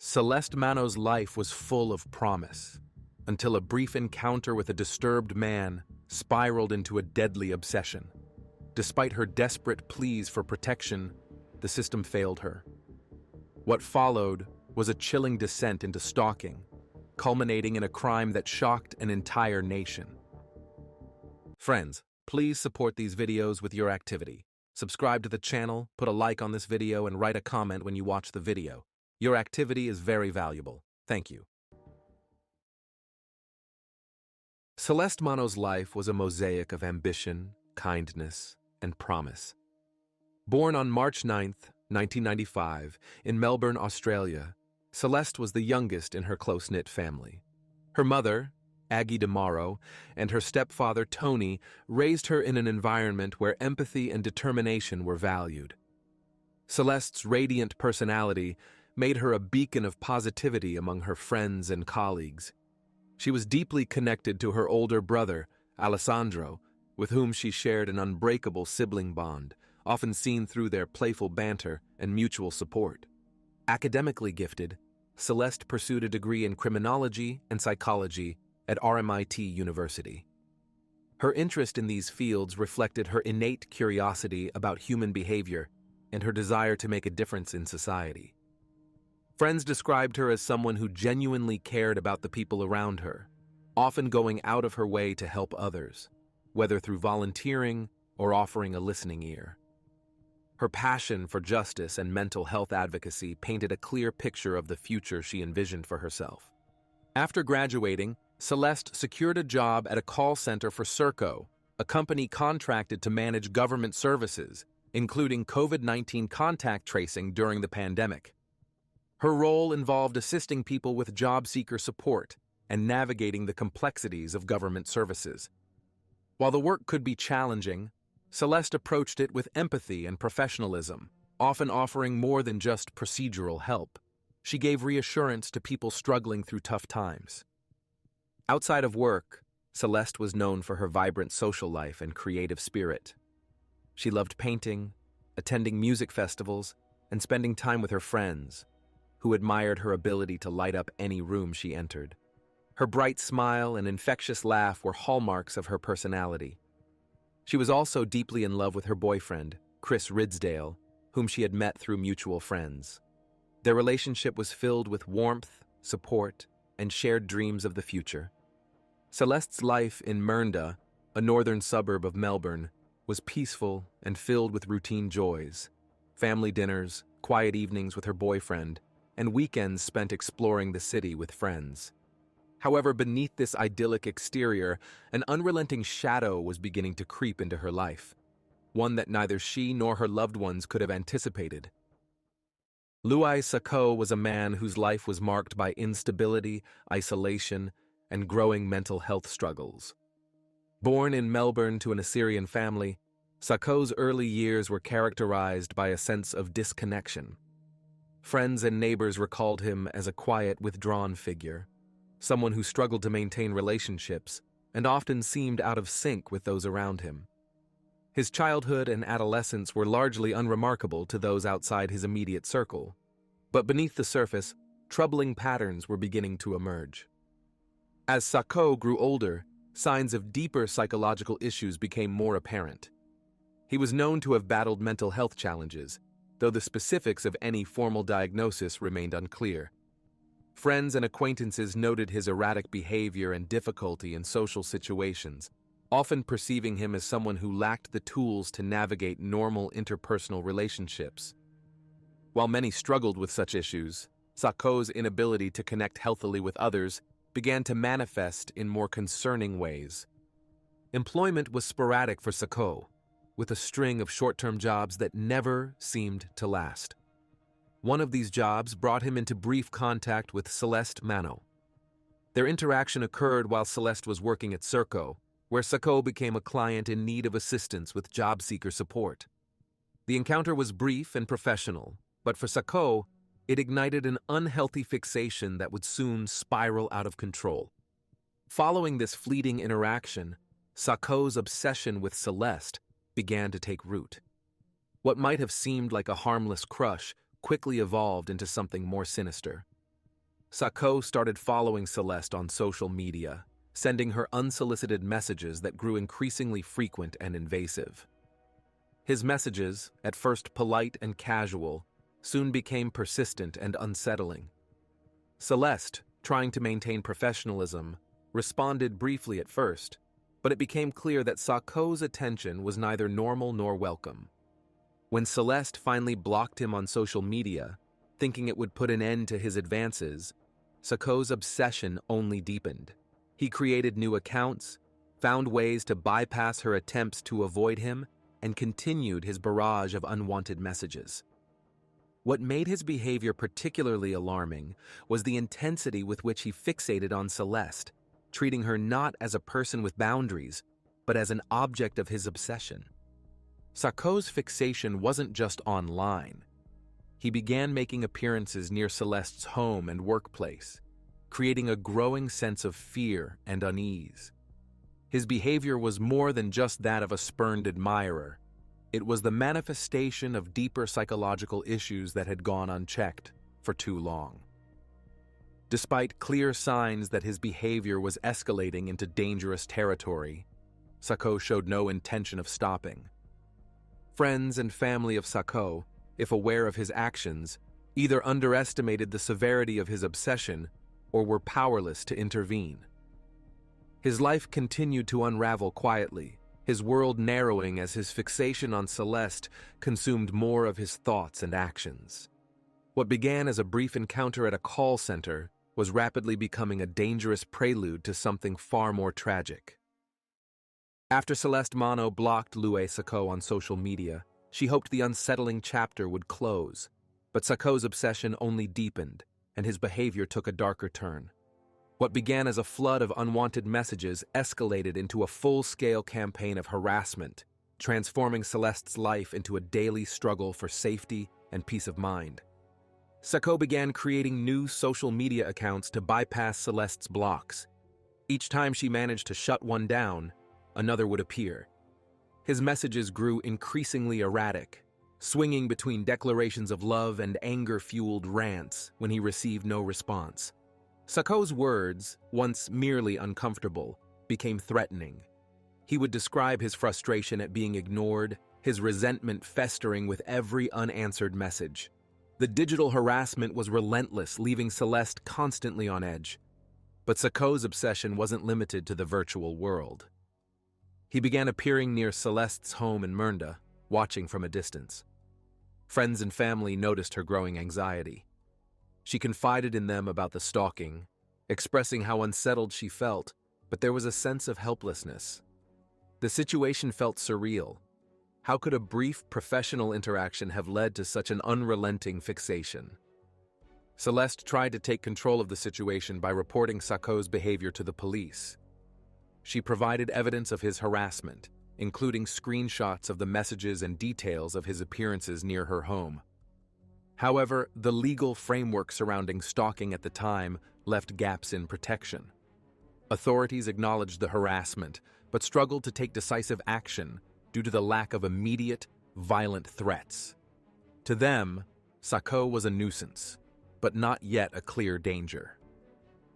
Celeste Manno's life was full of promise, until a brief encounter with a disturbed man spiraled into a deadly obsession. Despite her desperate pleas for protection, the system failed her. What followed was a chilling descent into stalking, culminating in a crime that shocked an entire nation. Friends, please support these videos with your activity. Subscribe to the channel, put a like on this video, and write a comment when you watch the video. Your activity is very valuable. Thank you. Celeste Manno's life was a mosaic of ambition, kindness, and promise. Born on March 9, 1995, in Melbourne, Australia, Celeste was the youngest in her close-knit family. Her mother, Aggie DeMauro, and her stepfather, Tony, raised her in an environment where empathy and determination were valued. Celeste's radiant personality made her a beacon of positivity among her friends and colleagues. She was deeply connected to her older brother, Alessandro, with whom she shared an unbreakable sibling bond, often seen through their playful banter and mutual support. Academically gifted, Celeste pursued a degree in criminology and psychology at RMIT University. Her interest in these fields reflected her innate curiosity about human behavior and her desire to make a difference in society. Friends described her as someone who genuinely cared about the people around her, often going out of her way to help others, whether through volunteering or offering a listening ear. Her passion for justice and mental health advocacy painted a clear picture of the future she envisioned for herself. After graduating, Celeste secured a job at a call center for Serco, a company contracted to manage government services, including COVID-19 contact tracing during the pandemic. Her role involved assisting people with job seeker support and navigating the complexities of government services. While the work could be challenging, Celeste approached it with empathy and professionalism, often offering more than just procedural help. She gave reassurance to people struggling through tough times. Outside of work, Celeste was known for her vibrant social life and creative spirit. She loved painting, attending music festivals, and spending time with her friends, who admired her ability to light up any room she entered. Her bright smile and infectious laugh were hallmarks of her personality. She was also deeply in love with her boyfriend, Chris Ridsdale, whom she had met through mutual friends. Their relationship was filled with warmth, support, and shared dreams of the future. Celeste's life in Mernda, a northern suburb of Melbourne, was peaceful and filled with routine joys: family dinners, quiet evenings with her boyfriend, and weekends spent exploring the city with friends. However, beneath this idyllic exterior, an unrelenting shadow was beginning to creep into her life, one that neither she nor her loved ones could have anticipated. Louis Sacco was a man whose life was marked by instability, isolation, and growing mental health struggles. Born in Melbourne to an Assyrian family, Sacco's early years were characterized by a sense of disconnection. Friends and neighbors recalled him as a quiet, withdrawn figure, someone who struggled to maintain relationships and often seemed out of sync with those around him. His childhood and adolescence were largely unremarkable to those outside his immediate circle, but beneath the surface, troubling patterns were beginning to emerge. As Sacco grew older, signs of deeper psychological issues became more apparent. He was known to have battled mental health challenges, though the specifics of any formal diagnosis remained unclear. Friends and acquaintances noted his erratic behavior and difficulty in social situations, often perceiving him as someone who lacked the tools to navigate normal interpersonal relationships. While many struggled with such issues, Sacco's inability to connect healthily with others began to manifest in more concerning ways. Employment was sporadic for Sacco, with a string of short-term jobs that never seemed to last. One of these jobs brought him into brief contact with Celeste Manno. Their interaction occurred while Celeste was working at Serco, where Sacco became a client in need of assistance with job seeker support. The encounter was brief and professional, but for Sacco, it ignited an unhealthy fixation that would soon spiral out of control. Following this fleeting interaction, Sacco's obsession with Celeste began to take root. What might have seemed like a harmless crush quickly evolved into something more sinister. Sacco started following Celeste on social media, sending her unsolicited messages that grew increasingly frequent and invasive. His messages, at first polite and casual, soon became persistent and unsettling. Celeste, trying to maintain professionalism, responded briefly at first, but it became clear that Sacco's attention was neither normal nor welcome. When Celeste finally blocked him on social media, thinking it would put an end to his advances, Sacco's obsession only deepened. He created new accounts, found ways to bypass her attempts to avoid him, and continued his barrage of unwanted messages. What made his behavior particularly alarming was the intensity with which he fixated on Celeste, treating her not as a person with boundaries, but as an object of his obsession. Sacco's fixation wasn't just online. He began making appearances near Celeste's home and workplace, creating a growing sense of fear and unease. His behavior was more than just that of a spurned admirer. It was the manifestation of deeper psychological issues that had gone unchecked for too long. Despite clear signs that his behavior was escalating into dangerous territory, Sacco showed no intention of stopping. Friends and family of Sacco, if aware of his actions, either underestimated the severity of his obsession or were powerless to intervene. His life continued to unravel quietly, his world narrowing as his fixation on Celeste consumed more of his thoughts and actions. What began as a brief encounter at a call center was rapidly becoming a dangerous prelude to something far more tragic. After Celeste Manno blocked Louis Sacco on social media, she hoped the unsettling chapter would close, but Sacco's obsession only deepened, and his behavior took a darker turn. What began as a flood of unwanted messages escalated into a full-scale campaign of harassment, transforming Celeste's life into a daily struggle for safety and peace of mind. Sacco began creating new social media accounts to bypass Celeste's blocks. Each time she managed to shut one down, another would appear. His messages grew increasingly erratic, swinging between declarations of love and anger-fueled rants when he received no response. Sacco's words, once merely uncomfortable, became threatening. He would describe his frustration at being ignored, his resentment festering with every unanswered message. The digital harassment was relentless, leaving Celeste constantly on edge. But Sacco's obsession wasn't limited to the virtual world. He began appearing near Celeste's home in Mernda, watching from a distance. Friends and family noticed her growing anxiety. She confided in them about the stalking, expressing how unsettled she felt, but there was a sense of helplessness. The situation felt surreal. How could a brief professional interaction have led to such an unrelenting fixation? Celeste tried to take control of the situation by reporting Sacco's behavior to the police. She provided evidence of his harassment, including screenshots of the messages and details of his appearances near her home. However, the legal framework surrounding stalking at the time left gaps in protection. Authorities acknowledged the harassment, but struggled to take decisive action due to the lack of immediate, violent threats. To them, Sacco was a nuisance, but not yet a clear danger.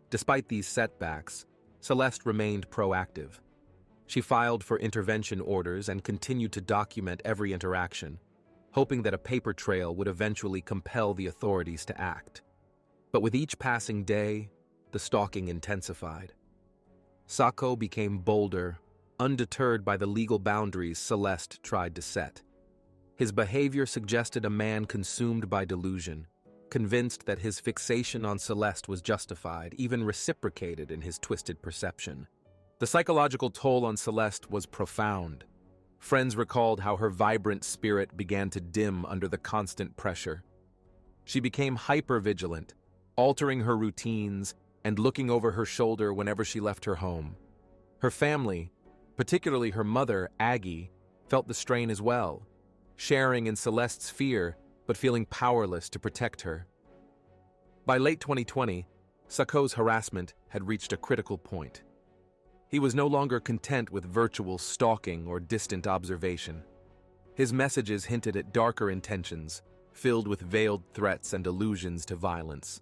Despite these setbacks, Celeste remained proactive. She filed for intervention orders and continued to document every interaction, hoping that a paper trail would eventually compel the authorities to act. But with each passing day, the stalking intensified. Sacco became bolder, undeterred by the legal boundaries Celeste tried to set. His behavior suggested a man consumed by delusion, convinced that his fixation on Celeste was justified, even reciprocated in his twisted perception. The psychological toll on Celeste was profound. Friends recalled how her vibrant spirit began to dim under the constant pressure. She became hyper-vigilant, altering her routines and looking over her shoulder whenever she left her home. Her family, particularly her mother, Aggie, felt the strain as well, sharing in Celeste's fear but feeling powerless to protect her. By late 2020, Sacco's harassment had reached a critical point. He was no longer content with virtual stalking or distant observation. His messages hinted at darker intentions, filled with veiled threats and allusions to violence.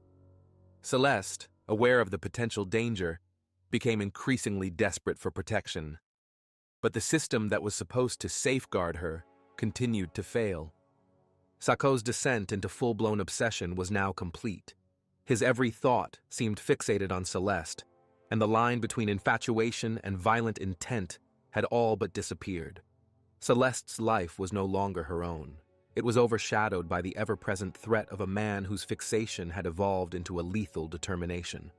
Celeste, aware of the potential danger, became increasingly desperate for protection. But the system that was supposed to safeguard her continued to fail. Sacco's descent into full-blown obsession was now complete. His every thought seemed fixated on Celeste, and the line between infatuation and violent intent had all but disappeared. Celeste's life was no longer her own. It was overshadowed by the ever-present threat of a man whose fixation had evolved into a lethal determination.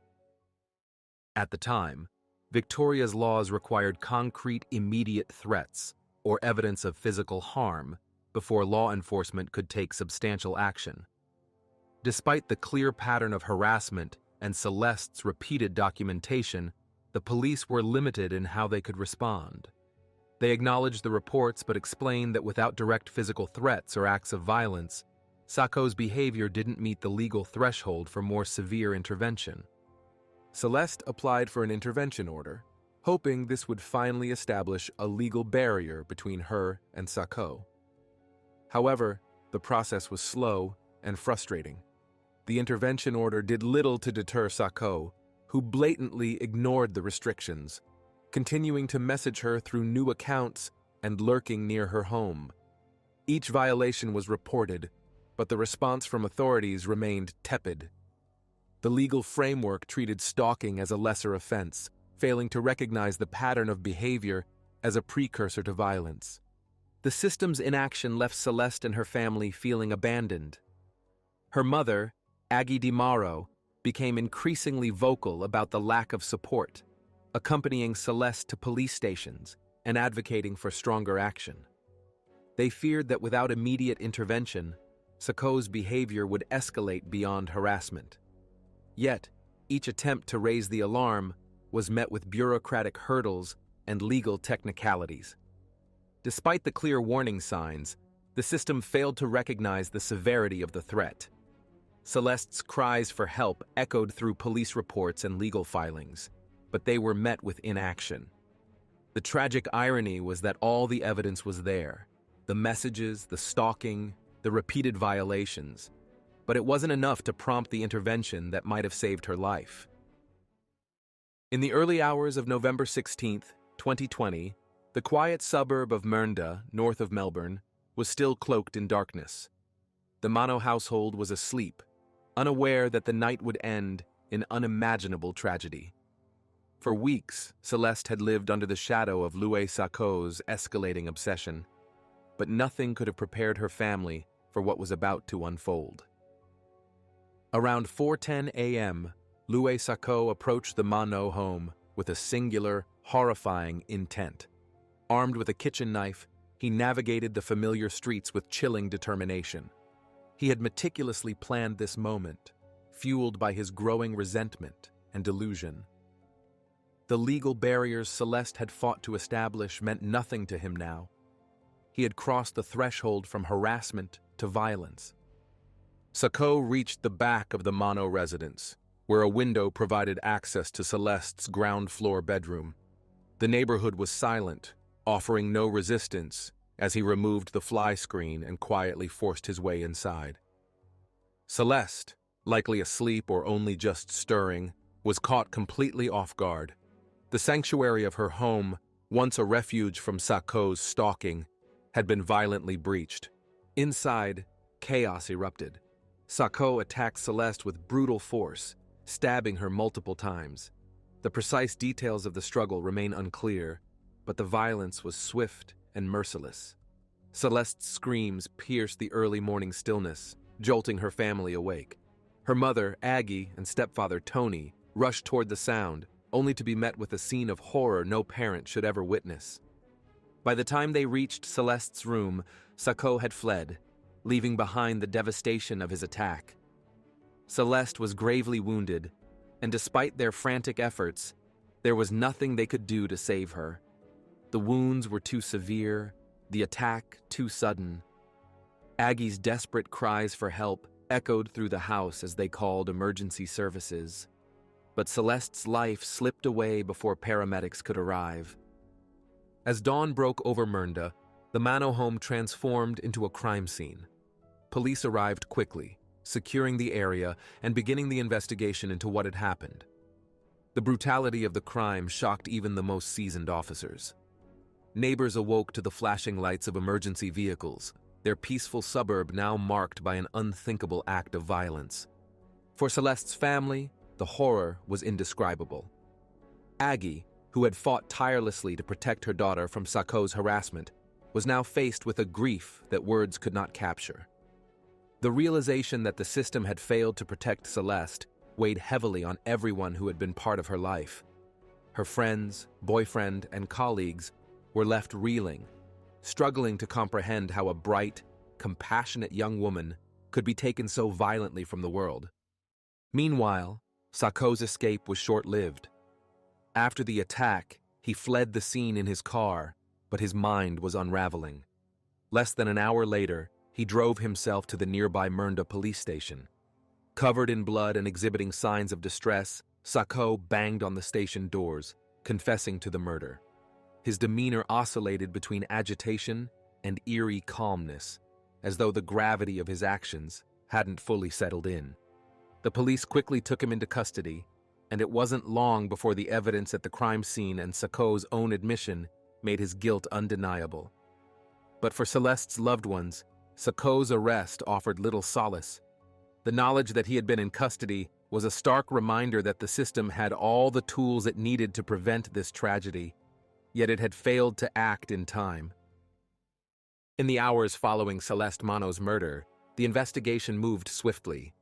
At the time, Victoria's laws required concrete, immediate threats or evidence of physical harm before law enforcement could take substantial action. Despite the clear pattern of harassment and Celeste's repeated documentation, the police were limited in how they could respond. They acknowledged the reports but explained that without direct physical threats or acts of violence, Sacco's behavior didn't meet the legal threshold for more severe intervention. Celeste applied for an intervention order, hoping this would finally establish a legal barrier between her and Sacco. However, the process was slow and frustrating. The intervention order did little to deter Sacco, who blatantly ignored the restrictions, continuing to message her through new accounts and lurking near her home. Each violation was reported, but the response from authorities remained tepid. The legal framework treated stalking as a lesser offense, failing to recognize the pattern of behavior as a precursor to violence. The system's inaction left Celeste and her family feeling abandoned. Her mother, Aggie DiMauro, became increasingly vocal about the lack of support, accompanying Celeste to police stations and advocating for stronger action. They feared that without immediate intervention, Sacco's behavior would escalate beyond harassment. Yet, each attempt to raise the alarm was met with bureaucratic hurdles and legal technicalities. Despite the clear warning signs, the system failed to recognize the severity of the threat. Celeste's cries for help echoed through police reports and legal filings, but they were met with inaction. The tragic irony was that all the evidence was there: the messages, the stalking, the repeated violations, but it wasn't enough to prompt the intervention that might have saved her life. In the early hours of November 16, 2020, the quiet suburb of Mernda, north of Melbourne, was still cloaked in darkness. The Manno household was asleep, unaware that the night would end in unimaginable tragedy. For weeks, Celeste had lived under the shadow of Louis Sacco's escalating obsession, but nothing could have prepared her family for what was about to unfold. Around 4:10 a.m., Louis Sacco approached the Manno home with a singular, horrifying intent. Armed with a kitchen knife, he navigated the familiar streets with chilling determination. He had meticulously planned this moment, fueled by his growing resentment and delusion. The legal barriers Celeste had fought to establish meant nothing to him now. He had crossed the threshold from harassment to violence. Sacco reached the back of the Manno residence, where a window provided access to Celeste's ground-floor bedroom. The neighborhood was silent, offering no resistance, as he removed the fly screen and quietly forced his way inside. Celeste, likely asleep or only just stirring, was caught completely off guard. The sanctuary of her home, once a refuge from Sacco's stalking, had been violently breached. Inside, chaos erupted. Sacco attacked Celeste with brutal force, stabbing her multiple times. The precise details of the struggle remain unclear, but the violence was swift and merciless. Celeste's screams pierced the early morning stillness, jolting her family awake. Her mother, Aggie, and stepfather, Tony, rushed toward the sound, only to be met with a scene of horror no parent should ever witness. By the time they reached Celeste's room, Sacco had fled, leaving behind the devastation of his attack. Celeste was gravely wounded, and despite their frantic efforts, there was nothing they could do to save her. The wounds were too severe, the attack too sudden. Aggie's desperate cries for help echoed through the house as they called emergency services. But Celeste's life slipped away before paramedics could arrive. As dawn broke over Mernda, the Manno home transformed into a crime scene. Police arrived quickly, securing the area and beginning the investigation into what had happened. The brutality of the crime shocked even the most seasoned officers. Neighbors awoke to the flashing lights of emergency vehicles, their peaceful suburb now marked by an unthinkable act of violence. For Celeste's family, the horror was indescribable. Aggie, who had fought tirelessly to protect her daughter from Sako's harassment, was now faced with a grief that words could not capture. The realization that the system had failed to protect Celeste weighed heavily on everyone who had been part of her life. Her friends, boyfriend, and colleagues were left reeling, struggling to comprehend how a bright, compassionate young woman could be taken so violently from the world. Meanwhile, Sako's escape was short-lived. After the attack, he fled the scene in his car, but his mind was unraveling. Less than an hour later, he drove himself to the nearby Mernda police station. Covered in blood and exhibiting signs of distress, Sako banged on the station doors, confessing to the murder. His demeanor oscillated between agitation and eerie calmness, as though the gravity of his actions hadn't fully settled in. The police quickly took him into custody, and it wasn't long before the evidence at the crime scene and Sako's own admission made his guilt undeniable. But for Celeste's loved ones, Sako's arrest offered little solace. The knowledge that he had been in custody was a stark reminder that the system had all the tools it needed to prevent this tragedy, yet it had failed to act in time. In the hours following Celeste Manno's murder, the investigation moved swiftly.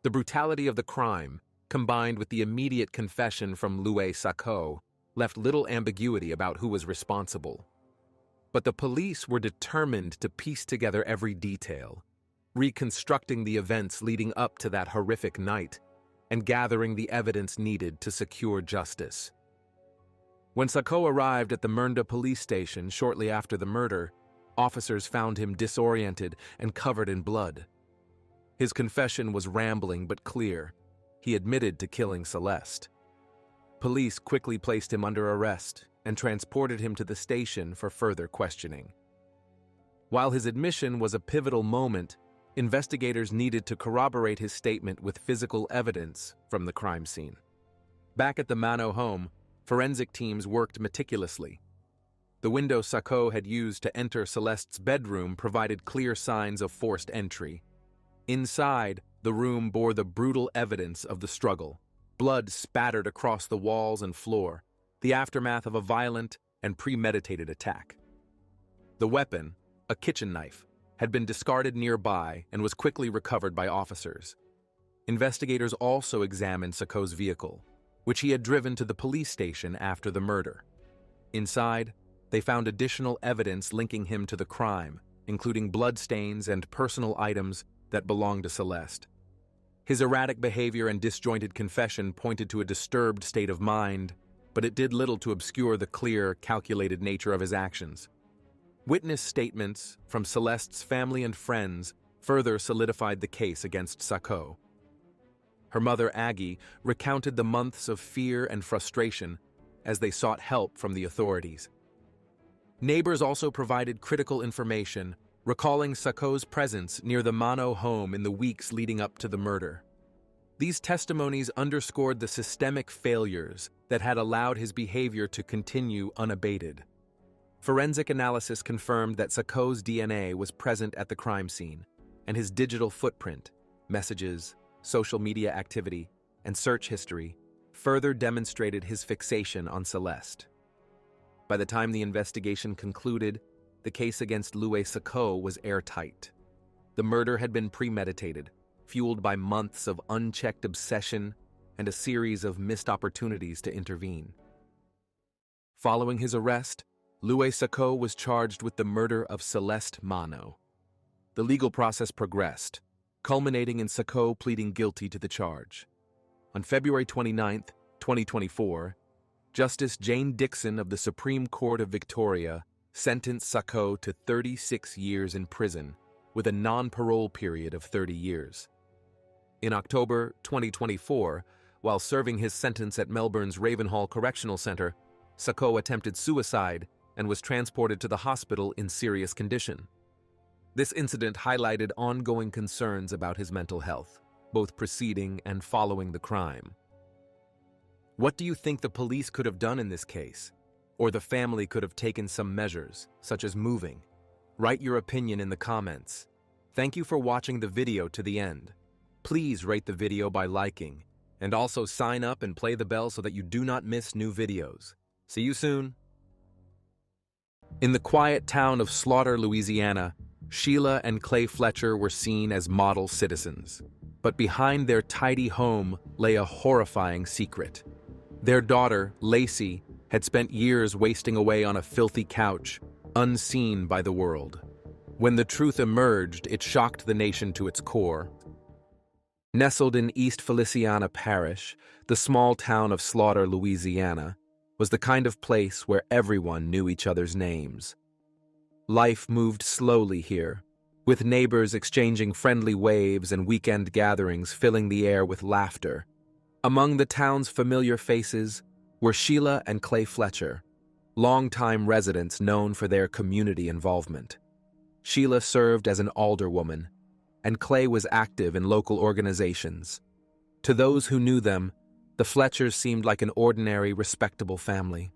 The brutality of the crime, combined with the immediate confession from Louis Sako, left little ambiguity about who was responsible. But the police were determined to piece together every detail, reconstructing the events leading up to that horrific night and gathering the evidence needed to secure justice. When Sako arrived at the Mernda police station shortly after the murder, officers found him disoriented and covered in blood. His confession was rambling but clear. He admitted to killing Celeste. Police quickly placed him under arrest and transported him to the station for further questioning. While his admission was a pivotal moment, investigators needed to corroborate his statement with physical evidence from the crime scene. Back at the Manno home, forensic teams worked meticulously. The window Sako had used to enter Celeste's bedroom provided clear signs of forced entry. Inside, the room bore the brutal evidence of the struggle. Blood spattered across the walls and floor, the aftermath of a violent and premeditated attack. The weapon, a kitchen knife, had been discarded nearby and was quickly recovered by officers. Investigators also examined Sako's vehicle, which he had driven to the police station after the murder. Inside, they found additional evidence linking him to the crime, including bloodstains and personal items that belonged to Celeste. His erratic behavior and disjointed confession pointed to a disturbed state of mind, but it did little to obscure the clear, calculated nature of his actions. Witness statements from Celeste's family and friends further solidified the case against Sako. Her mother, Aggie, recounted the months of fear and frustration as they sought help from the authorities. Neighbors also provided critical information, recalling Sako's presence near the Manno home in the weeks leading up to the murder. These testimonies underscored the systemic failures that had allowed his behavior to continue unabated. Forensic analysis confirmed that Sako's DNA was present at the crime scene, and his digital footprint, messages, social media activity, and search history further demonstrated his fixation on Celeste. By the time the investigation concluded, the case against Louis Sako was airtight. The murder had been premeditated, fueled by months of unchecked obsession and a series of missed opportunities to intervene. Following his arrest, Louis Sako was charged with the murder of Celeste Manno. The legal process progressed, culminating in Sako pleading guilty to the charge. On February 29, 2024, Justice Jane Dixon of the Supreme Court of Victoria sentenced Sako to 36 years in prison, with a non-parole period of 30 years. In October 2024, while serving his sentence at Melbourne's Ravenhall Correctional Centre, Sako attempted suicide and was transported to the hospital in serious condition. This incident highlighted ongoing concerns about his mental health, both preceding and following the crime. What do you think the police could have done in this case? Or the family could have taken some measures, such as moving? Write your opinion in the comments. Thank you for watching the video to the end. Please rate the video by liking, and also sign up and play the bell so that you do not miss new videos. See you soon. In the quiet town of Slaughter, Louisiana, Sheila and Clay Fletcher were seen as model citizens. But behind their tidy home lay a horrifying secret. Their daughter, Lacey, had spent years wasting away on a filthy couch, unseen by the world. When the truth emerged, it shocked the nation to its core. Nestled in East Feliciana Parish, the small town of Slaughter, Louisiana, was the kind of place where everyone knew each other's names. Life moved slowly here, with neighbors exchanging friendly waves and weekend gatherings filling the air with laughter. Among the town's familiar faces were Sheila and Clay Fletcher, longtime residents known for their community involvement. Sheila served as an alderwoman, and Clay was active in local organizations. To those who knew them, the Fletchers seemed like an ordinary, respectable family.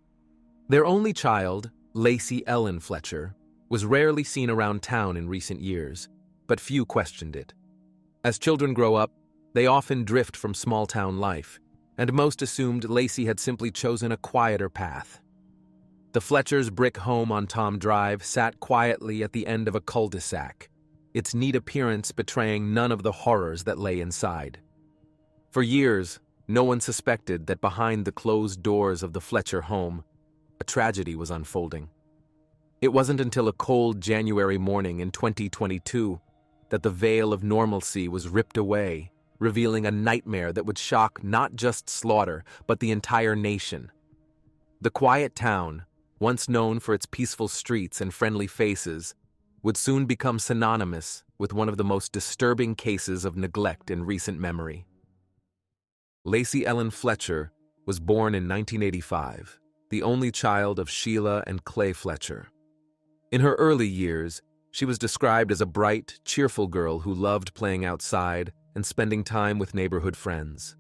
Their only child, Lacey Ellen Fletcher, was rarely seen around town in recent years, but few questioned it. As children grow up, they often drift from small-town life, and most assumed Lacey had simply chosen a quieter path. The Fletchers' brick home on Tom Drive sat quietly at the end of a cul-de-sac, its neat appearance betraying none of the horrors that lay inside. For years, no one suspected that behind the closed doors of the Fletcher home, a tragedy was unfolding. It wasn't until a cold January morning in 2022 that the veil of normalcy was ripped away, revealing a nightmare that would shock not just Slaughter, but the entire nation. The quiet town, once known for its peaceful streets and friendly faces, would soon become synonymous with one of the most disturbing cases of neglect in recent memory. Lacey Ellen Fletcher was born in 1985, the only child of Sheila and Clay Fletcher. In her early years, she was described as a bright, cheerful girl who loved playing outside and spending time with neighborhood friends.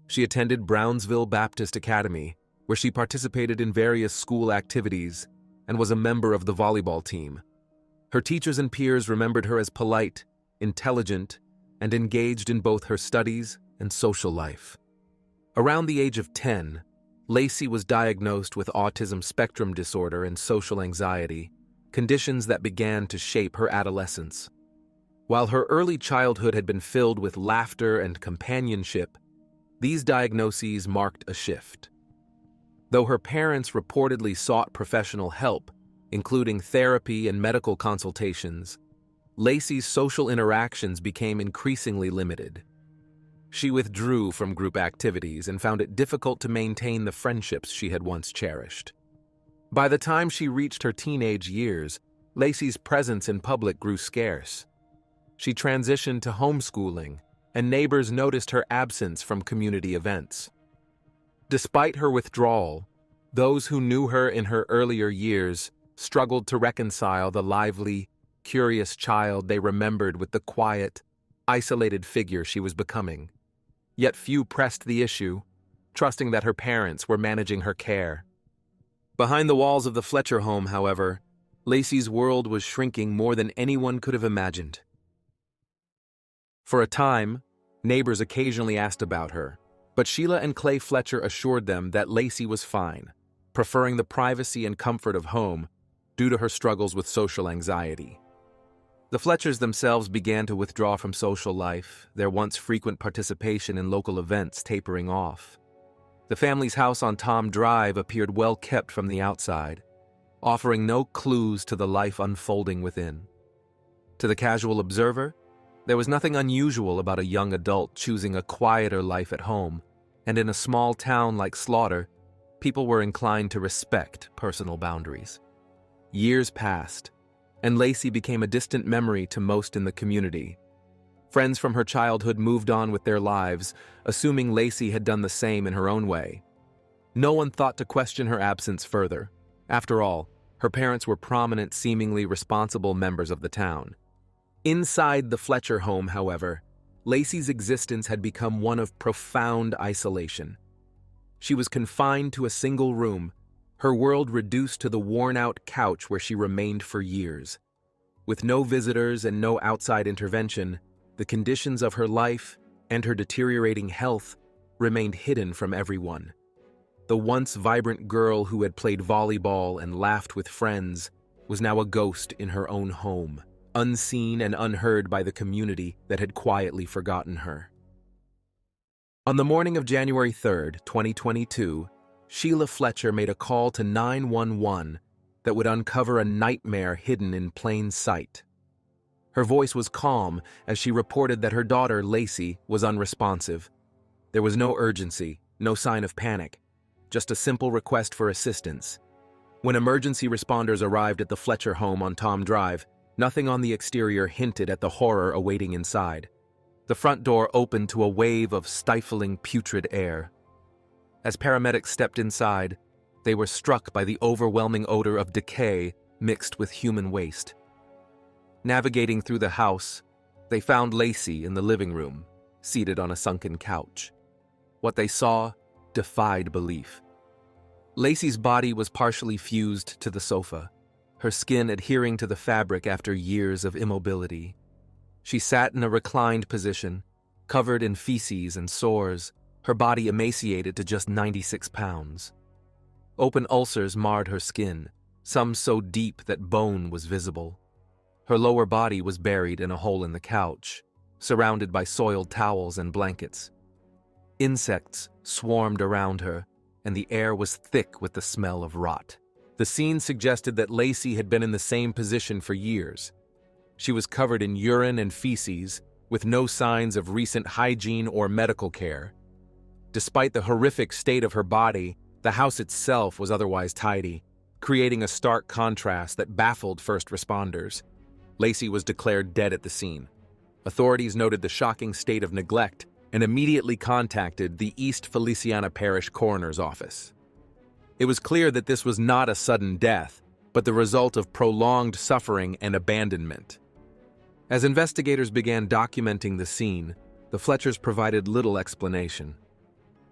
She attended Brownsville Baptist Academy, where she participated in various school activities and was a member of the volleyball team. Her teachers and peers remembered her as polite, intelligent, and engaged in both her studies and social life. Around the age of 10, Lacey was diagnosed with autism spectrum disorder and social anxiety, conditions that began to shape her adolescence. While her early childhood had been filled with laughter and companionship, these diagnoses marked a shift. Though her parents reportedly sought professional help, including therapy and medical consultations, Lacey's social interactions became increasingly limited. She withdrew from group activities and found it difficult to maintain the friendships she had once cherished. By the time she reached her teenage years, Lacey's presence in public grew scarce. She transitioned to homeschooling, and neighbors noticed her absence from community events. Despite her withdrawal, those who knew her in her earlier years struggled to reconcile the lively, curious child they remembered with the quiet, isolated figure she was becoming. Yet few pressed the issue, trusting that her parents were managing her care. Behind the walls of the Fletcher home, however, Lacey's world was shrinking more than anyone could have imagined. For a time, neighbors occasionally asked about her, but Sheila and Clay Fletcher assured them that Lacey was fine, preferring the privacy and comfort of home due to her struggles with social anxiety. The Fletchers themselves began to withdraw from social life, their once frequent participation in local events tapering off. The family's house on Tom Drive appeared well kept from the outside, offering no clues to the life unfolding within. To the casual observer, there was nothing unusual about a young adult choosing a quieter life at home, and in a small town like Slaughter, people were inclined to respect personal boundaries. Years passed, and Lacey became a distant memory to most in the community. Friends from her childhood moved on with their lives, assuming Lacey had done the same in her own way. No one thought to question her absence further. After all, Her parents were prominent, seemingly responsible members of the town. Inside the Fletcher home, however, Lacey's existence had become one of profound isolation. She was confined to a single room, her world reduced to the worn-out couch where she remained for years. With no visitors and no outside intervention, the conditions of her life and her deteriorating health remained hidden from everyone. The once vibrant girl who had played volleyball and laughed with friends was now a ghost in her own home, unseen and unheard by the community that had quietly forgotten her. On the morning of January 3rd, 2022, Sheila Fletcher made a call to 911 that would uncover a nightmare hidden in plain sight. Her voice was calm as she reported that her daughter, Lacey, was unresponsive. There was no urgency, no sign of panic, just a simple request for assistance. When emergency responders arrived at the Fletcher home on Tom Drive, nothing on the exterior hinted at the horror awaiting inside. The front door opened to a wave of stifling, putrid air. As paramedics stepped inside, they were struck by the overwhelming odor of decay mixed with human waste. Navigating through the house, they found Lacey in the living room, seated on a sunken couch. What they saw defied belief. Lacey's body was partially fused to the sofa, her skin adhering to the fabric after years of immobility. She sat in a reclined position, covered in feces and sores, her body emaciated to just 96 pounds. Open ulcers marred her skin, some so deep that bone was visible. Her lower body was buried in a hole in the couch, surrounded by soiled towels and blankets. Insects swarmed around her, and the air was thick with the smell of rot. The scene suggested that Lacey had been in the same position for years. She was covered in urine and feces, with no signs of recent hygiene or medical care. Despite the horrific state of her body, the house itself was otherwise tidy, creating a stark contrast that baffled first responders. Lacey was declared dead at the scene. Authorities noted the shocking state of neglect and immediately contacted the East Feliciana Parish Coroner's Office. It was clear that this was not a sudden death, but the result of prolonged suffering and abandonment. As investigators began documenting the scene, the Fletchers provided little explanation.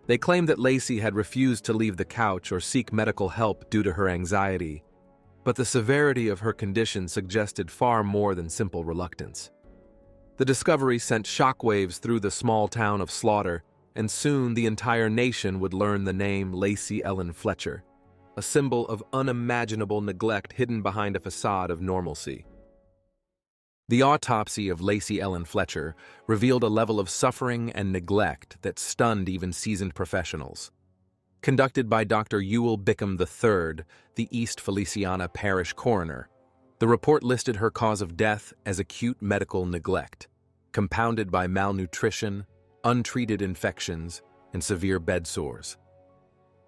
They claimed that Lacey had refused to leave the couch or seek medical help due to her anxiety, but the severity of her condition suggested far more than simple reluctance. The discovery sent shockwaves through the small town of Slaughter, and soon the entire nation would learn the name Lacey Ellen Fletcher, a symbol of unimaginable neglect hidden behind a facade of normalcy. The autopsy of Lacey Ellen Fletcher revealed a level of suffering and neglect that stunned even seasoned professionals. Conducted by Dr. Ewell Bickham III, the East Feliciana Parish Coroner, the report listed her cause of death as acute medical neglect, compounded by malnutrition, untreated infections, and severe bed sores.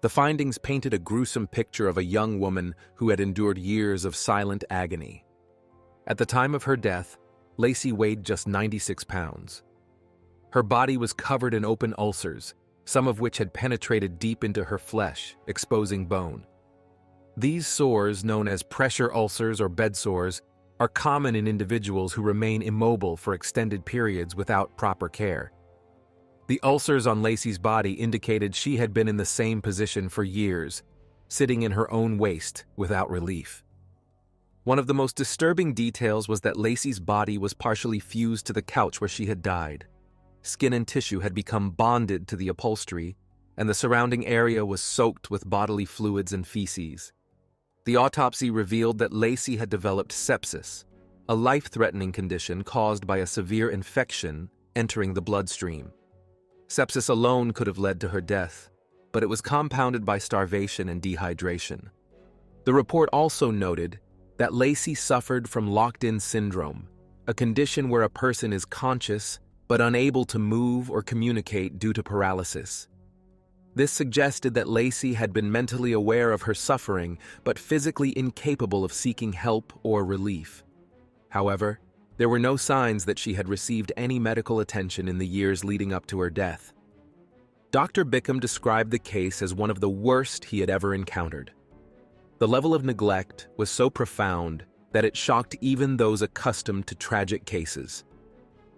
The findings painted a gruesome picture of a young woman who had endured years of silent agony. At the time of her death, Lacey weighed just 96 pounds. Her body was covered in open ulcers, some of which had penetrated deep into her flesh, exposing bone. These sores, known as pressure ulcers or bed sores, are common in individuals who remain immobile for extended periods without proper care. The ulcers on Lacey's body indicated she had been in the same position for years, sitting in her own waste without relief. One of the most disturbing details was that Lacey's body was partially fused to the couch where she had died. Skin and tissue had become bonded to the upholstery, and the surrounding area was soaked with bodily fluids and feces. The autopsy revealed that Lacey had developed sepsis, a life-threatening condition caused by a severe infection entering the bloodstream. Sepsis alone could have led to her death, but it was compounded by starvation and dehydration. The report also noted that Lacey suffered from locked-in syndrome, a condition where a person is conscious but unable to move or communicate due to paralysis. This suggested that Lacey had been mentally aware of her suffering but physically incapable of seeking help or relief. However, there were no signs that she had received any medical attention in the years leading up to her death. Dr. Bickham described the case as one of the worst he had ever encountered. The level of neglect was so profound that it shocked even those accustomed to tragic cases.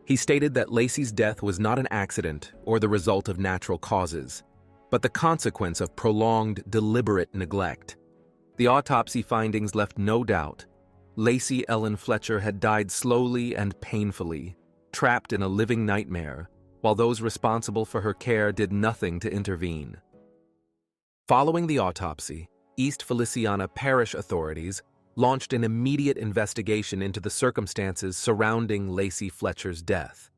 He stated that Lacey's death was not an accident or the result of natural causes, but the consequence of prolonged, deliberate neglect. The autopsy findings left no doubt. Lacey Ellen Fletcher had died slowly and painfully, trapped in a living nightmare, while those responsible for her care did nothing to intervene. Following the autopsy, East Feliciana Parish authorities launched an immediate investigation into the circumstances surrounding Lacey Fletcher's death.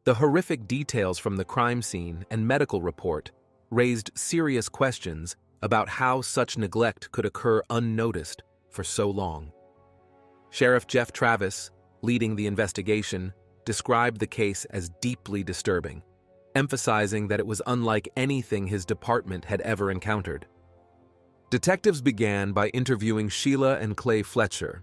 The horrific details from the crime scene and medical report raised serious questions about how such neglect could occur unnoticed for so long. Sheriff Jeff Travis, leading the investigation, described the case as deeply disturbing, emphasizing that it was unlike anything his department had ever encountered. Detectives began by interviewing Sheila and Clay Fletcher.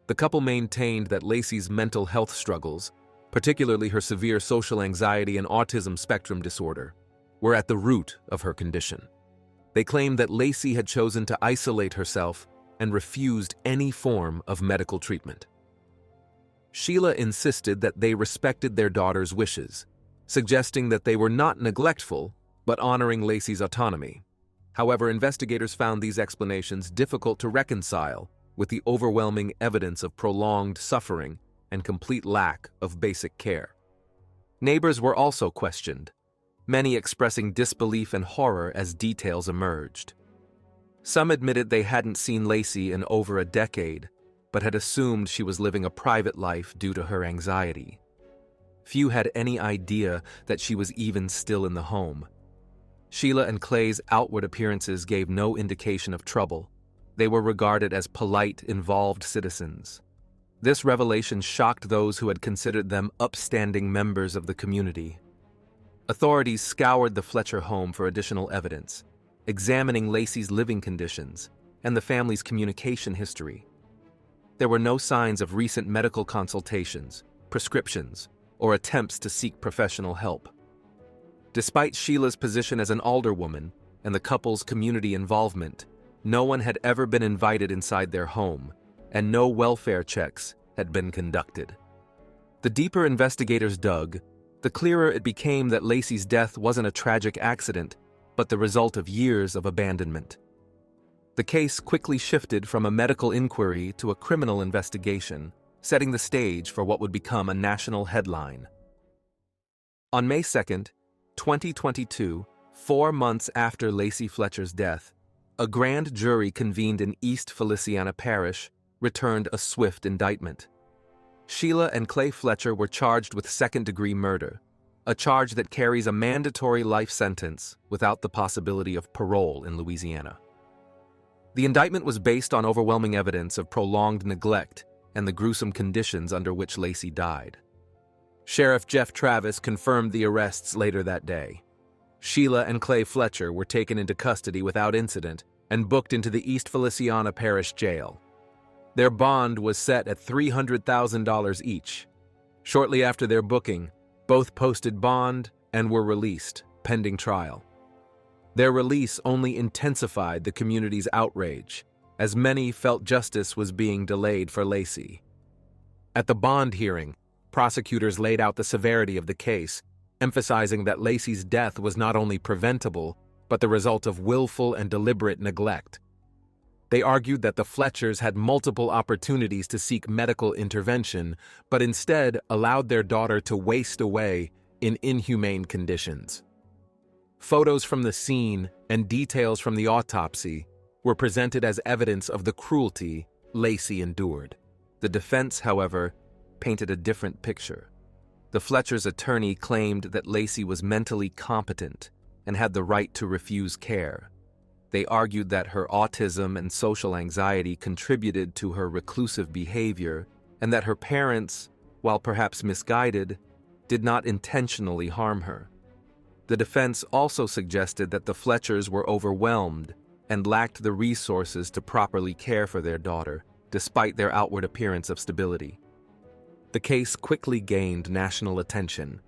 The couple maintained that Lacey's mental health struggles, particularly her severe social anxiety and autism spectrum disorder, were at the root of her condition. They claimed that Lacey had chosen to isolate herself and refused any form of medical treatment. Sheila insisted that they respected their daughter's wishes, suggesting that they were not neglectful, but honoring Lacey's autonomy. However, investigators found these explanations difficult to reconcile with the overwhelming evidence of prolonged suffering and complete lack of basic care. Neighbors were also questioned, many expressing disbelief and horror as details emerged. Some admitted they hadn't seen Lacey in over a decade, but had assumed she was living a private life due to her anxiety. Few had any idea that she was even still in the home. Sheila and Clay's outward appearances gave no indication of trouble. They were regarded as polite, involved citizens. This revelation shocked those who had considered them upstanding members of the community. Authorities scoured the Fletcher home for additional evidence, examining Lacey's living conditions and the family's communication history. There were no signs of recent medical consultations, prescriptions, or attempts to seek professional help. Despite Sheila's position as an alderwoman and the couple's community involvement, no one had ever been invited inside their home, and no welfare checks had been conducted. The deeper investigators dug, the clearer it became that Lacey's death wasn't a tragic accident, but the result of years of abandonment. The case quickly shifted from a medical inquiry to a criminal investigation, setting the stage for what would become a national headline. On May 2, 2022, 4 months after Lacey Fletcher's death, a grand jury convened in East Feliciana Parish returned a swift indictment. Sheila and Clay Fletcher were charged with second-degree murder, a charge that carries a mandatory life sentence without the possibility of parole in Louisiana. The indictment was based on overwhelming evidence of prolonged neglect and the gruesome conditions under which Lacey died. Sheriff Jeff Travis confirmed the arrests later that day. Sheila and Clay Fletcher were taken into custody without incident and booked into the East Feliciana Parish Jail. Their bond was set at $300,000 each. Shortly after their booking, both posted bond and were released, pending trial. Their release only intensified the community's outrage, as many felt justice was being delayed for Lacey. At the bond hearing, prosecutors laid out the severity of the case, emphasizing that Lacey's death was not only preventable, but the result of willful and deliberate neglect. They argued that the Fletchers had multiple opportunities to seek medical intervention, but instead allowed their daughter to waste away in inhumane conditions. Photos from the scene and details from the autopsy were presented as evidence of the cruelty Lacey endured. The defense, however, painted a different picture. The Fletchers' attorney claimed that Lacey was mentally competent and had the right to refuse care. They argued that her autism and social anxiety contributed to her reclusive behavior and that her parents, while perhaps misguided, did not intentionally harm her. The defense also suggested that the Fletchers were overwhelmed and lacked the resources to properly care for their daughter, despite their outward appearance of stability. The case quickly gained national attention.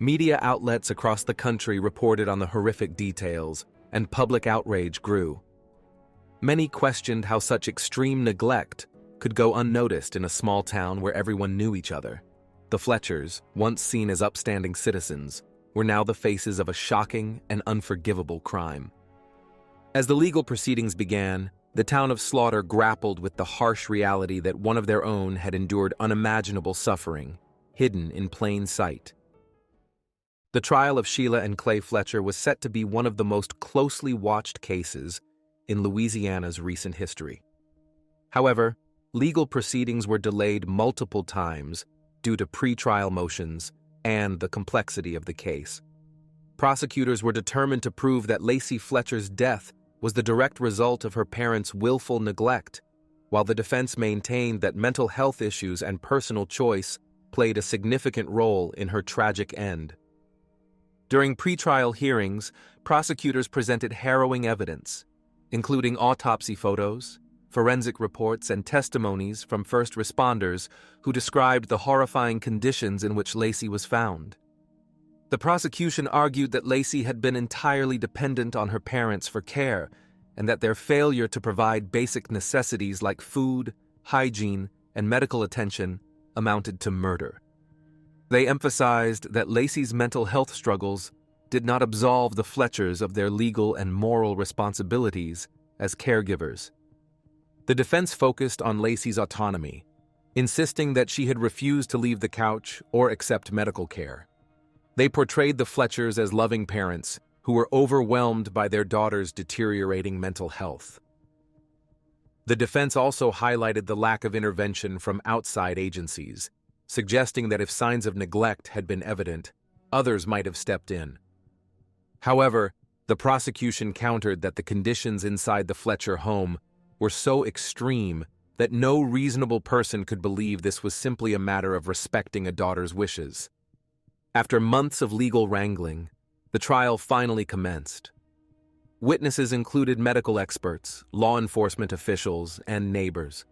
Media outlets across the country reported on the horrific details, and public outrage grew. Many questioned how such extreme neglect could go unnoticed in a small town where everyone knew each other. The Fletchers, once seen as upstanding citizens, were now the faces of a shocking and unforgivable crime. As the legal proceedings began, the town of Slaughter grappled with the harsh reality that one of their own had endured unimaginable suffering, hidden in plain sight. The trial of Sheila and Clay Fletcher was set to be one of the most closely watched cases in Louisiana's recent history. However, legal proceedings were delayed multiple times due to pretrial motions and the complexity of the case. Prosecutors were determined to prove that Lacey Fletcher's death was the direct result of her parents' willful neglect, while the defense maintained that mental health issues and personal choice played a significant role in her tragic end. During pretrial hearings, prosecutors presented harrowing evidence, including autopsy photos, forensic reports, and testimonies from first responders who described the horrifying conditions in which Lacey was found. The prosecution argued that Lacey had been entirely dependent on her parents for care, and that their failure to provide basic necessities like food, hygiene, and medical attention amounted to murder. They emphasized that Lacey's mental health struggles did not absolve the Fletchers of their legal and moral responsibilities as caregivers. The defense focused on Lacey's autonomy, insisting that she had refused to leave the couch or accept medical care. They portrayed the Fletchers as loving parents who were overwhelmed by their daughter's deteriorating mental health. The defense also highlighted the lack of intervention from outside agencies, suggesting that if signs of neglect had been evident, others might have stepped in. However, the prosecution countered that the conditions inside the Fletcher home were so extreme that no reasonable person could believe this was simply a matter of respecting a daughter's wishes. After months of legal wrangling, the trial finally commenced. Witnesses included medical experts, law enforcement officials, and neighbors.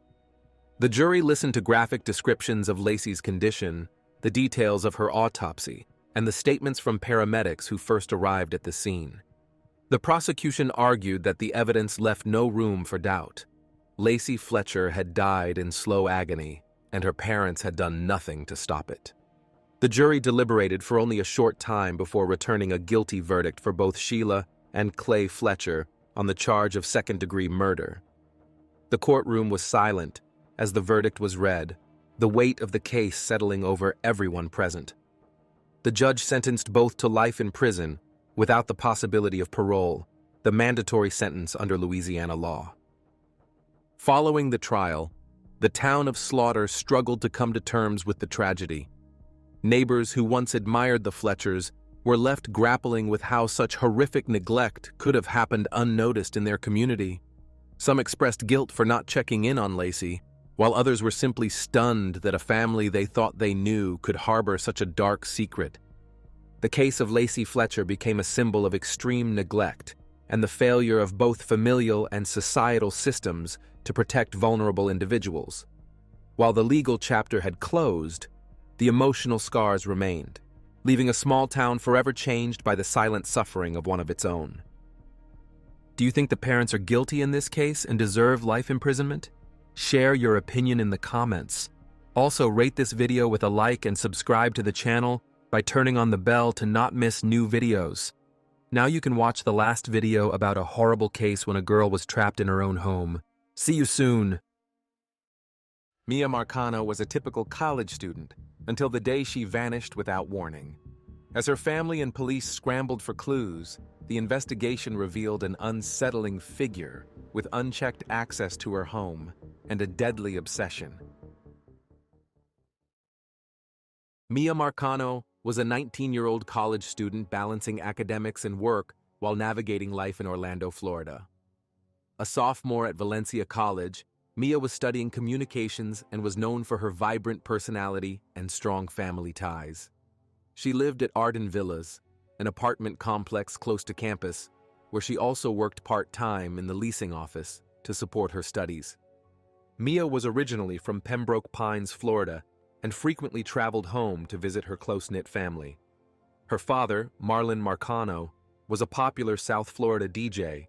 The jury listened to graphic descriptions of Lacey's condition, the details of her autopsy, and the statements from paramedics who first arrived at the scene. The prosecution argued that the evidence left no room for doubt. Lacey Fletcher had died in slow agony, and her parents had done nothing to stop it. The jury deliberated for only a short time before returning a guilty verdict for both Sheila and Clay Fletcher on the charge of second-degree murder. The courtroom was silent as the verdict was read, the weight of the case settling over everyone present. The judge sentenced both to life in prison without the possibility of parole, the mandatory sentence under Louisiana law. Following the trial, the town of Slaughter struggled to come to terms with the tragedy. Neighbors who once admired the Fletchers were left grappling with how such horrific neglect could have happened unnoticed in their community. Some expressed guilt for not checking in on Lacey, while others were simply stunned that a family they thought they knew could harbor such a dark secret. The case of Lacey Fletcher became a symbol of extreme neglect and the failure of both familial and societal systems to protect vulnerable individuals. While the legal chapter had closed, the emotional scars remained, leaving a small town forever changed by the silent suffering of one of its own. Do you think the parents are guilty in this case and deserve life imprisonment? Share your opinion in the comments. Also, rate this video with a like and subscribe to the channel by turning on the bell to not miss new videos. Now you can watch the last video about a horrible case when a girl was trapped in her own home. See you soon. Miya Marcano was a typical college student until the day she vanished without warning. As her family and police scrambled for clues, the investigation revealed an unsettling figure with unchecked access to her home and a deadly obsession. Miya Marcano was a 19-year-old college student balancing academics and work while navigating life in Orlando, Florida. A sophomore at Valencia College, Miya was studying communications and was known for her vibrant personality and strong family ties. She lived at Arden Villas, an apartment complex close to campus, where she also worked part-time in the leasing office to support her studies. Miya was originally from Pembroke Pines, Florida, and frequently traveled home to visit her close-knit family. Her father, Marlon Marcano, was a popular South Florida DJ,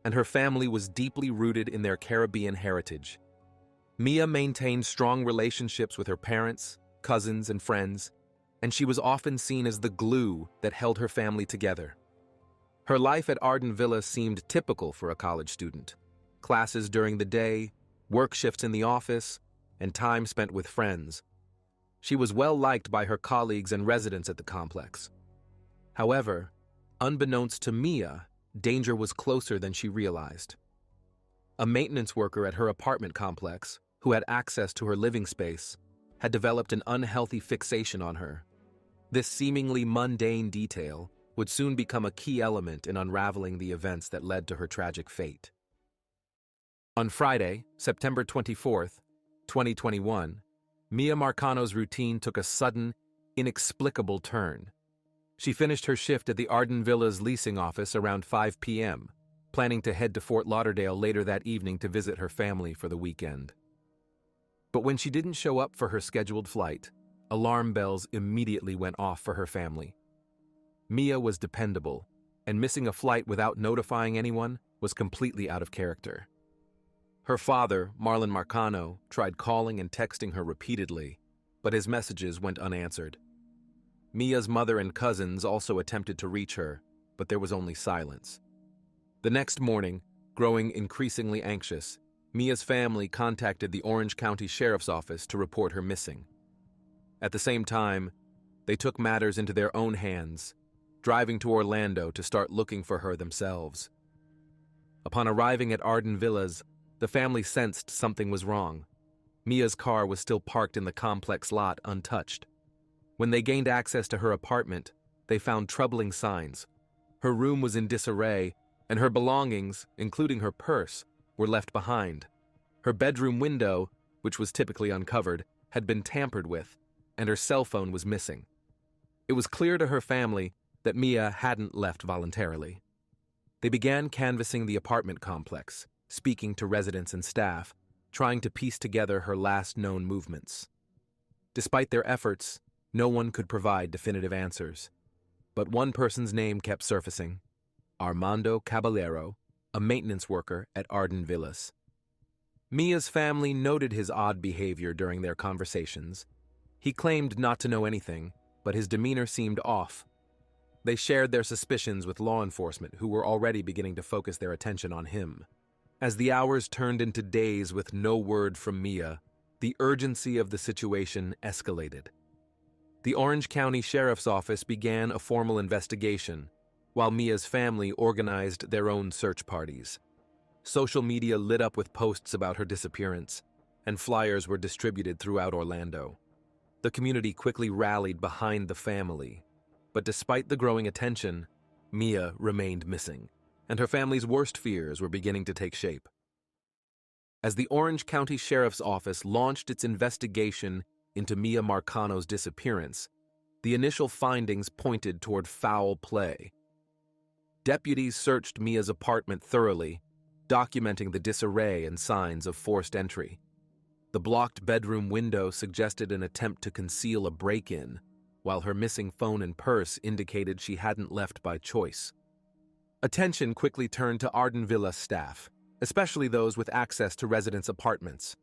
and her family was deeply rooted in their Caribbean heritage. Miya maintained strong relationships with her parents, cousins, and friends, and she was often seen as the glue that held her family together. Her life at Arden Villa seemed typical for a college student. Classes during the day, work shifts in the office, and time spent with friends. She was well liked by her colleagues and residents at the complex. However, unbeknownst to Miya, danger was closer than she realized. A maintenance worker at her apartment complex, who had access to her living space, had developed an unhealthy fixation on her. This seemingly mundane detail would soon become a key element in unraveling the events that led to her tragic fate. On Friday, September 24th, 2021, Miya Marcano's routine took a sudden, inexplicable turn. She finished her shift at the Arden Villa's leasing office around 5 p.m., planning to head to Fort Lauderdale later that evening to visit her family for the weekend. But when she didn't show up for her scheduled flight, alarm bells immediately went off for her family. Miya was dependable, and missing a flight without notifying anyone was completely out of character. Her father, Marlon Marcano, tried calling and texting her repeatedly, but his messages went unanswered. Miya's mother and cousins also attempted to reach her, but there was only silence. The next morning, growing increasingly anxious, Miya's family contacted the Orange County Sheriff's Office to report her missing. At the same time, they took matters into their own hands, driving to Orlando to start looking for her themselves. Upon arriving at Arden Villas, the family sensed something was wrong. Miya's car was still parked in the complex lot untouched. When they gained access to her apartment, they found troubling signs. Her room was in disarray, and her belongings, including her purse, were left behind. Her bedroom window, which was typically uncovered, had been tampered with, and her cell phone was missing. It was clear to her family that Miya hadn't left voluntarily. They began canvassing the apartment complex, speaking to residents and staff, trying to piece together her last known movements. Despite their efforts, no one could provide definitive answers. But one person's name kept surfacing: Armando Caballero, a maintenance worker at Arden Villas. Miya's family noted his odd behavior during their conversations. He claimed not to know anything, but his demeanor seemed off. They shared their suspicions with law enforcement, who were already beginning to focus their attention on him. As the hours turned into days with no word from Miya, the urgency of the situation escalated. The Orange County Sheriff's Office began a formal investigation, while Miya's family organized their own search parties. Social media lit up with posts about her disappearance, and flyers were distributed throughout Orlando. The community quickly rallied behind the family, but despite the growing attention, Miya remained missing, and her family's worst fears were beginning to take shape. As the Orange County Sheriff's Office launched its investigation into Miya Marcano's disappearance, the initial findings pointed toward foul play. Deputies searched Miya's apartment thoroughly, documenting the disarray and signs of forced entry. The blocked bedroom window suggested an attempt to conceal a break-in, while her missing phone and purse indicated she hadn't left by choice. Attention quickly turned to Arden Villa staff, especially those with access to residents' apartments.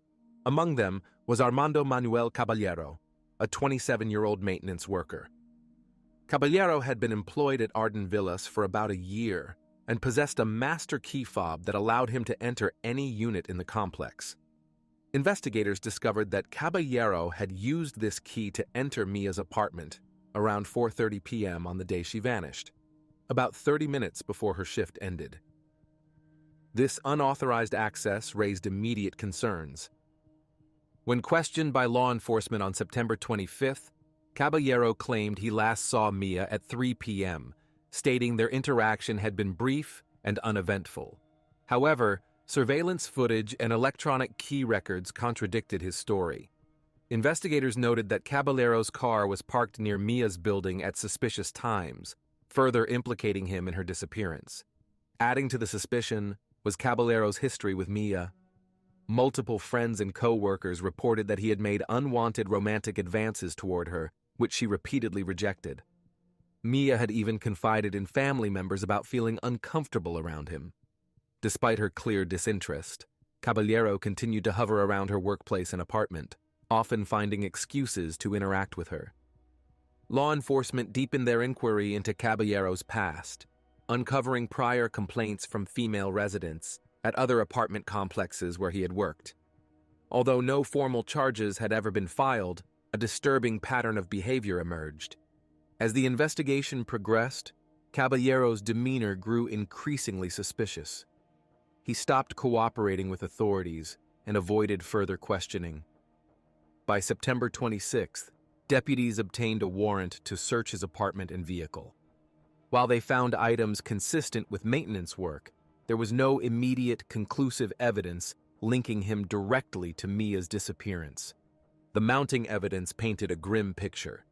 Among them was Armando Manuel Caballero, a 27-year-old maintenance worker. Caballero had been employed at Arden Villas for about a year and possessed a master key fob that allowed him to enter any unit in the complex. Investigators discovered that Caballero had used this key to enter Miya's apartment around 4:30 p.m. on the day she vanished, about 30 minutes before her shift ended. This unauthorized access raised immediate concerns. When questioned by law enforcement on September 25th, Caballero claimed he last saw Miya at 3 p.m., stating their interaction had been brief and uneventful. However, surveillance footage and electronic key records contradicted his story. Investigators noted that Caballero's car was parked near Miya's building at suspicious times, further implicating him in her disappearance. Adding to the suspicion was Caballero's history with Miya. Multiple friends and co-workers reported that he had made unwanted romantic advances toward her, which she repeatedly rejected. Miya had even confided in family members about feeling uncomfortable around him. Despite her clear disinterest, Caballero continued to hover around her workplace and apartment, often finding excuses to interact with her. Law enforcement deepened their inquiry into Caballero's past, uncovering prior complaints from female residents at other apartment complexes where he had worked. Although no formal charges had ever been filed, a disturbing pattern of behavior emerged. As the investigation progressed, Caballero's demeanor grew increasingly suspicious. He stopped cooperating with authorities and avoided further questioning. By September 26th, deputies obtained a warrant to search his apartment and vehicle. While they found items consistent with maintenance work, there was no immediate, conclusive evidence linking him directly to Miya's disappearance. The mounting evidence painted a grim picture.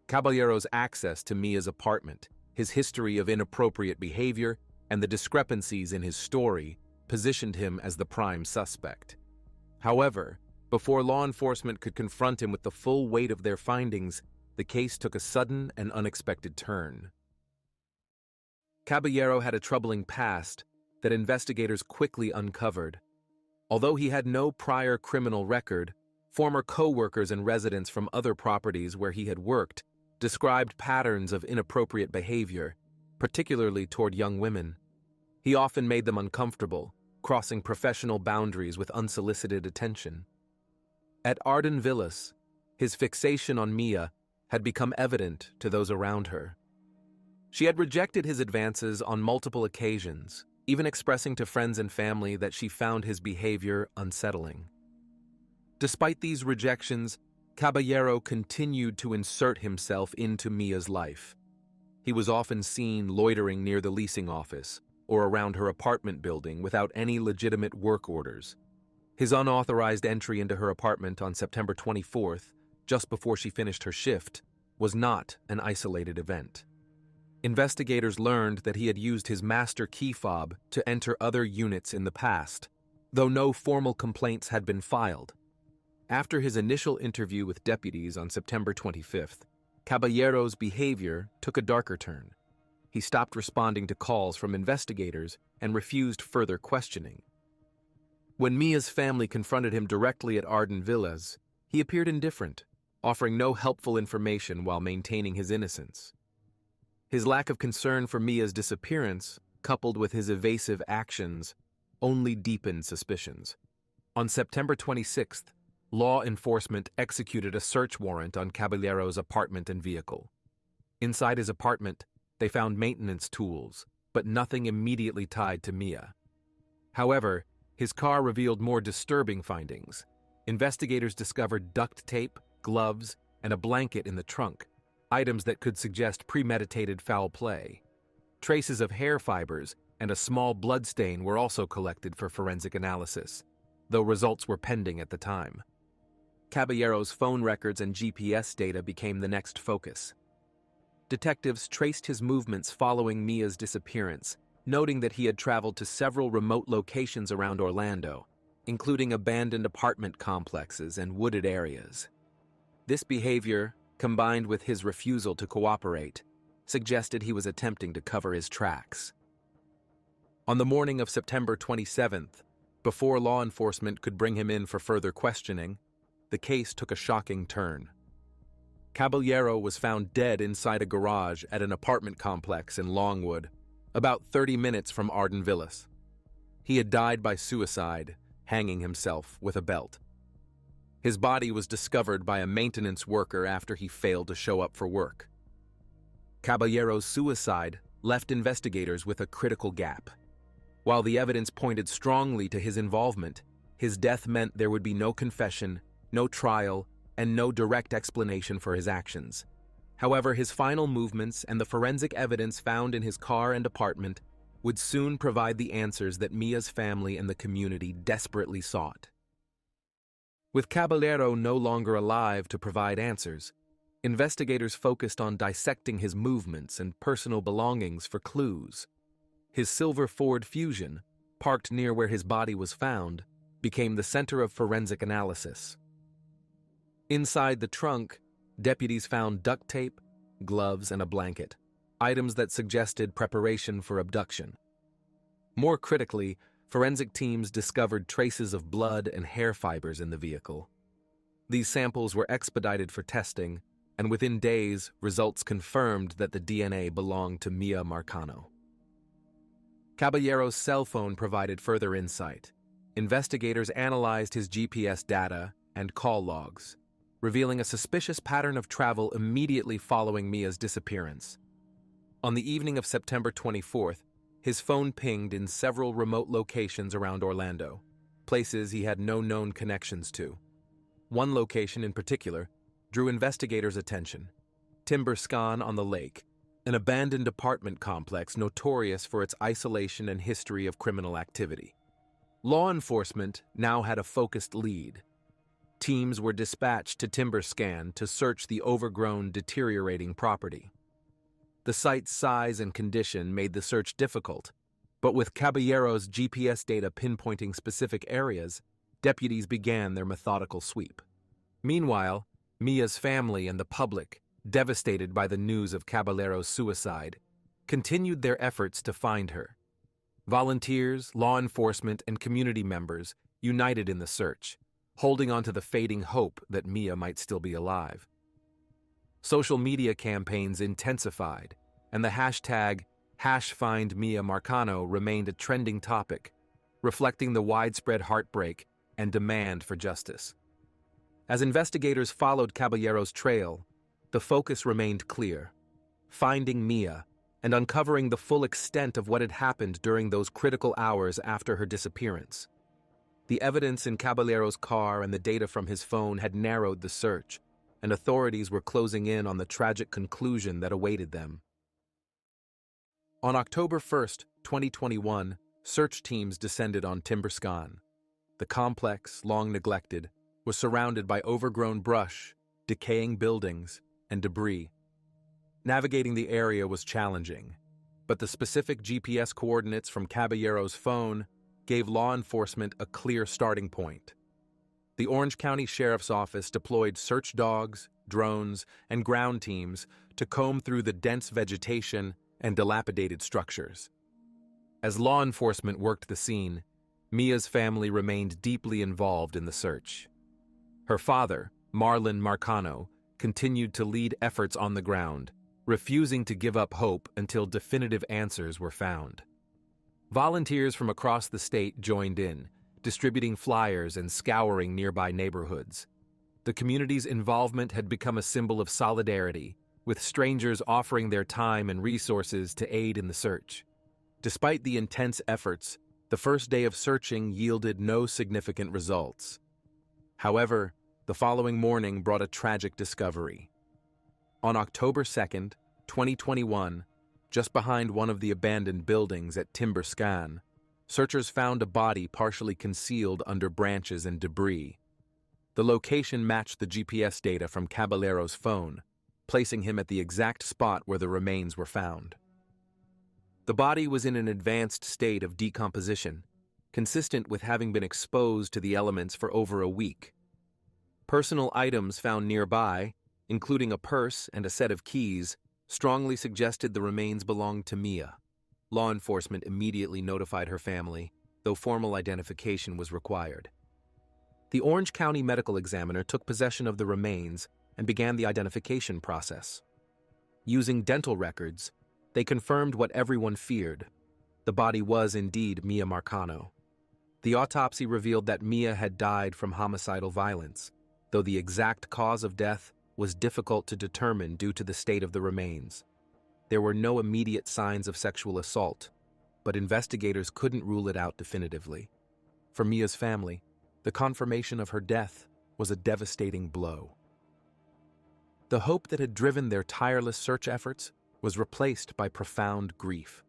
Caballero's access to Miya's apartment, his history of inappropriate behavior, and the discrepancies in his story positioned him as the prime suspect. However, before law enforcement could confront him with the full weight of their findings, the case took a sudden and unexpected turn. Caballero had a troubling past that investigators quickly uncovered. Although he had no prior criminal record, former co-workers and residents from other properties where he had worked described patterns of inappropriate behavior, particularly toward young women. He often made them uncomfortable, crossing professional boundaries with unsolicited attention. At Arden Villas, his fixation on Miya had become evident to those around her. She had rejected his advances on multiple occasions, even expressing to friends and family that she found his behavior unsettling. Despite these rejections, Caballero continued to insert himself into Miya's life. He was often seen loitering near the leasing office or around her apartment building without any legitimate work orders. His unauthorized entry into her apartment on September 24th, just before she finished her shift, was not an isolated event. Investigators learned that he had used his master key fob to enter other units in the past, though no formal complaints had been filed. After his initial interview with deputies on September 25th, Caballero's behavior took a darker turn. He stopped responding to calls from investigators and refused further questioning. When Miya's family confronted him directly at Arden Villas, he appeared indifferent, offering no helpful information while maintaining his innocence. His lack of concern for Miya's disappearance, coupled with his evasive actions, only deepened suspicions. On September 26th, law enforcement executed a search warrant on Caballero's apartment and vehicle. Inside his apartment, they found maintenance tools, but nothing immediately tied to Miya. However, his car revealed more disturbing findings. Investigators discovered duct tape, gloves, and a blanket in the trunk, items that could suggest premeditated foul play. Traces of hair fibers and a small blood stain were also collected for forensic analysis, though results were pending at the time. Caballero's phone records and GPS data became the next focus. Detectives traced his movements following Miya's disappearance, noting that he had traveled to several remote locations around Orlando, including abandoned apartment complexes and wooded areas. This behavior, combined with his refusal to cooperate, suggested he was attempting to cover his tracks. On the morning of September 27th, before law enforcement could bring him in for further questioning, the case took a shocking turn. Caballero was found dead inside a garage at an apartment complex in Longwood, about 30 minutes from Arden Villas. He had died by suicide, hanging himself with a belt. His body was discovered by a maintenance worker after he failed to show up for work. Caballero's suicide left investigators with a critical gap. While the evidence pointed strongly to his involvement, his death meant there would be no confession, no trial, and no direct explanation for his actions. However, his final movements and the forensic evidence found in his car and apartment would soon provide the answers that Miya's family and the community desperately sought. With Caballero no longer alive to provide answers, investigators focused on dissecting his movements and personal belongings for clues. His silver Ford Fusion, parked near where his body was found, became the center of forensic analysis. Inside the trunk, deputies found duct tape, gloves, and a blanket, items that suggested preparation for abduction. More critically, forensic teams discovered traces of blood and hair fibers in the vehicle. These samples were expedited for testing, and within days, results confirmed that the DNA belonged to Miya Marcano. Caballero's cell phone provided further insight. Investigators analyzed his GPS data and call logs, revealing a suspicious pattern of travel immediately following Mia's disappearance. On the evening of September 24th, his phone pinged in several remote locations around Orlando, places he had no known connections to. One location in particular drew investigators' attention: Timber Scan on the Lake, an abandoned apartment complex notorious for its isolation and history of criminal activity. Law enforcement now had a focused lead. Teams were dispatched to Timber Scan to search the overgrown, deteriorating property. The site's size and condition made the search difficult, but with Caballero's GPS data pinpointing specific areas, deputies began their methodical sweep. Meanwhile, Mia's family and the public, devastated by the news of Caballero's suicide, continued their efforts to find her. Volunteers, law enforcement, and community members united in the search, holding on to the fading hope that Miya might still be alive. Social media campaigns intensified, and the hashtag #FindMiyaMarcano remained a trending topic, reflecting the widespread heartbreak and demand for justice. As investigators followed Caballero's trail, the focus remained clear: finding Miya and uncovering the full extent of what had happened during those critical hours after her disappearance. The evidence in Caballero's car and the data from his phone had narrowed the search, and authorities were closing in on the tragic conclusion that awaited them. On October 1st, 2021, search teams descended on Timber Scan. The complex, long neglected, was surrounded by overgrown brush, decaying buildings, and debris. Navigating the area was challenging, but the specific GPS coordinates from Caballero's phone gave law enforcement a clear starting point. The Orange County Sheriff's Office deployed search dogs, drones, and ground teams to comb through the dense vegetation and dilapidated structures. As law enforcement worked the scene, Mia's family remained deeply involved in the search. Her father, Marlon Marcano, continued to lead efforts on the ground, refusing to give up hope until definitive answers were found. Volunteers from across the state joined in, distributing flyers and scouring nearby neighborhoods. The community's involvement had become a symbol of solidarity, with strangers offering their time and resources to aid in the search. Despite the intense efforts, the first day of searching yielded no significant results. However, the following morning brought a tragic discovery. On October 2nd, 2021, just behind one of the abandoned buildings at Timber Scan, searchers found a body partially concealed under branches and debris. The location matched the GPS data from Caballero's phone, placing him at the exact spot where the remains were found. The body was in an advanced state of decomposition, consistent with having been exposed to the elements for over a week. Personal items found nearby, including a purse and a set of keys, strongly suggested the remains belonged to Miya. Law enforcement immediately notified her family, though formal identification was required. The Orange County medical examiner took possession of the remains and began the identification process. Using dental records, they confirmed what everyone feared: the body was indeed Miya Marcano. The autopsy revealed that Miya had died from homicidal violence, though the exact cause of death was difficult to determine due to the state of the remains. There were no immediate signs of sexual assault, but investigators couldn't rule it out definitively. For Mia's family, the confirmation of her death was a devastating blow. The hope that had driven their tireless search efforts was replaced by profound grief.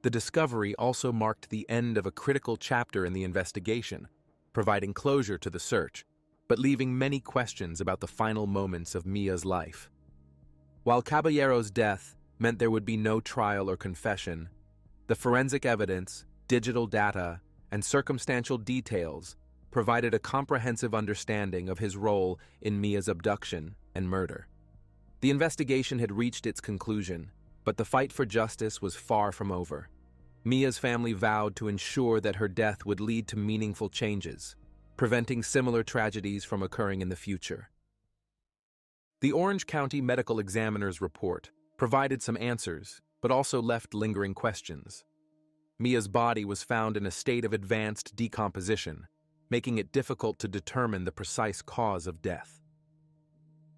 The discovery also marked the end of a critical chapter in the investigation, providing closure to the search, but leaving many questions about the final moments of Mia's life. While Caballero's death meant there would be no trial or confession, the forensic evidence, digital data, and circumstantial details provided a comprehensive understanding of his role in Mia's abduction and murder. The investigation had reached its conclusion, but the fight for justice was far from over. Miya's family vowed to ensure that her death would lead to meaningful changes, preventing similar tragedies from occurring in the future. The Orange County Medical Examiner's report provided some answers, but also left lingering questions. Miya's body was found in a state of advanced decomposition, making it difficult to determine the precise cause of death.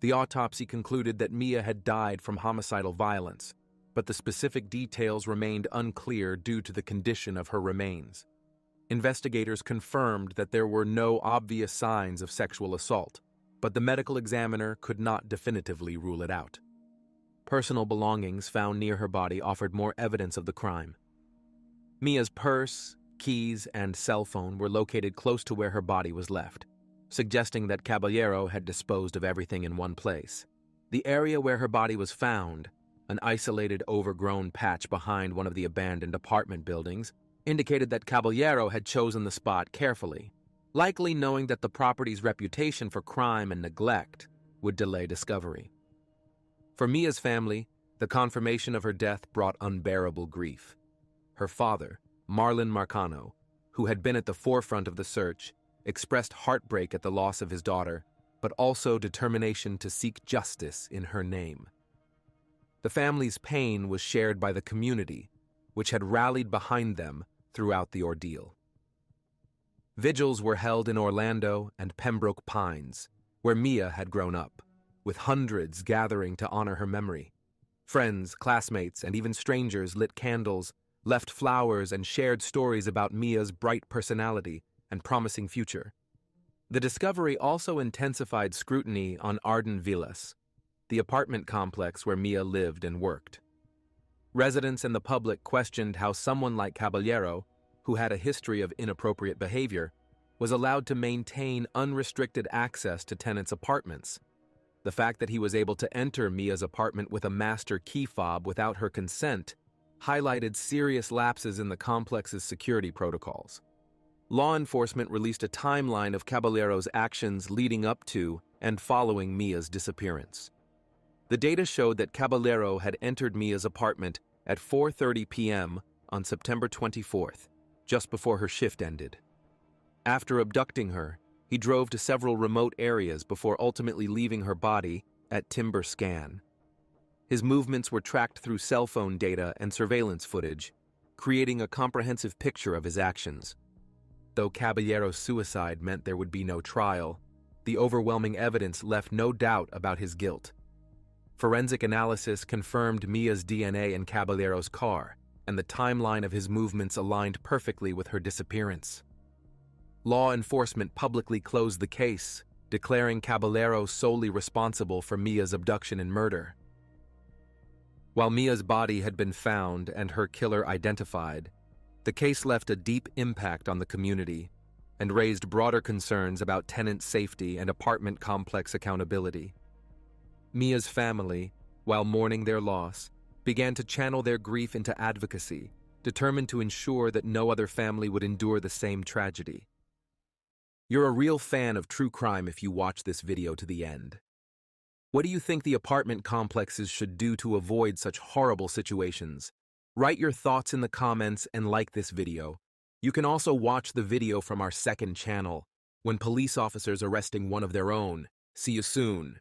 The autopsy concluded that Miya had died from homicidal violence, but the specific details remained unclear due to the condition of her remains. Investigators confirmed that there were no obvious signs of sexual assault, but the medical examiner could not definitively rule it out. Personal belongings found near her body offered more evidence of the crime. Miya's purse, keys, and cell phone were located close to where her body was left, suggesting that Caballero had disposed of everything in one place. The area where her body was found, an isolated, overgrown patch behind one of the abandoned apartment buildings, indicated that Caballero had chosen the spot carefully, likely knowing that the property's reputation for crime and neglect would delay discovery. For Miya's family, the confirmation of her death brought unbearable grief. Her father, Miya Marcano, who had been at the forefront of the search, expressed heartbreak at the loss of his daughter, but also determination to seek justice in her name. The family's pain was shared by the community, which had rallied behind them throughout the ordeal. Vigils were held in Orlando and Pembroke Pines, where Miya had grown up, with hundreds gathering to honor her memory. Friends, classmates, and even strangers lit candles, left flowers, and shared stories about Miya's bright personality and promising future. The discovery also intensified scrutiny on Arden Villas, the apartment complex where Miya lived and worked. Residents and the public questioned how someone like Caballero, who had a history of inappropriate behavior, was allowed to maintain unrestricted access to tenants' apartments. The fact that he was able to enter Miya's apartment with a master key fob without her consent highlighted serious lapses in the complex's security protocols. Law enforcement released a timeline of Caballero's actions leading up to and following Miya's disappearance. The data showed that Caballero had entered Miya's apartment at 4:30 p.m. on September 24th, just before her shift ended. After abducting her, he drove to several remote areas before ultimately leaving her body at Timber Scan. His movements were tracked through cell phone data and surveillance footage, creating a comprehensive picture of his actions. Though Caballero's suicide meant there would be no trial, the overwhelming evidence left no doubt about his guilt. Forensic analysis confirmed Miya's DNA in Caballero's car, and the timeline of his movements aligned perfectly with her disappearance. Law enforcement publicly closed the case, declaring Caballero solely responsible for Miya's abduction and murder. While Miya's body had been found and her killer identified, the case left a deep impact on the community and raised broader concerns about tenant safety and apartment complex accountability. Miya's family, while mourning their loss, began to channel their grief into advocacy, determined to ensure that no other family would endure the same tragedy. You're a real fan of true crime if you watch this video to the end. What do you think the apartment complexes should do to avoid such horrible situations? Write your thoughts in the comments and like this video. You can also watch the video from our second channel, when police officers arresting one of their own. See you soon.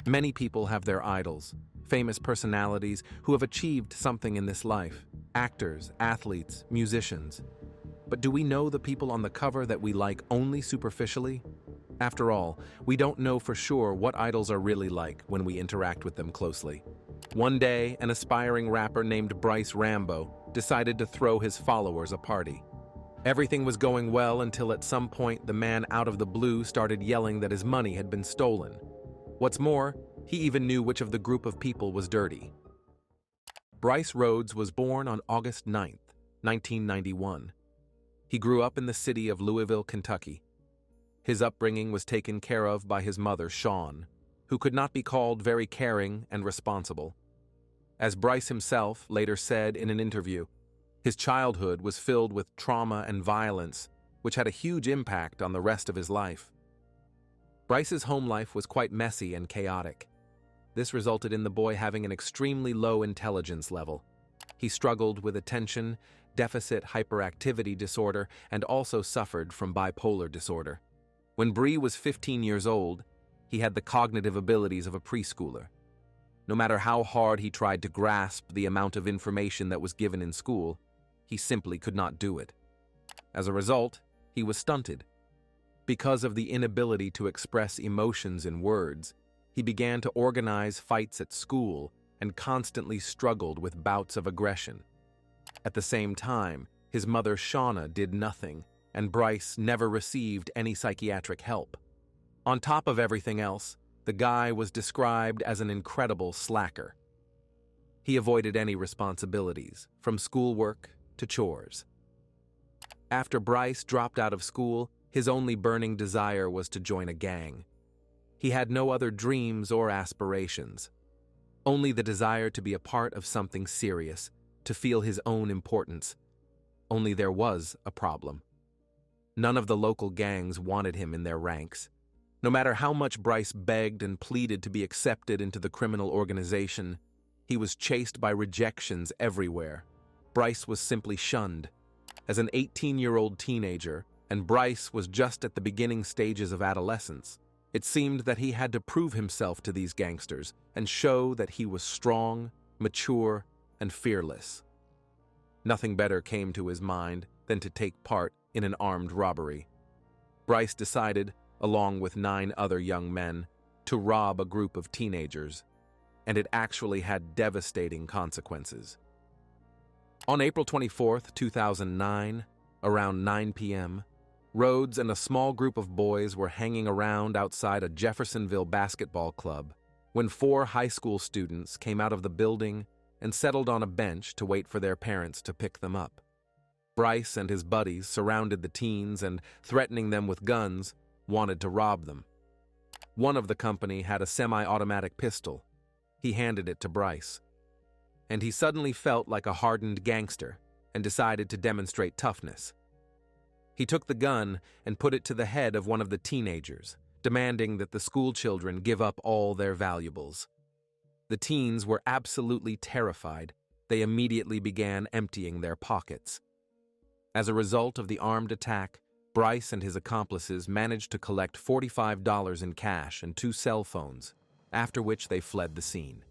Many people have their idols, famous personalities who have achieved something in this life. Actors, athletes, musicians. But do we know the people on the cover that we like only superficially? After all, we don't know for sure what idols are really like when we interact with them closely. One day, an aspiring rapper named Brice Rambo decided to throw his followers a party. Everything was going well until at some point the man out of the blue started yelling that his money had been stolen. What's more, he even knew which of the group of people was dirty. Brice Rhodes was born on August 9th, 1991. He grew up in the city of Louisville, Kentucky. His upbringing was taken care of by his mother, Shawn, who could not be called very caring and responsible. As Brice himself later said in an interview, his childhood was filled with trauma and violence, which had a huge impact on the rest of his life. Brice's home life was quite messy and chaotic. This resulted in the boy having an extremely low intelligence level. He struggled with attention, deficit hyperactivity disorder, and also suffered from bipolar disorder. When Brice was 15 years old, he had the cognitive abilities of a preschooler. No matter how hard he tried to grasp the amount of information that was given in school, he simply could not do it. As a result, he was stunted. Because of the inability to express emotions in words, he began to organize fights at school and constantly struggled with bouts of aggression. At the same time, his mother Shauna did nothing, and Brice never received any psychiatric help. On top of everything else, the guy was described as an incredible slacker. He avoided any responsibilities, from schoolwork to chores. After Brice dropped out of school, his only burning desire was to join a gang. He had no other dreams or aspirations, only the desire to be a part of something serious, to feel his own importance. Only there was a problem. None of the local gangs wanted him in their ranks. No matter how much Brice begged and pleaded to be accepted into the criminal organization, he was chased by rejections everywhere. Brice was simply shunned. As an 18-year-old teenager, and Brice was just at the beginning stages of adolescence, it seemed that he had to prove himself to these gangsters and show that he was strong, mature, and fearless. Nothing better came to his mind than to take part in an armed robbery. Brice decided, along with 9 other young men, to rob a group of teenagers, and it actually had devastating consequences. On April 24, 2009, around 9 p.m., Rhodes and a small group of boys were hanging around outside a Jeffersonville basketball club when 4 high school students came out of the building and settled on a bench to wait for their parents to pick them up. Brice and his buddies surrounded the teens and, threatening them with guns, wanted to rob them. One of the company had a semi-automatic pistol. He handed it to Brice, and he suddenly felt like a hardened gangster and decided to demonstrate toughness. He took the gun and put it to the head of one of the teenagers, demanding that the school children give up all their valuables. The teens were absolutely terrified. They immediately began emptying their pockets. As a result of the armed attack, Brice and his accomplices managed to collect $45 in cash and 2 cell phones, after which they fled the scene.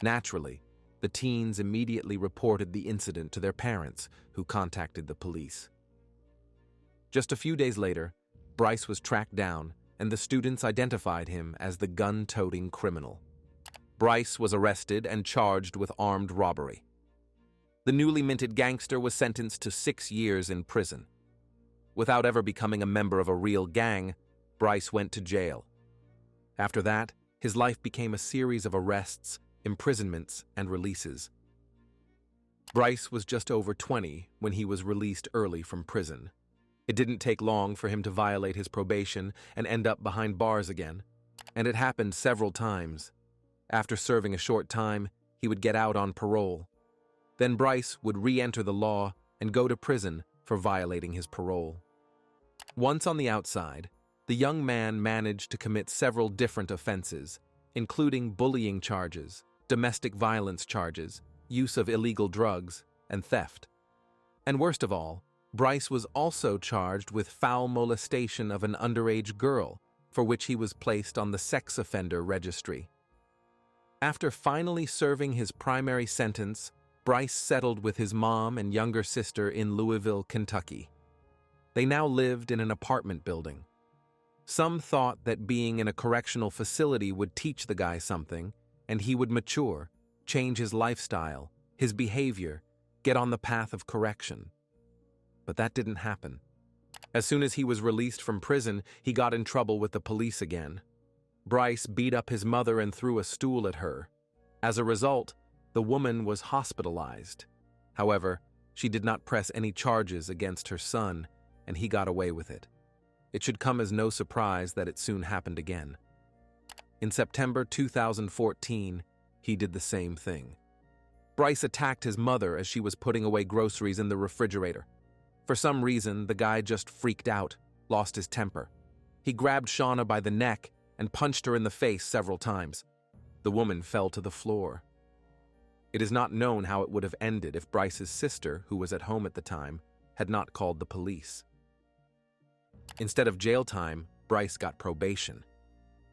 Naturally, the teens immediately reported the incident to their parents, who contacted the police. Just a few days later, Brice was tracked down, and the students identified him as the gun-toting criminal. Brice was arrested and charged with armed robbery. The newly minted gangster was sentenced to 6 years in prison. Without ever becoming a member of a real gang, Brice went to jail. After that, his life became a series of arrests, imprisonments, and releases. Brice was just over 20 when he was released early from prison. It didn't take long for him to violate his probation and end up behind bars again, and it happened several times. After serving a short time, he would get out on parole. Then Brice would re-enter the law and go to prison for violating his parole. Once on the outside, the young man managed to commit several different offenses, including bullying charges, domestic violence charges, use of illegal drugs, and theft. And worst of all, Brice was also charged with foul molestation of an underage girl, for which he was placed on the sex offender registry. After finally serving his primary sentence, Brice settled with his mom and younger sister in Louisville, Kentucky. They now lived in an apartment building. Some thought that being in a correctional facility would teach the guy something, and he would mature, change his lifestyle, his behavior, get on the path of correction. But that didn't happen. As soon as he was released from prison, he got in trouble with the police again. Brice beat up his mother and threw a stool at her. As a result, the woman was hospitalized. However, she did not press any charges against her son, and he got away with it. It should come as no surprise that it soon happened again. In September 2014, he did the same thing. Brice attacked his mother as she was putting away groceries in the refrigerator. For some reason, the guy just freaked out, lost his temper. He grabbed Shauna by the neck and punched her in the face several times. The woman fell to the floor. It is not known how it would have ended if Brice's sister, who was at home at the time, had not called the police. Instead of jail time, Brice got probation.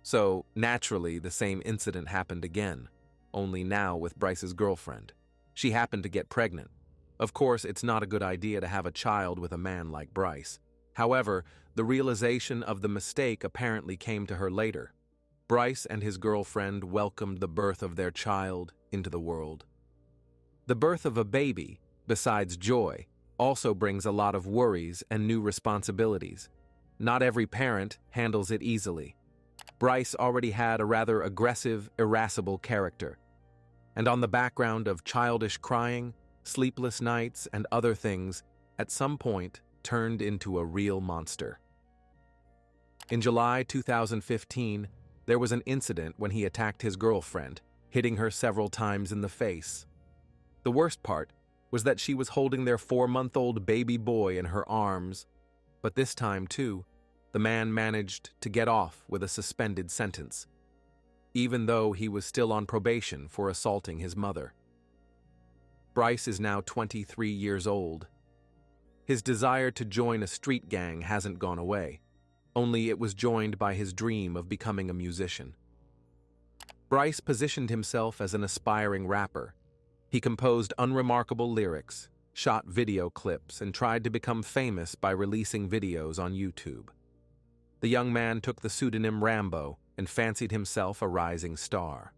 So, naturally, the same incident happened again, only now with Brice's girlfriend. She happened to get pregnant. Of course, it's not a good idea to have a child with a man like Brice. However, the realization of the mistake apparently came to her later. Brice and his girlfriend welcomed the birth of their child into the world. The birth of a baby, besides joy, also brings a lot of worries and new responsibilities. Not every parent handles it easily. Brice already had a rather aggressive, irascible character, and on the background of childish crying, sleepless nights, and other things, at some point turned into a real monster. In July 2015, there was an incident when he attacked his girlfriend, hitting her several times in the face. The worst part was that she was holding their 4-month-old baby boy in her arms, but this time, too, the man managed to get off with a suspended sentence, even though he was still on probation for assaulting his mother. Brice is now 23 years old. His desire to join a street gang hasn't gone away, only it was joined by his dream of becoming a musician. Brice positioned himself as an aspiring rapper. He composed unremarkable lyrics, shot video clips, and tried to become famous by releasing videos on YouTube. The young man took the pseudonym Rambo and fancied himself a rising star.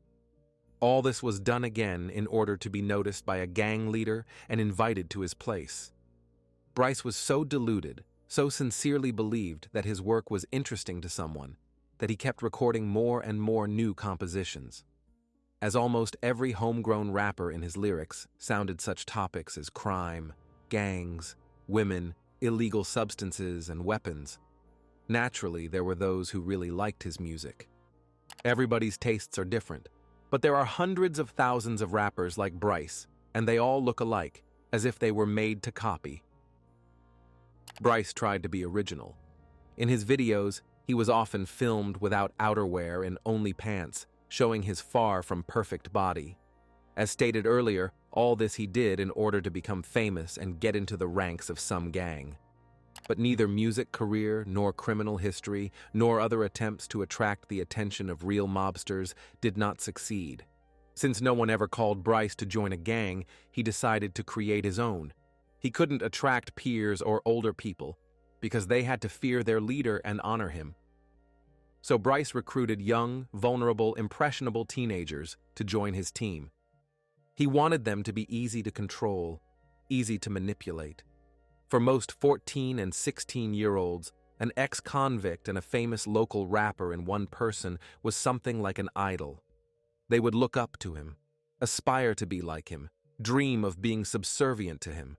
All this was done again in order to be noticed by a gang leader and invited to his place. Brice was so deluded, so sincerely believed that his work was interesting to someone, that he kept recording more and more new compositions. As almost every homegrown rapper in his lyrics sounded such topics as crime, gangs, women, illegal substances, and weapons, naturally there were those who really liked his music. Everybody's tastes are different, but there are hundreds of thousands of rappers like Brice, and they all look alike, as if they were made to copy. Brice tried to be original. In his videos, he was often filmed without outerwear and only pants, showing his far from perfect body. As stated earlier, all this he did in order to become famous and get into the ranks of some gang. But neither music career, nor criminal history, nor other attempts to attract the attention of real mobsters did not succeed. Since no one ever called Brice to join a gang, he decided to create his own. He couldn't attract peers or older people, because they had to fear their leader and honor him. So Brice recruited young, vulnerable, impressionable teenagers to join his team. He wanted them to be easy to control, easy to manipulate. For most 14 and 16-year-olds, an ex-convict and a famous local rapper in one person was something like an idol. They would look up to him, aspire to be like him, dream of being subservient to him.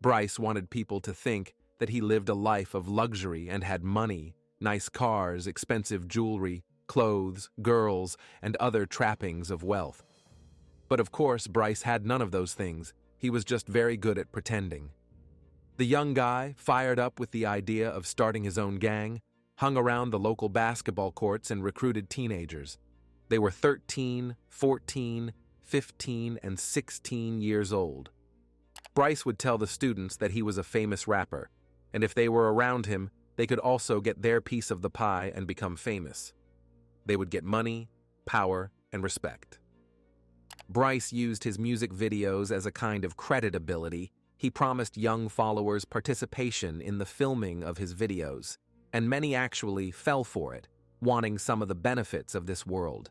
Brice wanted people to think that he lived a life of luxury and had money, nice cars, expensive jewelry, clothes, girls, and other trappings of wealth. But of course, Brice had none of those things. He was just very good at pretending. The young guy, fired up with the idea of starting his own gang, hung around the local basketball courts and recruited teenagers. They were 13, 14, 15, and 16 years old. Brice would tell the students that he was a famous rapper, and if they were around him, they could also get their piece of the pie and become famous. They would get money, power, and respect. Brice used his music videos as a kind of creditability. He promised young followers participation in the filming of his videos, and many actually fell for it, wanting some of the benefits of this world.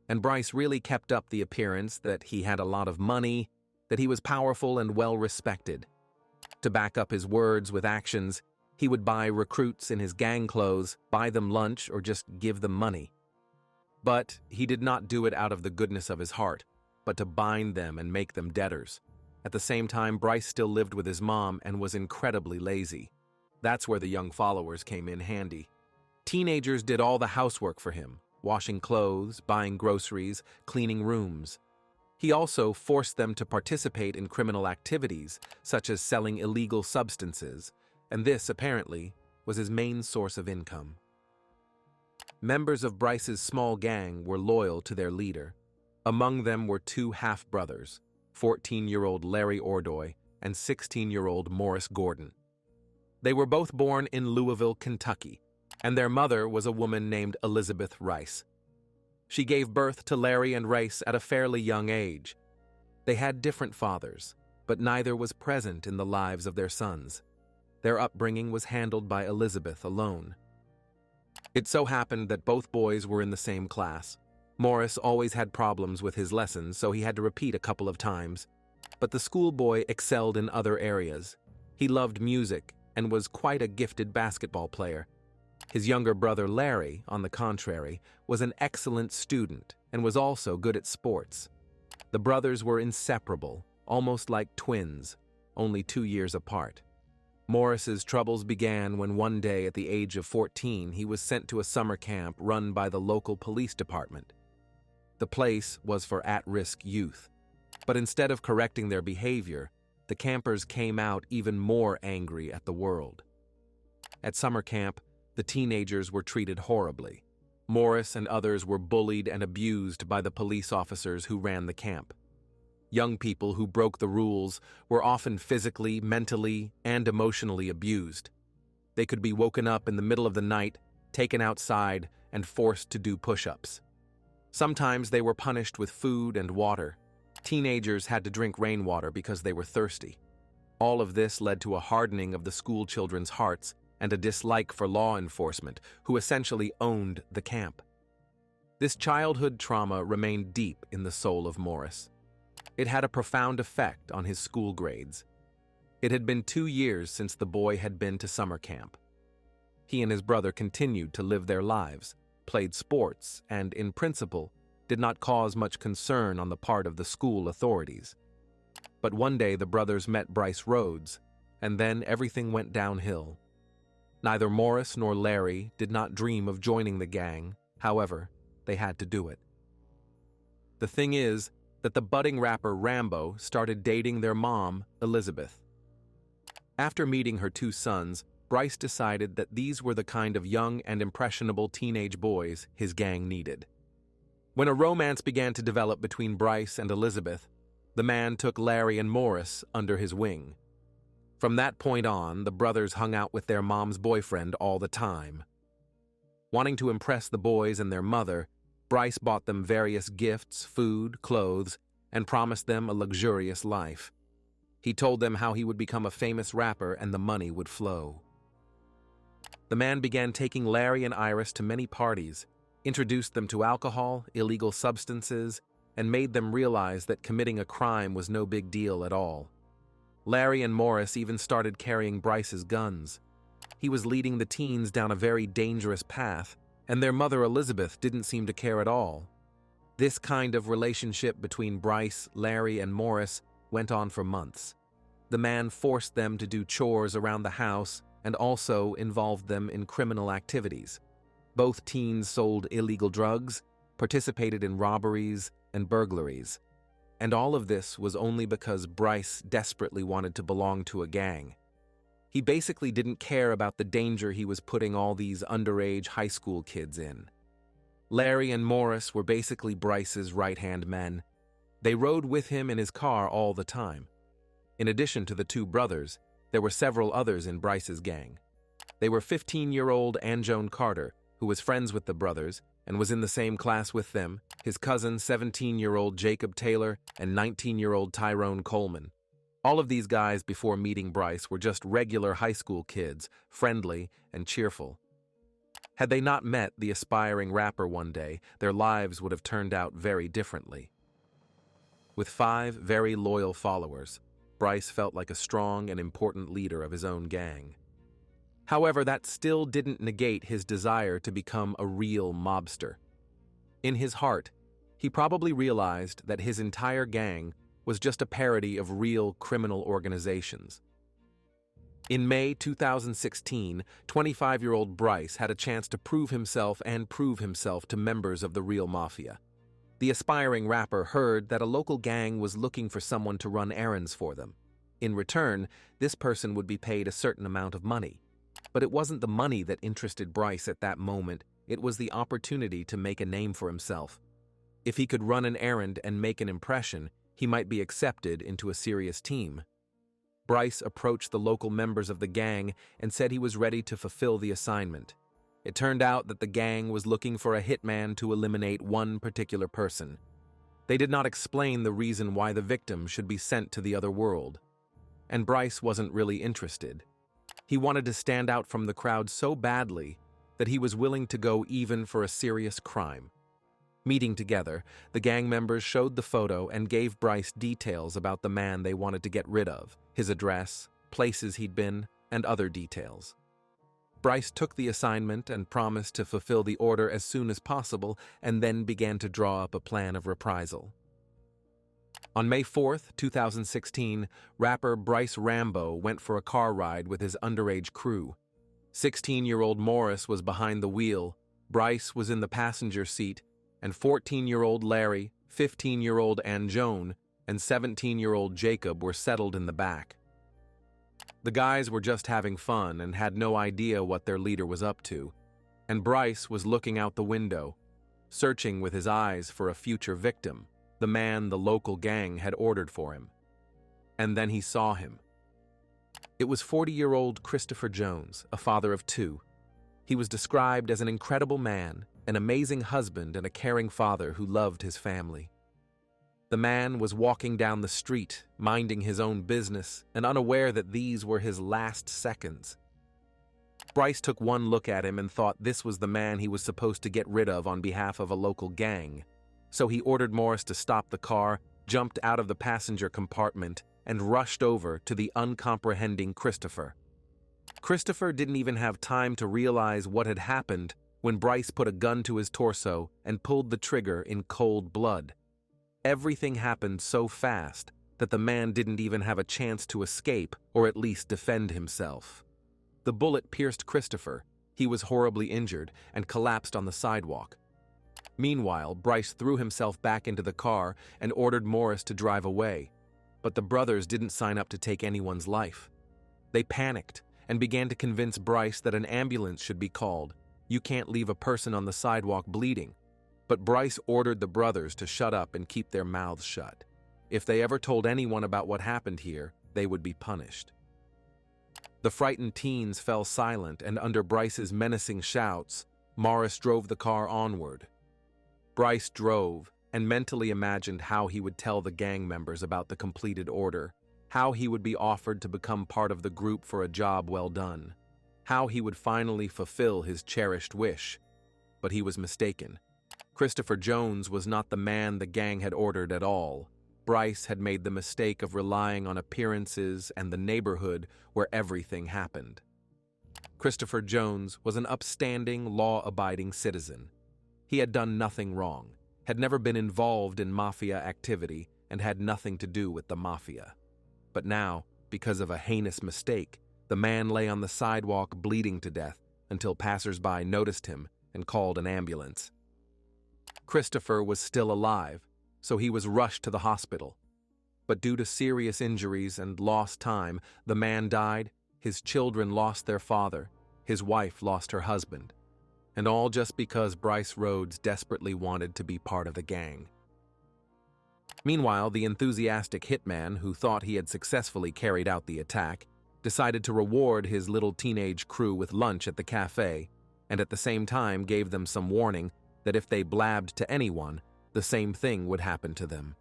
And Brice really kept up the appearance that he had a lot of money, that he was powerful and well-respected. To back up his words with actions, he would buy recruits in his gang clothes, buy them lunch, or just give them money. But he did not do it out of the goodness of his heart, but to bind them and make them debtors. At the same time, Brice still lived with his mom and was incredibly lazy. That's where the young followers came in handy. Teenagers did all the housework for him, washing clothes, buying groceries, cleaning rooms. He also forced them to participate in criminal activities, such as selling illegal substances, and this, apparently, was his main source of income. Members of Brice's small gang were loyal to their leader. Among them were two half-brothers, 14-year-old Larry Ordoy and 16-year-old Morris Gordon. They were both born in Louisville, Kentucky, and their mother was a woman named Elizabeth Rice. She gave birth to Larry and Rice at a fairly young age. They had different fathers, but neither was present in the lives of their sons. Their upbringing was handled by Elizabeth alone. It so happened that both boys were in the same class. Morris always had problems with his lessons, so he had to repeat a couple of times. But the schoolboy excelled in other areas. He loved music and was quite a gifted basketball player. His younger brother Larry, on the contrary, was an excellent student and was also good at sports. The brothers were inseparable, almost like twins, only 2 years apart. Morris's troubles began when one day at the age of 14 he was sent to a summer camp run by the local police department. The place was for at-risk youth, but instead of correcting their behavior, the campers came out even more angry at the world. At summer camp, the teenagers were treated horribly. Morris and others were bullied and abused by the police officers who ran the camp. Young people who broke the rules were often physically, mentally, and emotionally abused. They could be woken up in the middle of the night, taken outside, and forced to do push-ups. Sometimes they were punished with food and water. Teenagers had to drink rainwater because they were thirsty. All of this led to a hardening of the school children's hearts and a dislike for law enforcement, who essentially owned the camp. This childhood trauma remained deep in the soul of Morris. It had a profound effect on his school grades. It had been 2 years since the boy had been to summer camp. He and his brother continued to live their lives, played sports, and, in principle, did not cause much concern on the part of the school authorities. But one day the brothers met Brice Rhodes, and then everything went downhill. Neither Morris nor Larry did not dream of joining the gang, however, they had to do it. The thing is that the budding rapper Rambo started dating their mom, Elizabeth. After meeting her 2 sons, Brice decided that these were the kind of young and impressionable teenage boys his gang needed. When a romance began to develop between Brice and Elizabeth, the man took Larry and Morris under his wing. From that point on, the brothers hung out with their mom's boyfriend all the time. Wanting to impress the boys and their mother, Brice bought them various gifts, food, clothes, and promised them a luxurious life. He told them how he would become a famous rapper and the money would flow. The man began taking Larry and Iris to many parties, introduced them to alcohol, illegal substances, and made them realize that committing a crime was no big deal at all. Larry and Morris even started carrying Brice's guns. He was leading the teens down a very dangerous path, and their mother Elizabeth didn't seem to care at all. This kind of relationship between Brice, Larry, and Morris went on for months. The man forced them to do chores around the house and also involved them in criminal activities. Both teens sold illegal drugs, participated in robberies and burglaries. And all of this was only because Brice desperately wanted to belong to a gang. He basically didn't care about the danger he was putting all these underage high school kids in. Larry and Morris were basically Brice's right-hand men. They rode with him in his car all the time. In addition to the 2 brothers, there were several others in Brice's gang. They were 15-year-old Anjone Carter, who was friends with the brothers and was in the same class with them, his cousin 17-year-old Jacob Taylor, and 19-year-old Tyrone Coleman. All of these guys before meeting Brice were just regular high school kids, friendly and cheerful. Had they not met the aspiring rapper one day, their lives would have turned out very differently. With 5 very loyal followers, Brice felt like a strong and important leader of his own gang. However, that still didn't negate his desire to become a real mobster. In his heart, he probably realized that his entire gang was just a parody of real criminal organizations. In May 2016, 25-year-old Brice had a chance to prove himself to members of the real mafia. The aspiring rapper heard that a local gang was looking for someone to run errands for them. In return, this person would be paid a certain amount of money. But it wasn't the money that interested Brice at that moment, it was the opportunity to make a name for himself. If he could run an errand and make an impression, he might be accepted into a serious team. Brice approached the local members of the gang and said he was ready to fulfill the assignment. It turned out that the gang was looking for a hitman to eliminate one particular person. They did not explain the reason why the victim should be sent to the other world. And Brice wasn't really interested. He wanted to stand out from the crowd so badly that he was willing to go even for a serious crime. Meeting together, the gang members showed the photo and gave Brice details about the man they wanted to get rid of, his address, places he'd been, and other details. Brice took the assignment and promised to fulfill the order as soon as possible, and then began to draw up a plan of reprisal. On May 4th, 2016, rapper Brice Rambo went for a car ride with his underage crew. 16-year-old Morris was behind the wheel, Brice was in the passenger seat, and 14-year-old Larry, 15-year-old Anjone, and 17-year-old Jacob were settled in the back. The guys were just having fun and had no idea what their leader was up to, and Brice was looking out the window, searching with his eyes for a future victim, the man the local gang had ordered for him. And then he saw him. It was 40-year-old Christopher Jones, a father of two. He was described as an incredible man, an amazing husband, and a caring father who loved his family. The man was walking down the street, minding his own business, and unaware that these were his last seconds. Brice took one look at him and thought this was the man he was supposed to get rid of on behalf of a local gang. So he ordered Morris to stop the car, jumped out of the passenger compartment, and rushed over to the uncomprehending Christopher. Christopher didn't even have time to realize what had happened when Brice put a gun to his torso and pulled the trigger in cold blood. Everything happened so fast that the man didn't even have a chance to escape or at least defend himself. The bullet pierced Christopher. He was horribly injured and collapsed on the sidewalk. Meanwhile, Brice threw himself back into the car and ordered Morris to drive away. But the brothers didn't sign up to take anyone's life. They panicked and began to convince Brice that an ambulance should be called. You can't leave a person on the sidewalk bleeding. But Brice ordered the brothers to shut up and keep their mouths shut. If they ever told anyone about what happened here, they would be punished. The frightened teens fell silent, and under Brice's menacing shouts, Morris drove the car onward. Brice drove and mentally imagined how he would tell the gang members about the completed order, how he would be offered to become part of the group for a job well done, how he would finally fulfill his cherished wish. But he was mistaken. Christopher Jones was not the man the gang had ordered at all. Brice had made the mistake of relying on appearances and the neighborhood where everything happened. Christopher Jones was an upstanding, law-abiding citizen. He had done nothing wrong, had never been involved in mafia activity, and had nothing to do with the mafia. But now, because of a heinous mistake, the man lay on the sidewalk bleeding to death until passers-by noticed him and called an ambulance. Christopher was still alive, so he was rushed to the hospital. But due to serious injuries and lost time, the man died, his children lost their father, his wife lost her husband, and all just because Brice Rhodes desperately wanted to be part of the gang. Meanwhile, the enthusiastic hitman, who thought he had successfully carried out the attack, decided to reward his little teenage crew with lunch at the cafe, and at the same time gave them some warning that if they blabbed to anyone, the same thing would happen to them.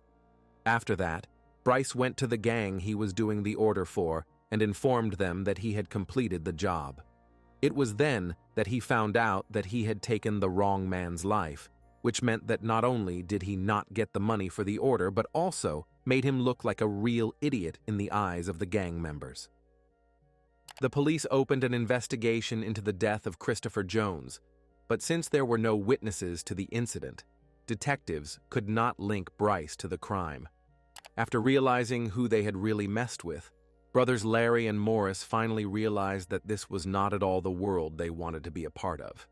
After that, Brice went to the gang he was doing the order for and informed them that he had completed the job. It was then that he found out that he had taken the wrong man's life, which meant that not only did he not get the money for the order, but also made him look like a real idiot in the eyes of the gang members. The police opened an investigation into the death of Christopher Jones, but since there were no witnesses to the incident, detectives could not link Brice to the crime. After realizing who they had really messed with, brothers Larry and Morris finally realized that this was not at all the world they wanted to be a part of.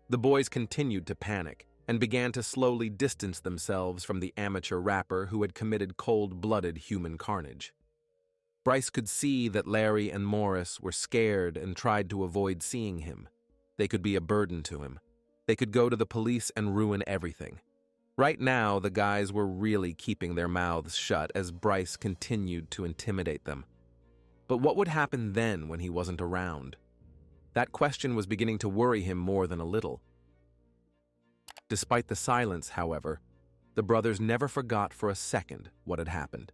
The boys continued to panic and began to slowly distance themselves from the amateur rapper who had committed cold-blooded human carnage. Brice could see that Larry and Morris were scared and tried to avoid seeing him. They could be a burden to him. They could go to the police and ruin everything. Right now, the guys were really keeping their mouths shut as Brice continued to intimidate them. But what would happen then when he wasn't around? That question was beginning to worry him more than a little. Despite the silence, however, the brothers never forgot for a second what had happened.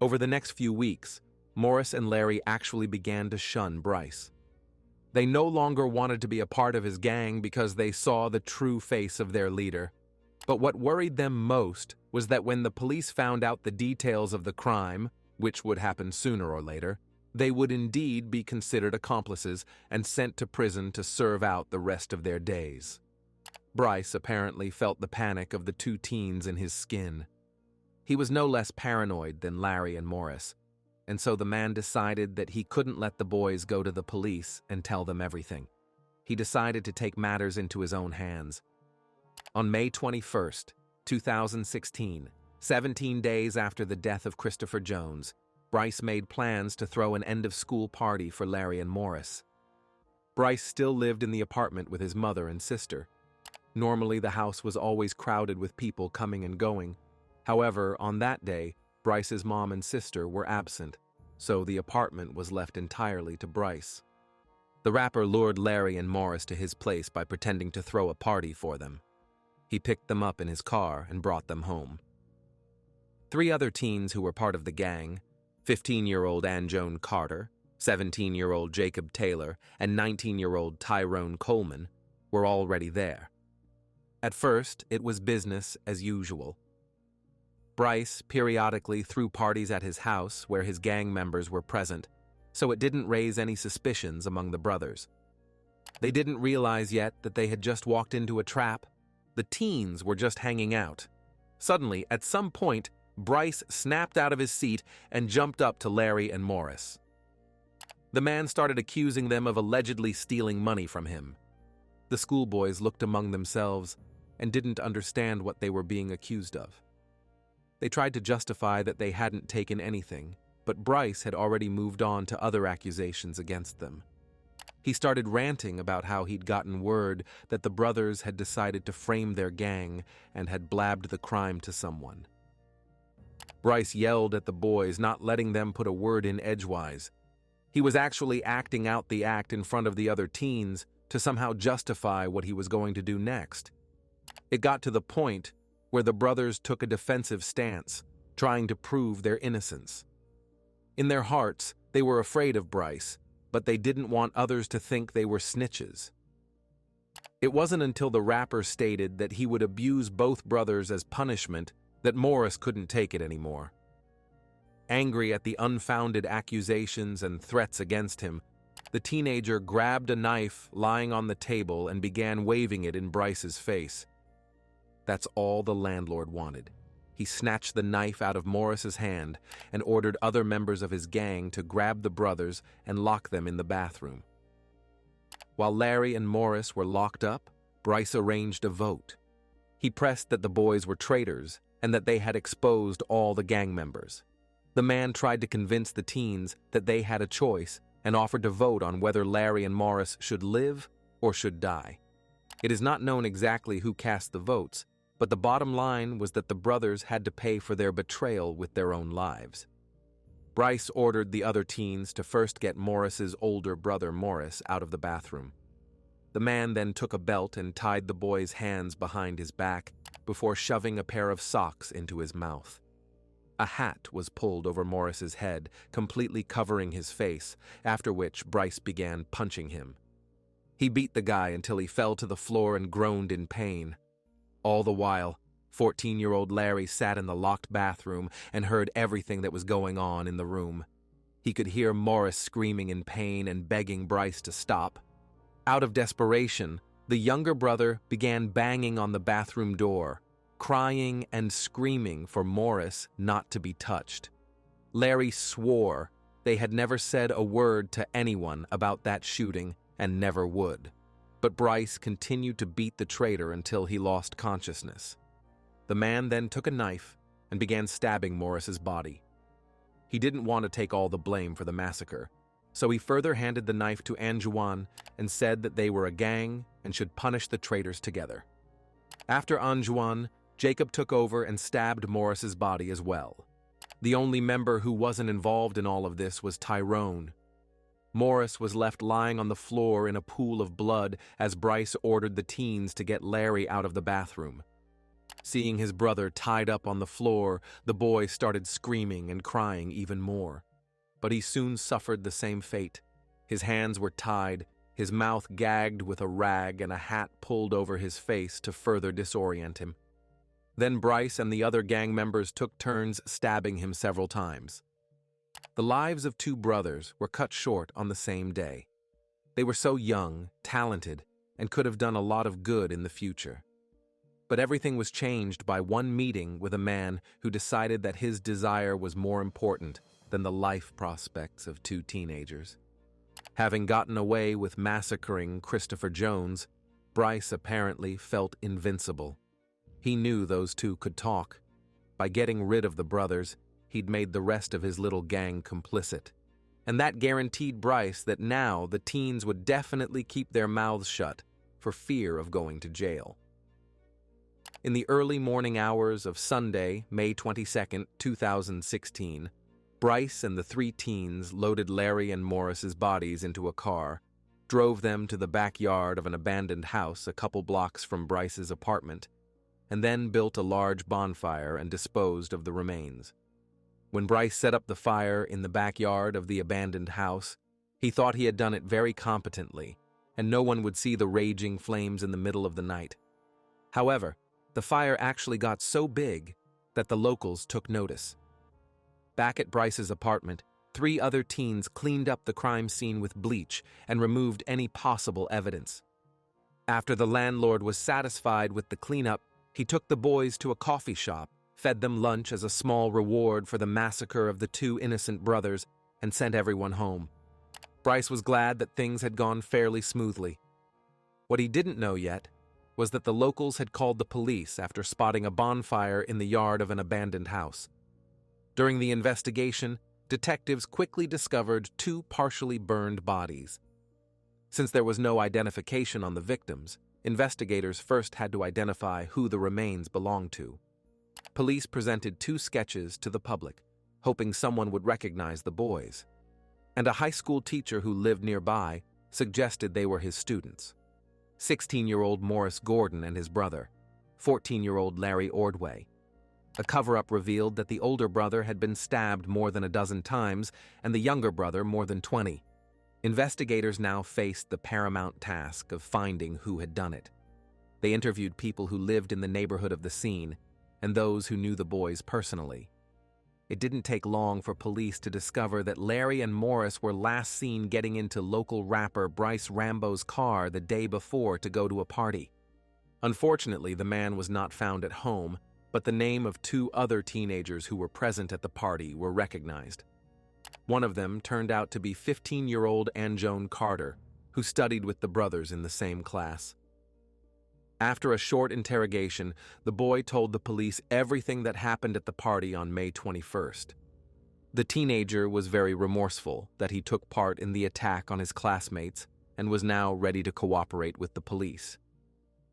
Over the next few weeks, Morris and Larry actually began to shun Brice. They no longer wanted to be a part of his gang because they saw the true face of their leader. But what worried them most was that when the police found out the details of the crime, which would happen sooner or later, they would indeed be considered accomplices and sent to prison to serve out the rest of their days. Brice apparently felt the panic of the two teens in his skin. He was no less paranoid than Larry and Morris, and so the man decided that he couldn't let the boys go to the police and tell them everything. He decided to take matters into his own hands. On May 21st, 2016, 17 days after the death of Christopher Jones, Brice made plans to throw an end-of-school party for Larry and Morris. Brice still lived in the apartment with his mother and sister. Normally, the house was always crowded with people coming and going. However, on that day, Brice's mom and sister were absent, so the apartment was left entirely to Brice. The rapper lured Larry and Morris to his place by pretending to throw a party for them. He picked them up in his car and brought them home. 3 other teens who were part of the gang, 15-year-old Anjone Carter, 17-year-old Jacob Taylor, and 19-year-old Tyrone Coleman, were already there. At first, it was business as usual. Brice periodically threw parties at his house where his gang members were present, so it didn't raise any suspicions among the brothers. They didn't realize yet that they had just walked into a trap. The teens were just hanging out. Suddenly, at some point, Brice snapped out of his seat and jumped up to Larry and Morris. The man started accusing them of allegedly stealing money from him. The schoolboys looked among themselves and didn't understand what they were being accused of. They tried to justify that they hadn't taken anything, but Brice had already moved on to other accusations against them. He started ranting about how he'd gotten word that the brothers had decided to frame their gang and had blabbed the crime to someone. Brice yelled at the boys, not letting them put a word in edgewise. He was actually acting out the act in front of the other teens to somehow justify what he was going to do next. It got to the point where the brothers took a defensive stance, trying to prove their innocence. In their hearts, they were afraid of Brice, but they didn't want others to think they were snitches. It wasn't until the rapper stated that he would abuse both brothers as punishment that Morris couldn't take it anymore. Angry at the unfounded accusations and threats against him, the teenager grabbed a knife lying on the table and began waving it in Brice's face. That's all the landlord wanted. He snatched the knife out of Morris's hand and ordered other members of his gang to grab the brothers and lock them in the bathroom. While Larry and Morris were locked up, Brice arranged a vote. He pressed that the boys were traitors and that they had exposed all the gang members. The man tried to convince the teens that they had a choice and offered to vote on whether Larry and Morris should live or should die. It is not known exactly who cast the votes, but the bottom line was that the brothers had to pay for their betrayal with their own lives. Brice ordered the other teens to first get Morris's older brother Morris out of the bathroom. The man then took a belt and tied the boy's hands behind his back before shoving a pair of socks into his mouth. A hat was pulled over Morris's head, completely covering his face, after which Brice began punching him. He beat the guy until he fell to the floor and groaned in pain. All the while, 14-year-old Larry sat in the locked bathroom and heard everything that was going on in the room. He could hear Morris screaming in pain and begging Brice to stop. Out of desperation, the younger brother began banging on the bathroom door, crying and screaming for Morris not to be touched. Larry swore they had never said a word to anyone about that shooting and never would. But Brice continued to beat the traitor until he lost consciousness. The man then took a knife and began stabbing Morris's body. He didn't want to take all the blame for the massacre, so he further handed the knife to Anjone and said that they were a gang and should punish the traitors together. After Anjuan, Jacob took over and stabbed Morris's body as well. The only member who wasn't involved in all of this was Tyrone. Morris was left lying on the floor in a pool of blood as Brice ordered the teens to get Larry out of the bathroom. Seeing his brother tied up on the floor, the boy started screaming and crying even more. But he soon suffered the same fate. His hands were tied, his mouth gagged with a rag, and a hat pulled over his face to further disorient him. Then Brice and the other gang members took turns stabbing him several times. The lives of two brothers were cut short on the same day. They were so young, talented, and could have done a lot of good in the future. But everything was changed by one meeting with a man who decided that his desire was more important than the life prospects of two teenagers. Having gotten away with massacring Christopher Jones, Brice apparently felt invincible. He knew those two could talk. By getting rid of the brothers, he'd made the rest of his little gang complicit. And that guaranteed Brice that now the teens would definitely keep their mouths shut for fear of going to jail. In the early morning hours of Sunday, May 22, 2016, Brice and the three teens loaded Larry and Morris's bodies into a car, drove them to the backyard of an abandoned house a couple blocks from Brice's apartment, and then built a large bonfire and disposed of the remains. When Brice set up the fire in the backyard of the abandoned house, he thought he had done it very competently, and no one would see the raging flames in the middle of the night. However, the fire actually got so big that the locals took notice. Back at Brice's apartment, 3 other teens cleaned up the crime scene with bleach and removed any possible evidence. After the landlord was satisfied with the cleanup, he took the boys to a coffee shop, fed them lunch as a small reward for the massacre of the 2 innocent brothers, and sent everyone home. Brice was glad that things had gone fairly smoothly. What he didn't know yet was that the locals had called the police after spotting a bonfire in the yard of an abandoned house. During the investigation, detectives quickly discovered 2 partially burned bodies. Since there was no identification on the victims, investigators first had to identify who the remains belonged to. Police presented 2 sketches to the public, hoping someone would recognize the boys. And a high school teacher who lived nearby suggested they were his students. 16-year-old Morris Gordon and his brother, 14-year-old Larry Ordway. A cover-up revealed that the older brother had been stabbed more than a dozen times and the younger brother more than 20. Investigators now faced the paramount task of finding who had done it. They interviewed people who lived in the neighborhood of the scene and those who knew the boys personally. It didn't take long for police to discover that Larry and Morris were last seen getting into local rapper Brice Rambo's car the day before to go to a party. Unfortunately, the man was not found at home, but the name of 2 other teenagers who were present at the party were recognized. One of them turned out to be 15-year-old Anjoan Carter, who studied with the brothers in the same class. After a short interrogation, the boy told the police everything that happened at the party on May 21st. The teenager was very remorseful that he took part in the attack on his classmates and was now ready to cooperate with the police.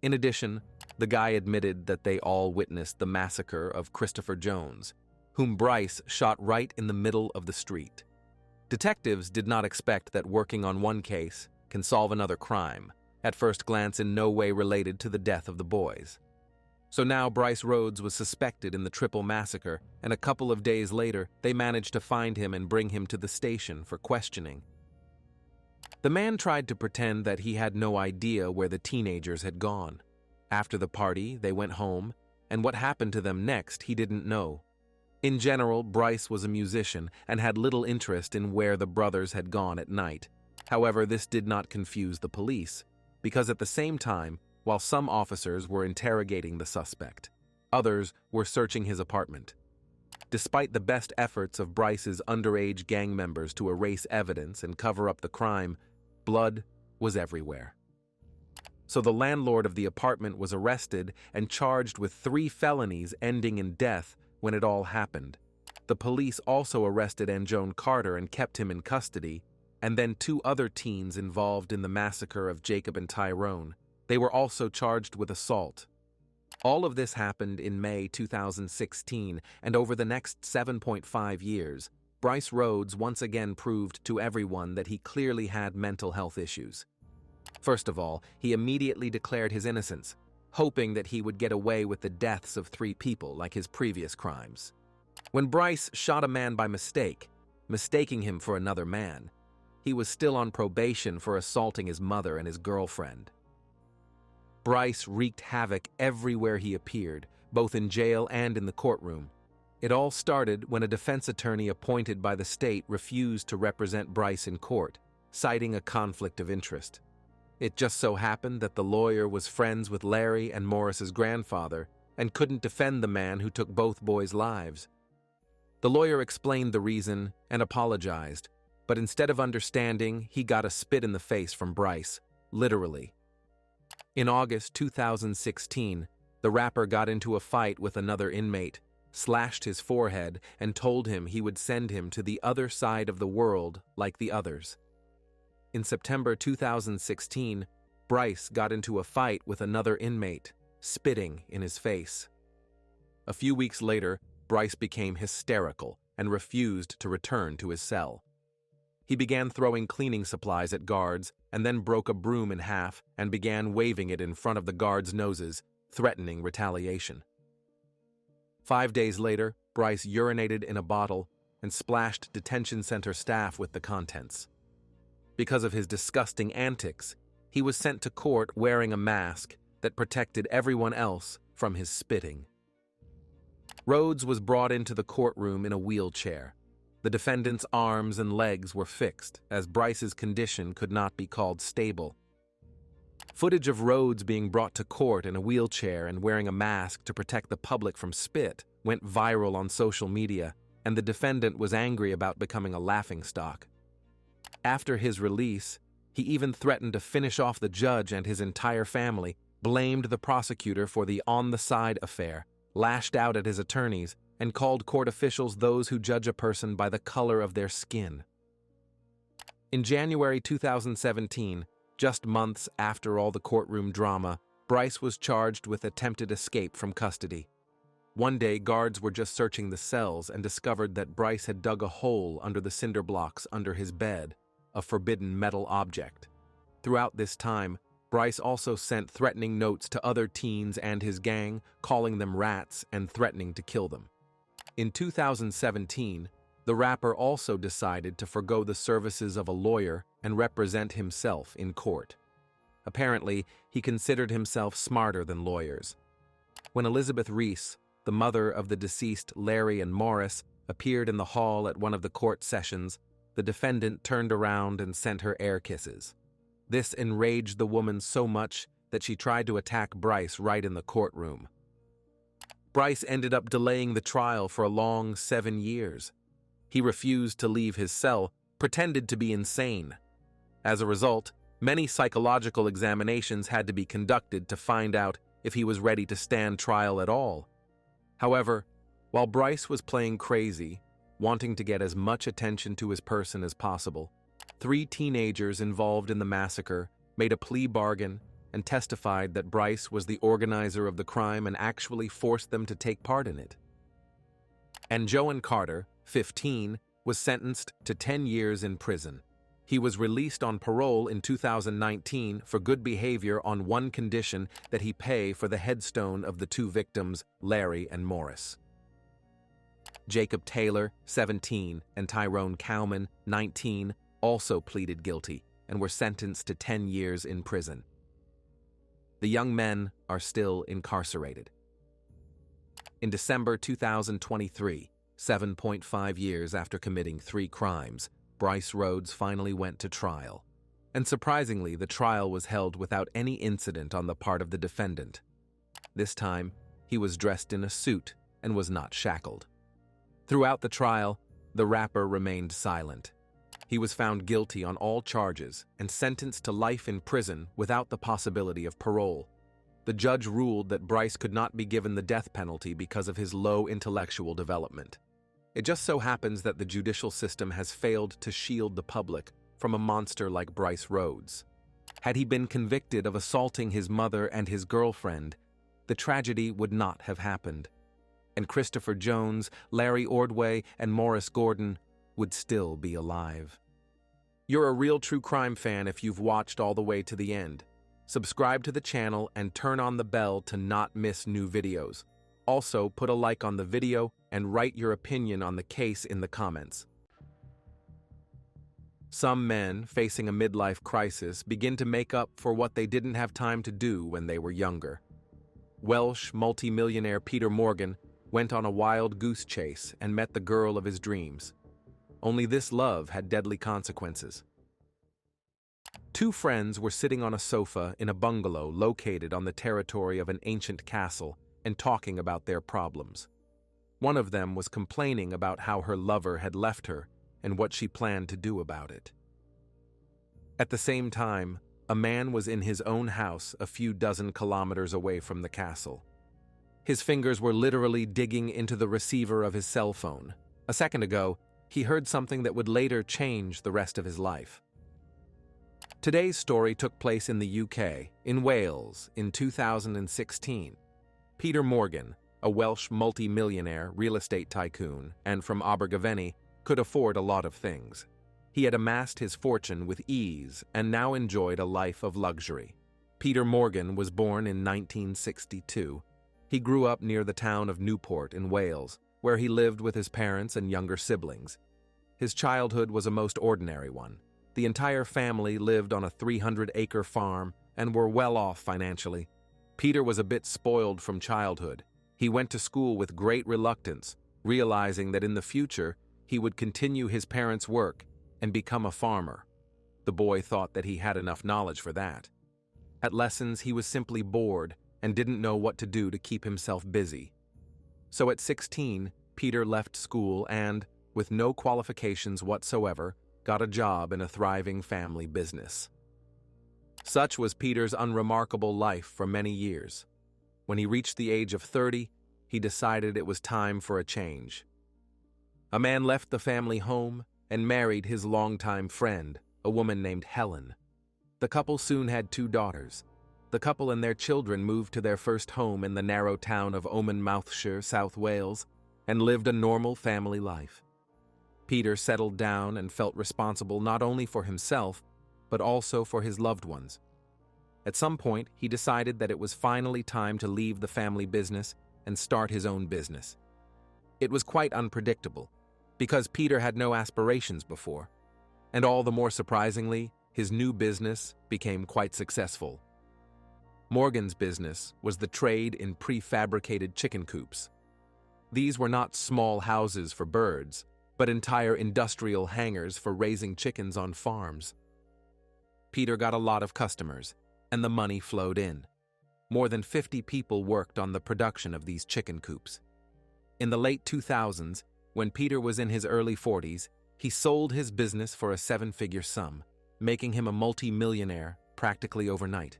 In addition, the guy admitted that they all witnessed the massacre of Christopher Jones, whom Brice shot right in the middle of the street. Detectives did not expect that working on one case can solve another crime, at first glance in no way related to the death of the boys. So now Brice Rhodes was suspected in the triple massacre, and a couple of days later, they managed to find him and bring him to the station for questioning. The man tried to pretend that he had no idea where the teenagers had gone. After the party, they went home, and what happened to them next, he didn't know. In general, Brice was a musician and had little interest in where the brothers had gone at night. However, this did not confuse the police, because at the same time, while some officers were interrogating the suspect, others were searching his apartment. Despite the best efforts of Brice's underage gang members to erase evidence and cover up the crime, blood was everywhere. So the landlord of the apartment was arrested and charged with 3 felonies ending in death when it all happened. The police also arrested Anjoan Carter and kept him in custody, and then 2 other teens involved in the massacre of Jacob and Tyrone. They were also charged with assault. All of this happened in May 2016, and over the next 7.5 years, Brice Rhodes once again proved to everyone that he clearly had mental health issues. First of all, he immediately declared his innocence, hoping that he would get away with the deaths of 3 people like his previous crimes. When Brice shot a man by mistake, mistaking him for another man, he was still on probation for assaulting his mother and his girlfriend. Brice wreaked havoc everywhere he appeared, both in jail and in the courtroom. It all started when a defense attorney appointed by the state refused to represent Brice in court, citing a conflict of interest. It just so happened that the lawyer was friends with Larry and Morris's grandfather and couldn't defend the man who took both boys' lives. The lawyer explained the reason and apologized, but instead of understanding, he got a spit in the face from Brice, literally. In August 2016, the rapper got into a fight with another inmate, slashed his forehead, and told him he would send him to the other side of the world like the others. In September 2016, Brice got into a fight with another inmate, spitting in his face. A few weeks later, Brice became hysterical and refused to return to his cell. He began throwing cleaning supplies at guards and then broke a broom in half and began waving it in front of the guards' noses, threatening retaliation. 5 days later, Brice urinated in a bottle and splashed detention center staff with the contents. Because of his disgusting antics, he was sent to court wearing a mask that protected everyone else from his spitting. Rhodes was brought into the courtroom in a wheelchair. The defendant's arms and legs were fixed, as Brice's condition could not be called stable. Footage of Rhodes being brought to court in a wheelchair and wearing a mask to protect the public from spit went viral on social media, and the defendant was angry about becoming a laughingstock. After his release, he even threatened to finish off the judge and his entire family, blamed the prosecutor for the on-the-side affair, lashed out at his attorneys, and called court officials those who judge a person by the color of their skin. In January 2017, just months after all the courtroom drama, Brice was charged with attempted escape from custody. One day, guards were just searching the cells and discovered that Brice had dug a hole under the cinder blocks under his bed, a forbidden metal object. Throughout this time, Brice also sent threatening notes to other teens and his gang, calling them rats and threatening to kill them. In 2017, the rapper also decided to forgo the services of a lawyer and represent himself in court. Apparently, he considered himself smarter than lawyers. When Elizabeth Reese, the mother of the deceased Larry and Morris, appeared in the hall at one of the court sessions, the defendant turned around and sent her air kisses. This enraged the woman so much that she tried to attack Brice right in the courtroom. Brice ended up delaying the trial for a long 7 years. He refused to leave his cell, pretended to be insane. As a result, many psychological examinations had to be conducted to find out if he was ready to stand trial at all. However, while Brice was playing crazy, wanting to get as much attention to his person as possible, 3 teenagers involved in the massacre made a plea bargain and testified that Brice was the organizer of the crime and actually forced them to take part in it. And Joan Carter, 15, was sentenced to 10 years in prison. He was released on parole in 2019 for good behavior on one condition: that he pay for the headstone of the 2 victims, Larry and Morris. Jacob Taylor, 17, and Tyrone Cowman, 19, also pleaded guilty and were sentenced to 10 years in prison. The young men are still incarcerated. In December 2023, 7.5 years after committing 3 crimes, Brice Rhodes finally went to trial. And surprisingly, the trial was held without any incident on the part of the defendant. This time, he was dressed in a suit and was not shackled. Throughout the trial, the rapper remained silent. He was found guilty on all charges and sentenced to life in prison without the possibility of parole. The judge ruled that Brice could not be given the death penalty because of his low intellectual development. It just so happens that the judicial system has failed to shield the public from a monster like Brice Rhodes. Had he been convicted of assaulting his mother and his girlfriend, the tragedy would not have happened. And Christopher Jones, Larry Ordway, and Morris Gordon would still be alive. You're a real true crime fan if you've watched all the way to the end. Subscribe to the channel and turn on the bell to not miss new videos. Also, put a like on the video and write your opinion on the case in the comments. Some men facing a midlife crisis begin to make up for what they didn't have time to do when they were younger. Welsh multimillionaire Peter Morgan went on a wild goose chase and met the girl of his dreams. Only this love had deadly consequences. Two friends were sitting on a sofa in a bungalow located on the territory of an ancient castle and talking about their problems. One of them was complaining about how her lover had left her and what she planned to do about it. At the same time, a man was in his own house a few dozen kilometers away from the castle. His fingers were literally digging into the receiver of his cell phone. A second ago, he heard something that would later change the rest of his life. Today's story took place in the UK, in Wales, in 2016. Peter Morgan, a Welsh multi-millionaire real estate tycoon and from Abergavenny, could afford a lot of things. He had amassed his fortune with ease and now enjoyed a life of luxury. Peter Morgan was born in 1962. He grew up near the town of Newport in Wales, where he lived with his parents and younger siblings. His childhood was a most ordinary one. The entire family lived on a 300-acre farm and were well off financially. Peter was a bit spoiled from childhood. He went to school with great reluctance, realizing that in the future he would continue his parents' work and become a farmer. The boy thought that he had enough knowledge for that. At lessons, he was simply bored and didn't know what to do to keep himself busy. So at 16, Peter left school and, with no qualifications whatsoever, got a job in a thriving family business. Such was Peter's unremarkable life for many years. When he reached the age of 30, he decided it was time for a change. A man left the family home and married his longtime friend, a woman named Helen. The couple soon had 2 daughters. The couple and their children moved to their first home in the narrow town of Monmouthshire, South Wales, and lived a normal family life. Peter settled down and felt responsible not only for himself, but also for his loved ones. At some point, he decided that it was finally time to leave the family business and start his own business. It was quite unpredictable, because Peter had no aspirations before, and all the more surprisingly, his new business became quite successful. Morgan's business was the trade in prefabricated chicken coops. These were not small houses for birds, but entire industrial hangars for raising chickens on farms. Peter got a lot of customers, and the money flowed in. More than 50 people worked on the production of these chicken coops. In the late 2000s, when Peter was in his early 40s, he sold his business for a 7-figure sum, making him a multi-millionaire practically overnight.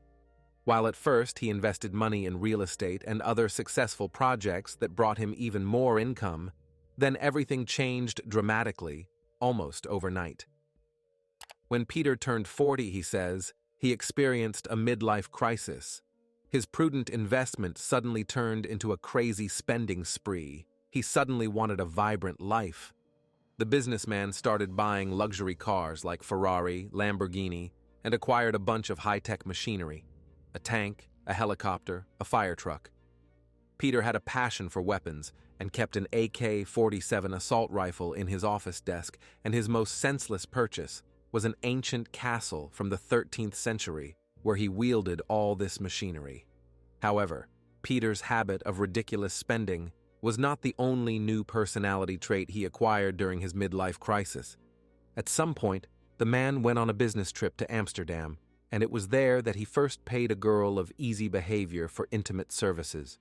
While at first he invested money in real estate and other successful projects that brought him even more income, then everything changed dramatically, almost overnight. When Peter turned 40, he says, he experienced a midlife crisis. His prudent investment suddenly turned into a crazy spending spree. He suddenly wanted a vibrant life. The businessman started buying luxury cars like Ferrari, Lamborghini, and acquired a bunch of high-tech machinery: a tank, a helicopter, a fire truck. Peter had a passion for weapons and kept an AK-47 assault rifle in his office desk, and his most senseless purchase was an ancient castle from the 13th century where he wielded all this machinery. However, Peter's habit of ridiculous spending was not the only new personality trait he acquired during his midlife crisis. At some point, the man went on a business trip to Amsterdam, and it was there that he first paid a girl of easy behavior for intimate services.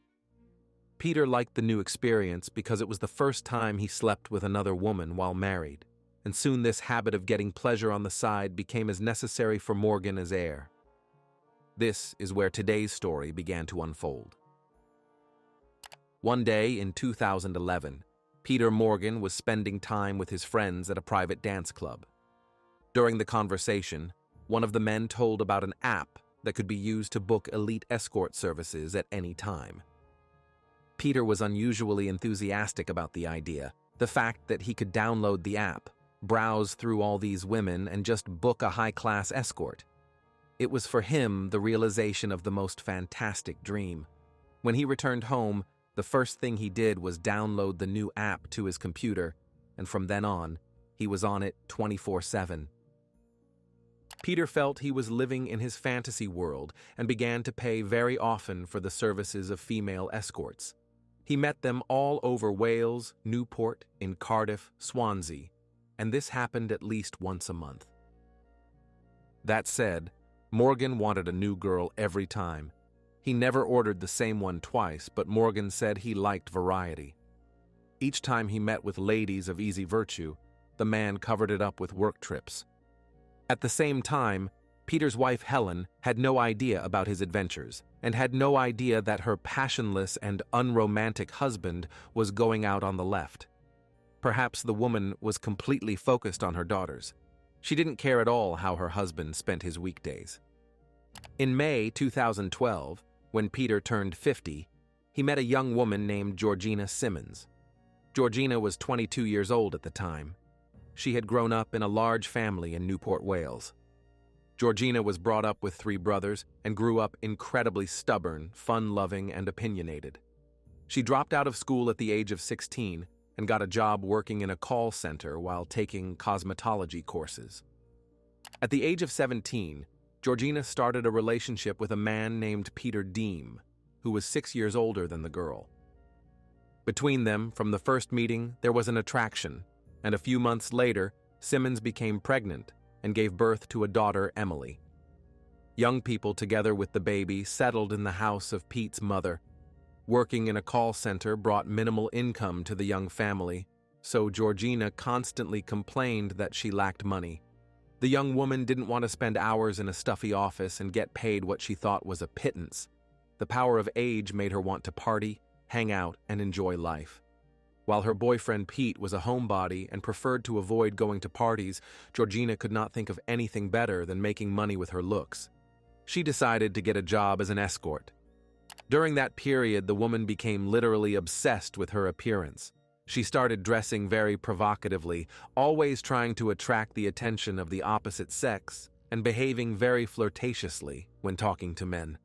Peter liked the new experience because it was the first time he slept with another woman while married, and soon this habit of getting pleasure on the side became as necessary for Morgan as air. This is where today's story began to unfold. One day in 2011, Peter Morgan was spending time with his friends at a private dance club. During the conversation, one of the men told about an app that could be used to book elite escort services at any time. Peter was unusually enthusiastic about the idea, the fact that he could download the app, browse through all these women, and just book a high-class escort. It was for him the realization of the most fantastic dream. When he returned home, the first thing he did was download the new app to his computer, and from then on, he was on it 24/7. Peter felt he was living in his fantasy world and began to pay very often for the services of female escorts. He met them all over Wales, Newport, in Cardiff, Swansea, and this happened at least once a month. That said, Morgan wanted a new girl every time. He never ordered the same one twice, but Morgan said he liked variety. Each time he met with ladies of easy virtue, the man covered it up with work trips. At the same time, Peter's wife Helen had no idea about his adventures and had no idea that her passionless and unromantic husband was going out on the left. Perhaps the woman was completely focused on her daughters. She didn't care at all how her husband spent his weekdays. In May 2012, when Peter turned 50, he met a young woman named Georgina Simonds. Georgina was 22 years old at the time. She had grown up in a large family in Newport, Wales. Georgina was brought up with 3 brothers and grew up incredibly stubborn, fun-loving, and opinionated. She dropped out of school at the age of 16 and got a job working in a call center while taking cosmetology courses. At the age of 17, Georgina started a relationship with a man named Peter Deem, who was 6 years older than the girl. Between them, from the first meeting, there was an attraction, and a few months later, Simmons became pregnant and gave birth to a daughter, Emily. Young people, together with the baby, settled in the house of Pete's mother. Working in a call center brought minimal income to the young family, so Georgina constantly complained that she lacked money. The young woman didn't want to spend hours in a stuffy office and get paid what she thought was a pittance. The power of age made her want to party, hang out, and enjoy life. While her boyfriend Pete was a homebody and preferred to avoid going to parties, Georgina could not think of anything better than making money with her looks. She decided to get a job as an escort. During that period, the woman became literally obsessed with her appearance. She started dressing very provocatively, always trying to attract the attention of the opposite sex, and behaving very flirtatiously when talking to men.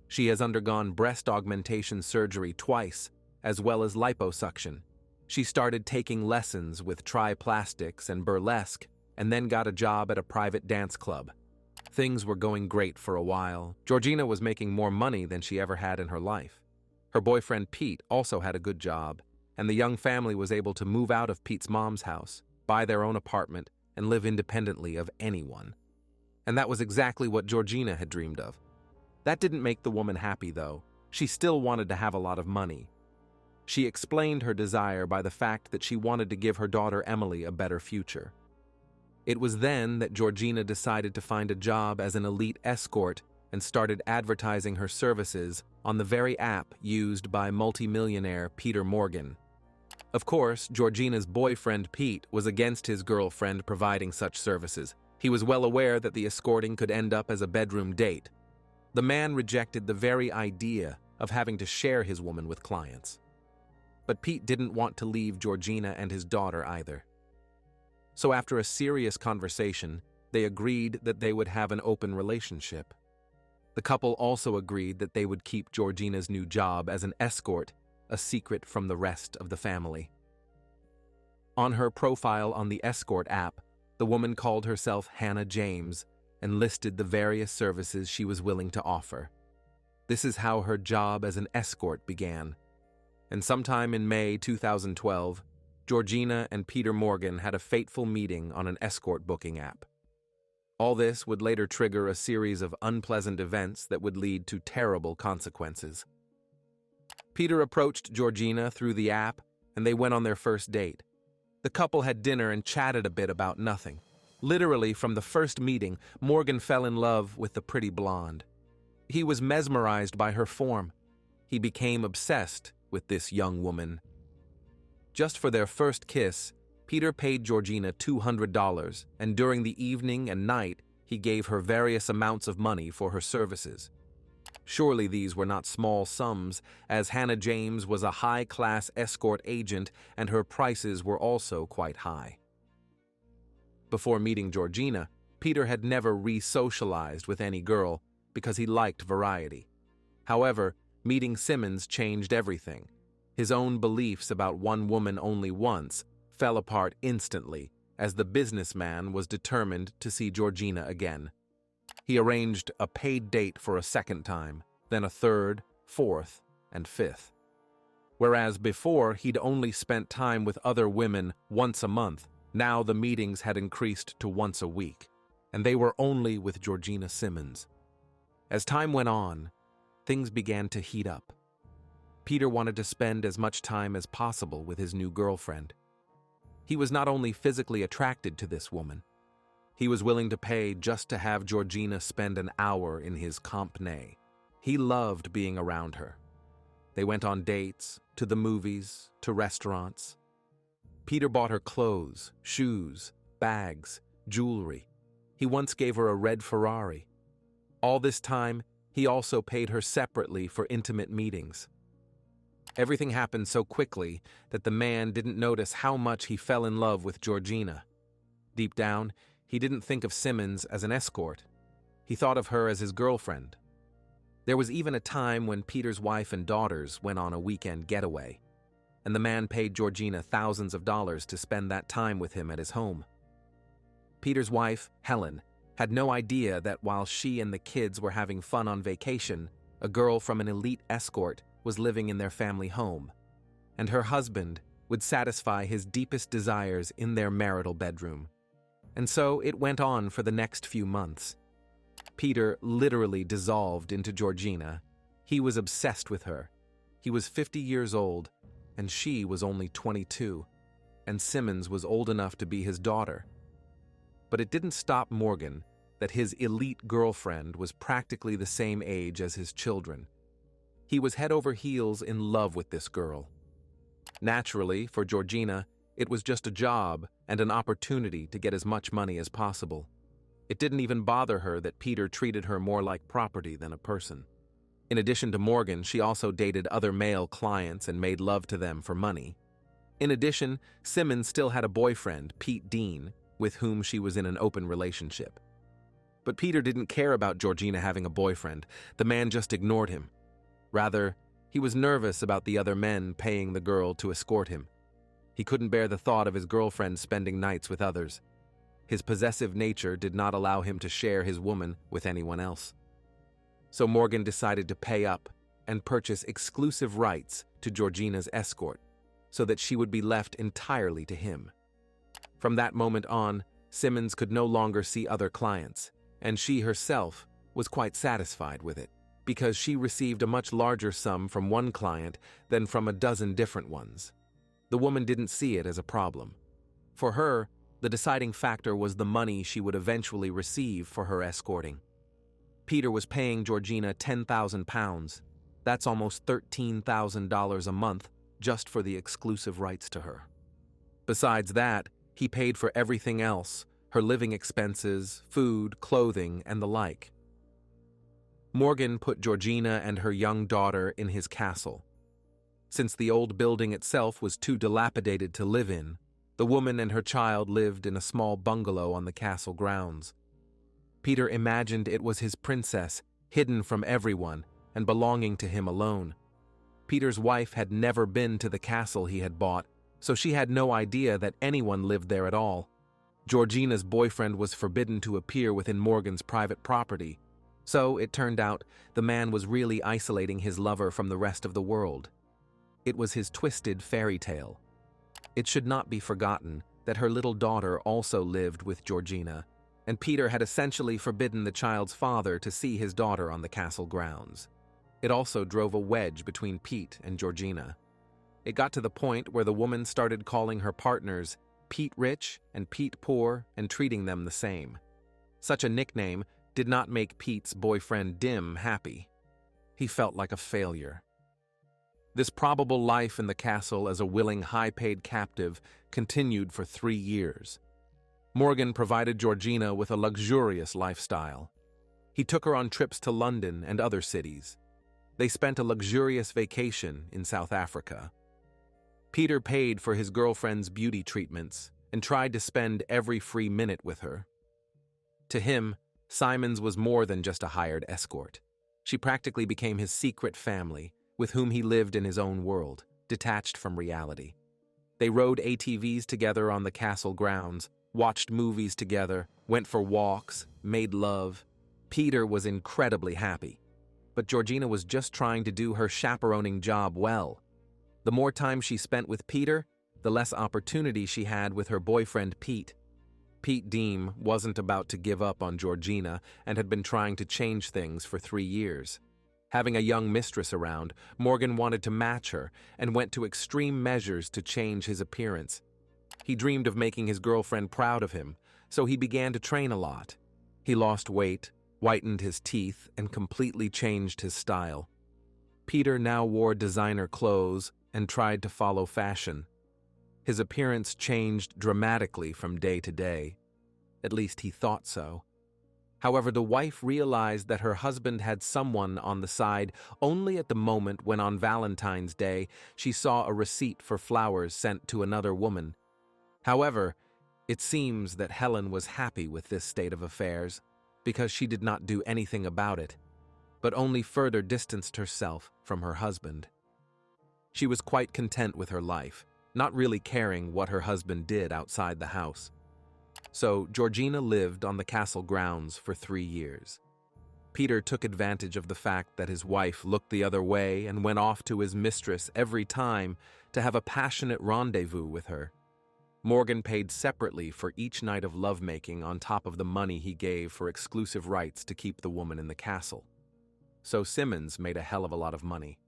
She has undergone breast augmentation surgery twice, as well as liposuction. She started taking lessons with triplastics and burlesque, and then got a job at a private dance club. Things were going great for a while. Georgina was making more money than she ever had in her life. Her boyfriend Pete also had a good job, and the young family was able to move out of Pete's mom's house, buy their own apartment, and live independently of anyone. And that was exactly what Georgina had dreamed of. That didn't make the woman happy, though. She still wanted to have a lot of money. She explained her desire by the fact that she wanted to give her daughter Emily a better future. It was then that Georgina decided to find a job as an elite escort and started advertising her services on the very app used by multimillionaire Peter Morgan. Of course, Georgina's boyfriend Pete was against his girlfriend providing such services. He was well aware that the escorting could end up as a bedroom date. The man rejected the very idea of having to share his woman with clients. But Pete didn't want to leave Georgina and his daughter either. So after a serious conversation, they agreed that they would have an open relationship. The couple also agreed that they would keep Georgina's new job as an escort a secret from the rest of the family. On her profile on the escort app, the woman called herself Hannah James and listed the various services she was willing to offer. This is how her job as an escort began. And sometime in May 2012, Georgina and Peter Morgan had a fateful meeting on an escort booking app. All this would later trigger a series of unpleasant events that would lead to terrible consequences. Peter approached Georgina through the app, and they went on their first date. The couple had dinner and chatted a bit about nothing. Literally, from the first meeting, Morgan fell in love with the pretty blonde. He was mesmerized by her form. He became obsessed with this young woman. Just for their first kiss, Peter paid Georgina $200, and during the evening and night, He gave her various amounts of money for her services. Surely these were not small sums, as Hannah James was a high-class escort agent and her prices were also quite high. Before meeting Georgina, Peter had never re-socialized with any girl because he liked variety. However, meeting Simonds changed everything. His own beliefs about one woman only once fell apart instantly, as the businessman was determined to see Georgina again. He arranged a paid date for a second time, then a third, fourth, and fifth. Whereas before he'd only spent time with other women once a month, now the meetings had increased to once a week, and they were only with Georgina Simonds. As time went on, things began to heat up. Peter wanted to spend as much time as possible with his new girlfriend. He was not only physically attracted to this woman, he was willing to pay just to have Georgina spend an hour in his compagnie. He loved being around her. They went on dates, to the movies, to restaurants. Peter bought her clothes, shoes, bags, jewelry. He once gave her a red Ferrari. All this time, he also paid her separately for intimate meetings. Everything happened so quickly that the man didn't notice how much he fell in love with Georgina. Deep down, he didn't think of Simonds as an escort. He thought of her as his girlfriend. There was even a time when Peter's wife and daughters went on a weekend getaway, and the man paid Georgina thousands of dollars to spend that time with him at his home. Peter's wife, Helen, had no idea that while she and the kids were having fun on vacation, a girl from an elite escort was living in their family home, and her husband would satisfy his deepest desires in their marital bedroom. And so it went on for the next few months. Peter literally dissolved into Georgina. He was obsessed with her. He was 50 years old, and she was only 22, and Simonds was old enough to be his daughter. But it didn't stop Morgan that his elite girlfriend was practically the same age as his children. He was head over heels in love with this girl. Naturally, for Georgina, it was just a job and an opportunity to get as much money as possible. It didn't even bother her that Peter treated her more like property than a person. In addition to Morgan, she also dated other male clients and made love to them for money. In addition, Simonds still had a boyfriend, Pete Dean, with whom she was in an open relationship. But Peter didn't care about Georgina having a boyfriend. The man just ignored him. Rather, he was nervous about the other men paying the girl to escort him. He couldn't bear the thought of his girlfriend spending nights with others. His possessive nature did not allow him to share his woman with anyone else. So Morgan decided to pay up and purchase exclusive rights to Georgina's escort so that she would be left entirely to him. From that moment on, Simonds could no longer see other clients, and she herself was quite satisfied with it, because she received a much larger sum from one client than from a dozen different ones. The woman didn't see it as a problem. For her, the deciding factor was the money she would eventually receive for her escorting. Peter was paying Georgina £10,000. That's almost $13,000 a month just for the exclusive rights to her. Besides that, he paid for everything else, her living expenses, food, clothing, and the like. Morgan put Georgina and her young daughter in his castle. Since the old building itself was too dilapidated to live in, the woman and her child lived in a small bungalow on the castle grounds. Peter imagined it was his princess, hidden from everyone and belonging to him alone. Peter's wife had never been to the castle he had bought, so she had no idea that anyone lived there at all. Georgina's boyfriend was forbidden to appear within Morgan's private property, so it turned out the man was really isolating his lover from the rest of the world. It was his twisted fairy tale. It should not be forgotten that her little daughter also lived with Georgina, and Peter had essentially forbidden the child's father to see his daughter on the castle grounds. It also drove a wedge between Pete and Georgina. It got to the point where the woman started calling her partners Pete Rich and Pete Poor and treating them the same. Such a nickname did not make Pete's boyfriend Dim happy. He felt like a failure. This probable life in the castle as a willing, high-paid captive continued for 3 years. Morgan provided Georgina with a luxurious lifestyle. He took her on trips to London and other cities. They spent a luxurious vacation in South Africa. Peter paid for his girlfriend's beauty treatments and tried to spend every free minute with her. To him, Simonds was more than just a hired escort. She practically became his secret family, with whom he lived in his own world, detached from reality. They rode ATVs together on the castle grounds, watched movies together, went for walks, made love. Peter was incredibly happy, but Georgina was just trying to do her chaperoning job well. The more time she spent with Peter, the less opportunity she had with her boyfriend Pete. Pete Deem wasn't about to give up on Georgina and had been trying to change things for 3 years. Having a young mistress around, Morgan wanted to match her and went to extreme measures to change his appearance. He dreamed of making his girlfriend proud of him, so he began to train a lot. He lost weight, whitened his teeth, and completely changed his style. Peter now wore designer clothes and tried to follow fashion. His appearance changed dramatically from day to day. At least he thought so. However, the wife realized that her husband had someone on the side only at the moment when on Valentine's Day she saw a receipt for flowers sent to another woman. However, it seems that Helen was happy with this state of affairs because she did not do anything about it, but only further distanced herself from her husband. She was quite content with her life, not really caring what her husband did outside the house. So Georgina lived on the castle grounds for 3 years. Peter took advantage of the fact that his wife looked the other way and went off to his mistress every time to have a passionate rendezvous with her. Morgan paid separately for each night of lovemaking on top of the money he gave for exclusive rights to keep the woman in the castle. So Simonds made a hell of a lot of money.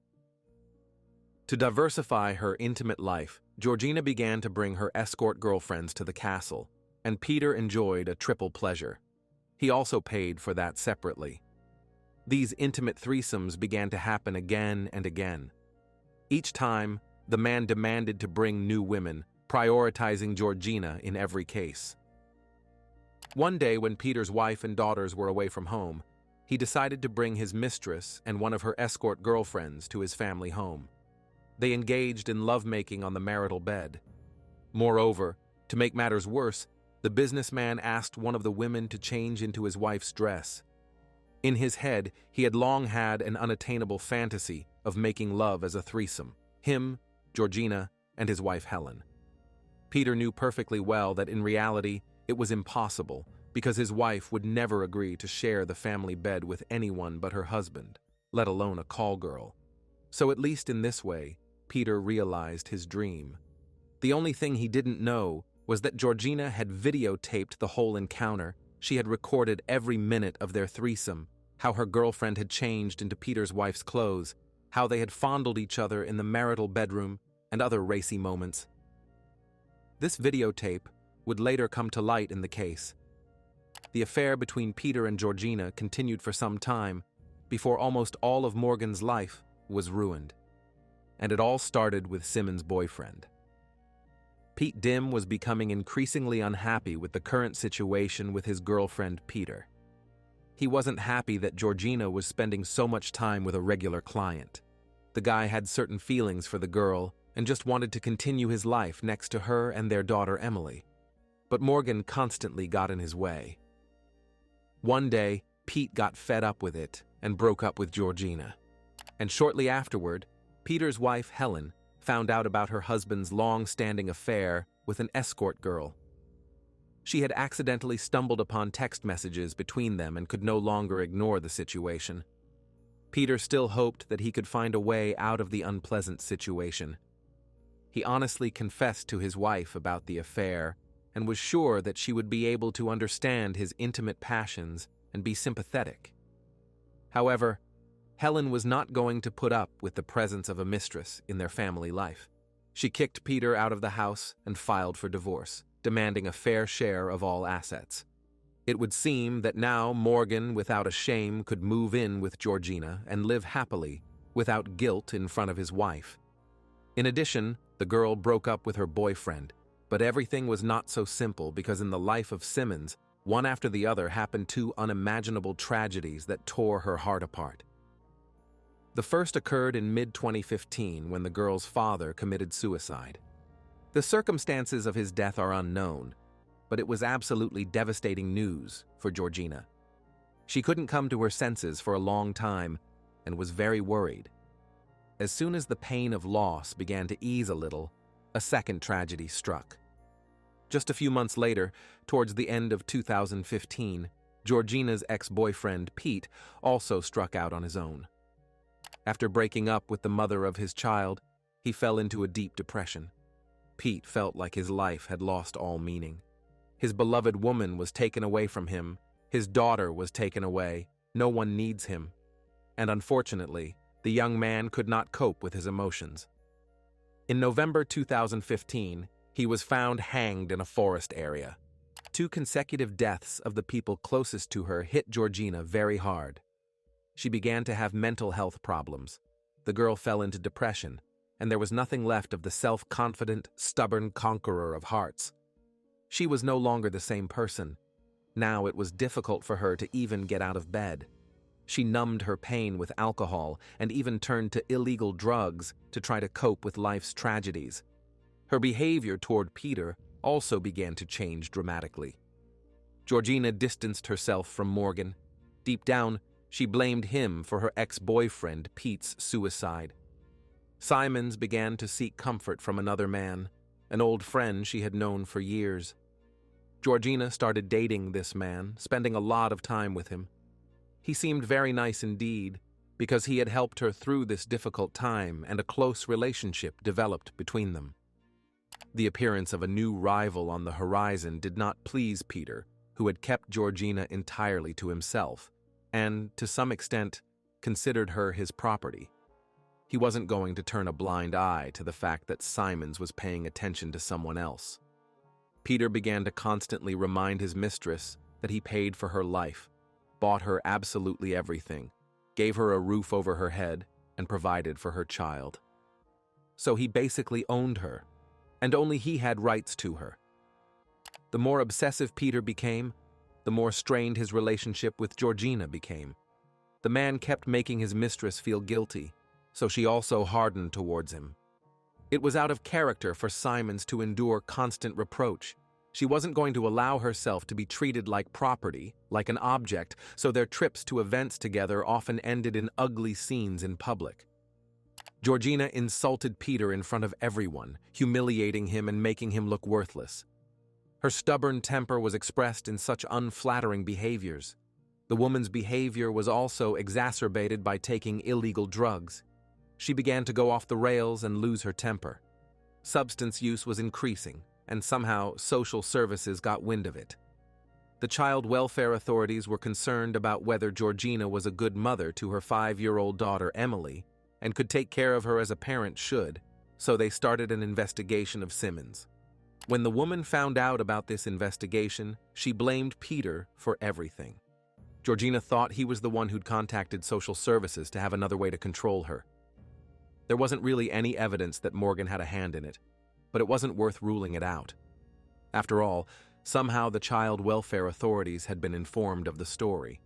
To diversify her intimate life, Georgina began to bring her escort girlfriends to the castle, and Peter enjoyed a triple pleasure. He also paid for that separately. These intimate threesomes began to happen again and again. Each time, the man demanded to bring new women, prioritizing Georgina in every case. One day, when Peter's wife and daughters were away from home, he decided to bring his mistress and one of her escort girlfriends to his family home. They engaged in lovemaking on the marital bed. Moreover, to make matters worse, the businessman asked one of the women to change into his wife's dress. In his head, he had long had an unattainable fantasy of making love as a threesome, him, Georgina, and his wife Helen. Peter knew perfectly well that in reality, it was impossible because his wife would never agree to share the family bed with anyone but her husband, let alone a call girl. So at least in this way, Peter realized his dream. The only thing he didn't know was that Georgina had videotaped the whole encounter. She had recorded every minute of their threesome, how her girlfriend had changed into Peter's wife's clothes, how they had fondled each other in the marital bedroom, and other racy moments. This videotape would later come to light in the case. The affair between Peter and Georgina continued for some time before almost all of Morgan's life was ruined. And it all started with Simonds' boyfriend. Pete Dim was becoming increasingly unhappy with the current situation with his girlfriend Peter. He wasn't happy that Georgina was spending so much time with a regular client. The guy had certain feelings for the girl and just wanted to continue his life next to her and their daughter Emily. But Morgan constantly got in his way. One day, Pete got fed up with it and broke up with Georgina. And shortly afterward, Peter's wife Helen found out about her husband's long-standing affair with an escort girl. She had accidentally stumbled upon text messages between them and could no longer ignore the situation. Peter still hoped that he could find a way out of the unpleasant situation. He honestly confessed to his wife about the affair and was sure that she would be able to understand his intimate passions and be sympathetic. However, Helen was not going to put up with the presence of a mistress in their family life. She kicked Peter out of the house and filed for divorce, demanding a fair share of all assets. It would seem that now Morgan, without a shame, could move in with Georgina and live happily, without guilt in front of his wife. In addition, the girl broke up with her boyfriend, But everything was not so simple because in the life of Simonds, one after the other happened two unimaginable tragedies that tore her heart apart. The first occurred in mid-2015 when the girl's father committed suicide. The circumstances of his death are unknown, but it was absolutely devastating news for Georgina. She couldn't come to her senses for a long time and was very worried. As soon as the pain of loss began to ease a little, a second tragedy struck. Just a few months later, towards the end of 2015, Georgina's ex-boyfriend, Pete, also struck out on his own. After breaking up with the mother of his child, he fell into a deep depression. Pete felt like his life had lost all meaning. His beloved woman was taken away from him, his daughter was taken away, no one needs him. And unfortunately, the young man could not cope with his emotions. In November 2015, he was found hanged in a forest area. 2 consecutive deaths of the people closest to her hit Georgina very hard. She began to have mental health problems. The girl fell into depression, and there was nothing left of the self-confident, stubborn conqueror of hearts. She was no longer the same person. Now it was difficult for her to even get out of bed. She numbed her pain with alcohol and even turned to illegal drugs to try to cope with life's tragedies. Her behavior toward Peter also began to change dramatically. Georgina distanced herself from Morgan. Deep down, she blamed him for her ex-boyfriend Pete's suicide. Simonds began to seek comfort from another man, an old friend she had known for years. Georgina started dating this man, spending a lot of time with him. He seemed very nice indeed, because he had helped her through this difficult time and a close relationship developed between them. The appearance of a new rival on the horizon did not please Peter, who had kept Georgina entirely to himself, and, to some extent, considered her his property. He wasn't going to turn a blind eye to the fact that Simonds was paying attention to someone else. Peter began to constantly remind his mistress that he paid for her life, bought her absolutely everything, gave her a roof over her head, and provided for her child. So he basically owned her, and only he had rights to her. The more obsessive Peter became, the more strained his relationship with Georgina became. The man kept making his mistress feel guilty, so she also hardened towards him. It was out of character for Simonds to endure constant reproach. She wasn't going to allow herself to be treated like property, like an object, so their trips to events together often ended in ugly scenes in public. Georgina insulted Peter in front of everyone, humiliating him and making him look worthless. Her stubborn temper was expressed in such unflattering behaviors. The woman's behavior was also exacerbated by taking illegal drugs. She began to go off the rails and lose her temper. Substance use was increasing, and somehow social services got wind of it. The child welfare authorities were concerned about whether Georgina was a good mother to her 5-year-old daughter Emily and could take care of her as a parent should, so they started an investigation of Simonds. When the woman found out about this investigation, she blamed Peter for everything. Georgina thought he was the one who'd contacted social services to have another way to control her. There wasn't really any evidence that Morgan had a hand in it, but it wasn't worth ruling it out. After all, somehow the child welfare authorities had been informed of the story.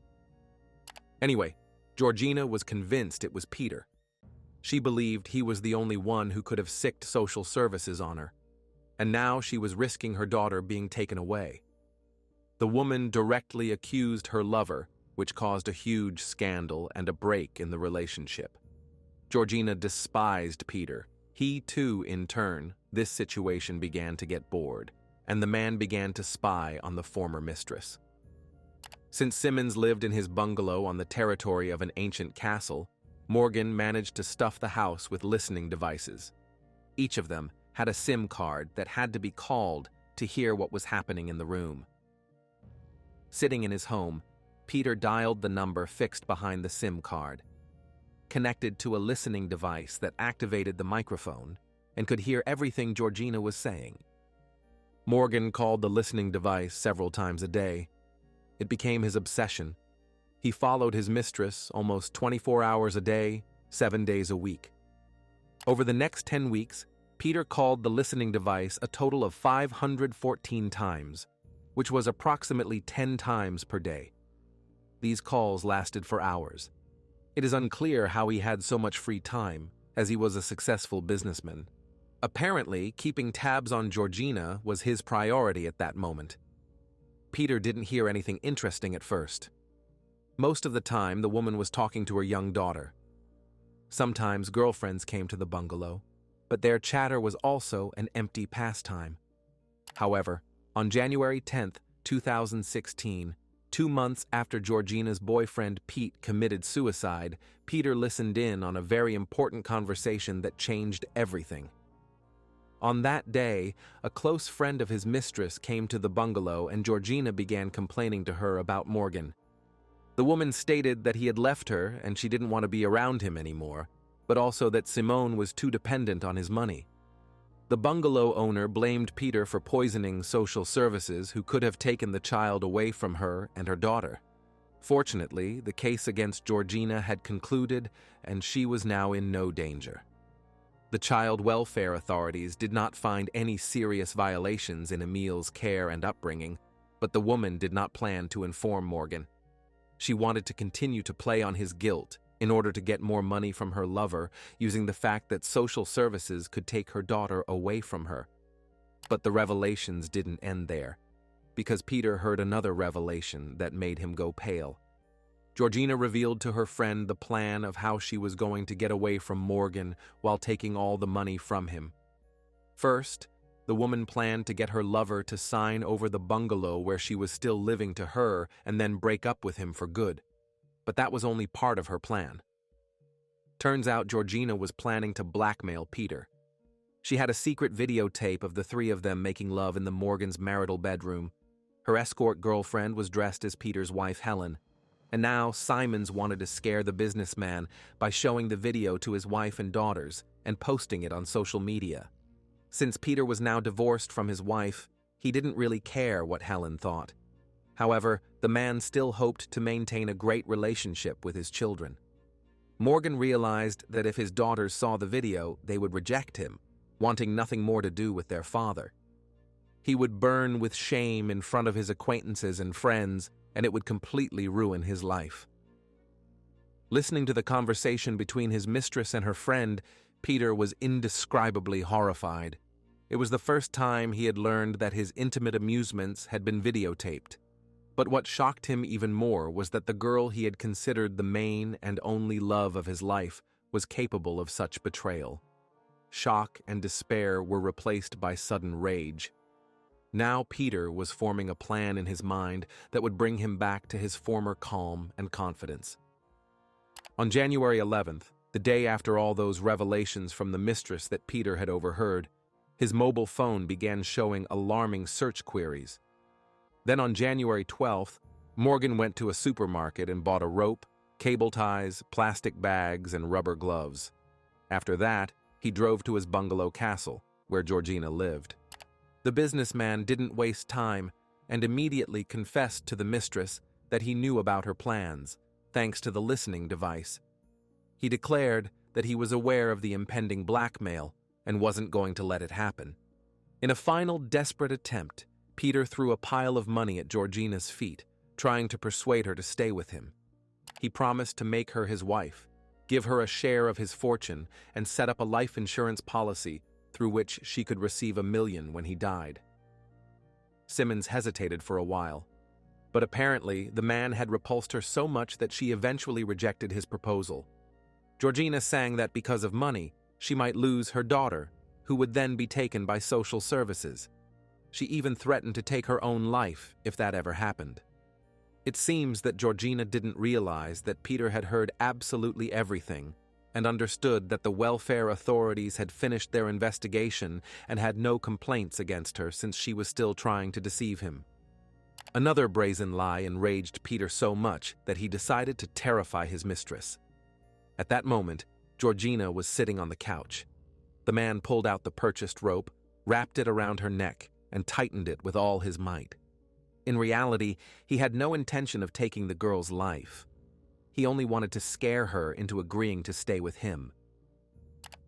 Anyway, Georgina was convinced it was Peter. She believed he was the only one who could have sicked social services on her, and now she was risking her daughter being taken away. The woman directly accused her lover, which caused a huge scandal and a break in the relationship. Georgina despised Peter. He too, in turn, this situation began to get bored, and the man began to spy on the former mistress. Since Simonds lived in his bungalow on the territory of an ancient castle, Morgan managed to stuff the house with listening devices. Each of them had a SIM card that had to be called to hear what was happening in the room. Sitting in his home, Peter dialed the number fixed behind the SIM card, connected to a listening device that activated the microphone and could hear everything Georgina was saying. Morgan called the listening device several times a day. It became his obsession. He followed his mistress almost 24 hours a day, 7 days a week. Over the next 10 weeks, Peter called the listening device a total of 514 times, which was approximately 10 times per day. These calls lasted for hours. It is unclear how he had so much free time, as he was a successful businessman. Apparently, keeping tabs on Georgina was his priority at that moment. Peter didn't hear anything interesting at first. Most of the time, the woman was talking to her young daughter. Sometimes girlfriends came to the bungalow, but their chatter was also an empty pastime. However, on January 10, 2016, 2 months after Georgina's boyfriend Pete committed suicide, Peter listened in on a very important conversation that changed everything. On that day, a close friend of his mistress came to the bungalow and Georgina began complaining to her about Morgan. The woman stated that he had left her and she didn't want to be around him anymore, but also that Simone was too dependent on his money. The bungalow owner blamed Peter for poisoning social services who could have taken the child away from her and her daughter. Fortunately, the case against Georgina had concluded and she was now in no danger. The child welfare authorities did not find any serious violations in Emil's care and upbringing, but the woman did not plan to inform Morgan. She wanted to continue to play on his guilt in order to get more money from her lover, using the fact that social services could take her daughter away from her. But the revelations didn't end there, because Peter heard another revelation that made him go pale. Georgina revealed to her friend the plan of how she was going to get away from Morgan while taking all the money from him. First, the woman planned to get her lover to sign over the bungalow where she was still living to her and then break up with him for good. But that was only part of her plan. Turns out Georgina was planning to blackmail Peter. She had a secret videotape of the three of them making love in the Morgan's marital bedroom. Her escort girlfriend was dressed as Peter's wife, Helen. And now Simonds wanted to scare the businessman by showing the video to his wife and daughters and posting it on social media. Since Peter was now divorced from his wife, he didn't really care what Helen thought. However, the man still hoped to maintain a great relationship with his children. Morgan realized that if his daughters saw the video, they would reject him, wanting nothing more to do with their father. He would burn with shame in front of his acquaintances and friends, and it would completely ruin his life. Listening to the conversation between his mistress and her friend, Peter was indescribably horrified. It was the first time he had learned that his intimate amusements had been videotaped. But what shocked him even more was that the girl he had considered the main and only love of his life was capable of such betrayal. Shock and despair were replaced by sudden rage. Now Peter was forming a plan in his mind that would bring him back to his former calm and confidence. On January 11th, the day after all those revelations from the mistress that Peter had overheard, his mobile phone began showing alarming search queries. Then on January 12th, Morgan went to a supermarket and bought a rope, cable ties, plastic bags, and rubber gloves. After that, he drove to his bungalow castle, where Georgina lived. The businessman didn't waste time and immediately confessed to the mistress that he knew about her plans, thanks to the listening device. He declared that he was aware of the impending blackmail and wasn't going to let it happen. In a final desperate attempt, Peter threw a pile of money at Georgina's feet, trying to persuade her to stay with him. He promised to make her his wife, give her a share of his fortune, and set up a life insurance policy through which she could receive $1 million when he died. Simonds hesitated for a while, but apparently the man had repulsed her so much that she eventually rejected his proposal. Georgina sang that because of money, she might lose her daughter, who would then be taken by social services. She even threatened to take her own life if that ever happened. It seems that Georgina didn't realize that Peter had heard absolutely everything and understood that the welfare authorities had finished their investigation and had no complaints against her since she was still trying to deceive him. Another brazen lie enraged Peter so much that he decided to terrify his mistress. At that moment, Georgina was sitting on the couch. The man pulled out the purchased rope, wrapped it around her neck, and tightened it with all his might. In reality, he had no intention of taking the girl's life. He only wanted to scare her into agreeing to stay with him.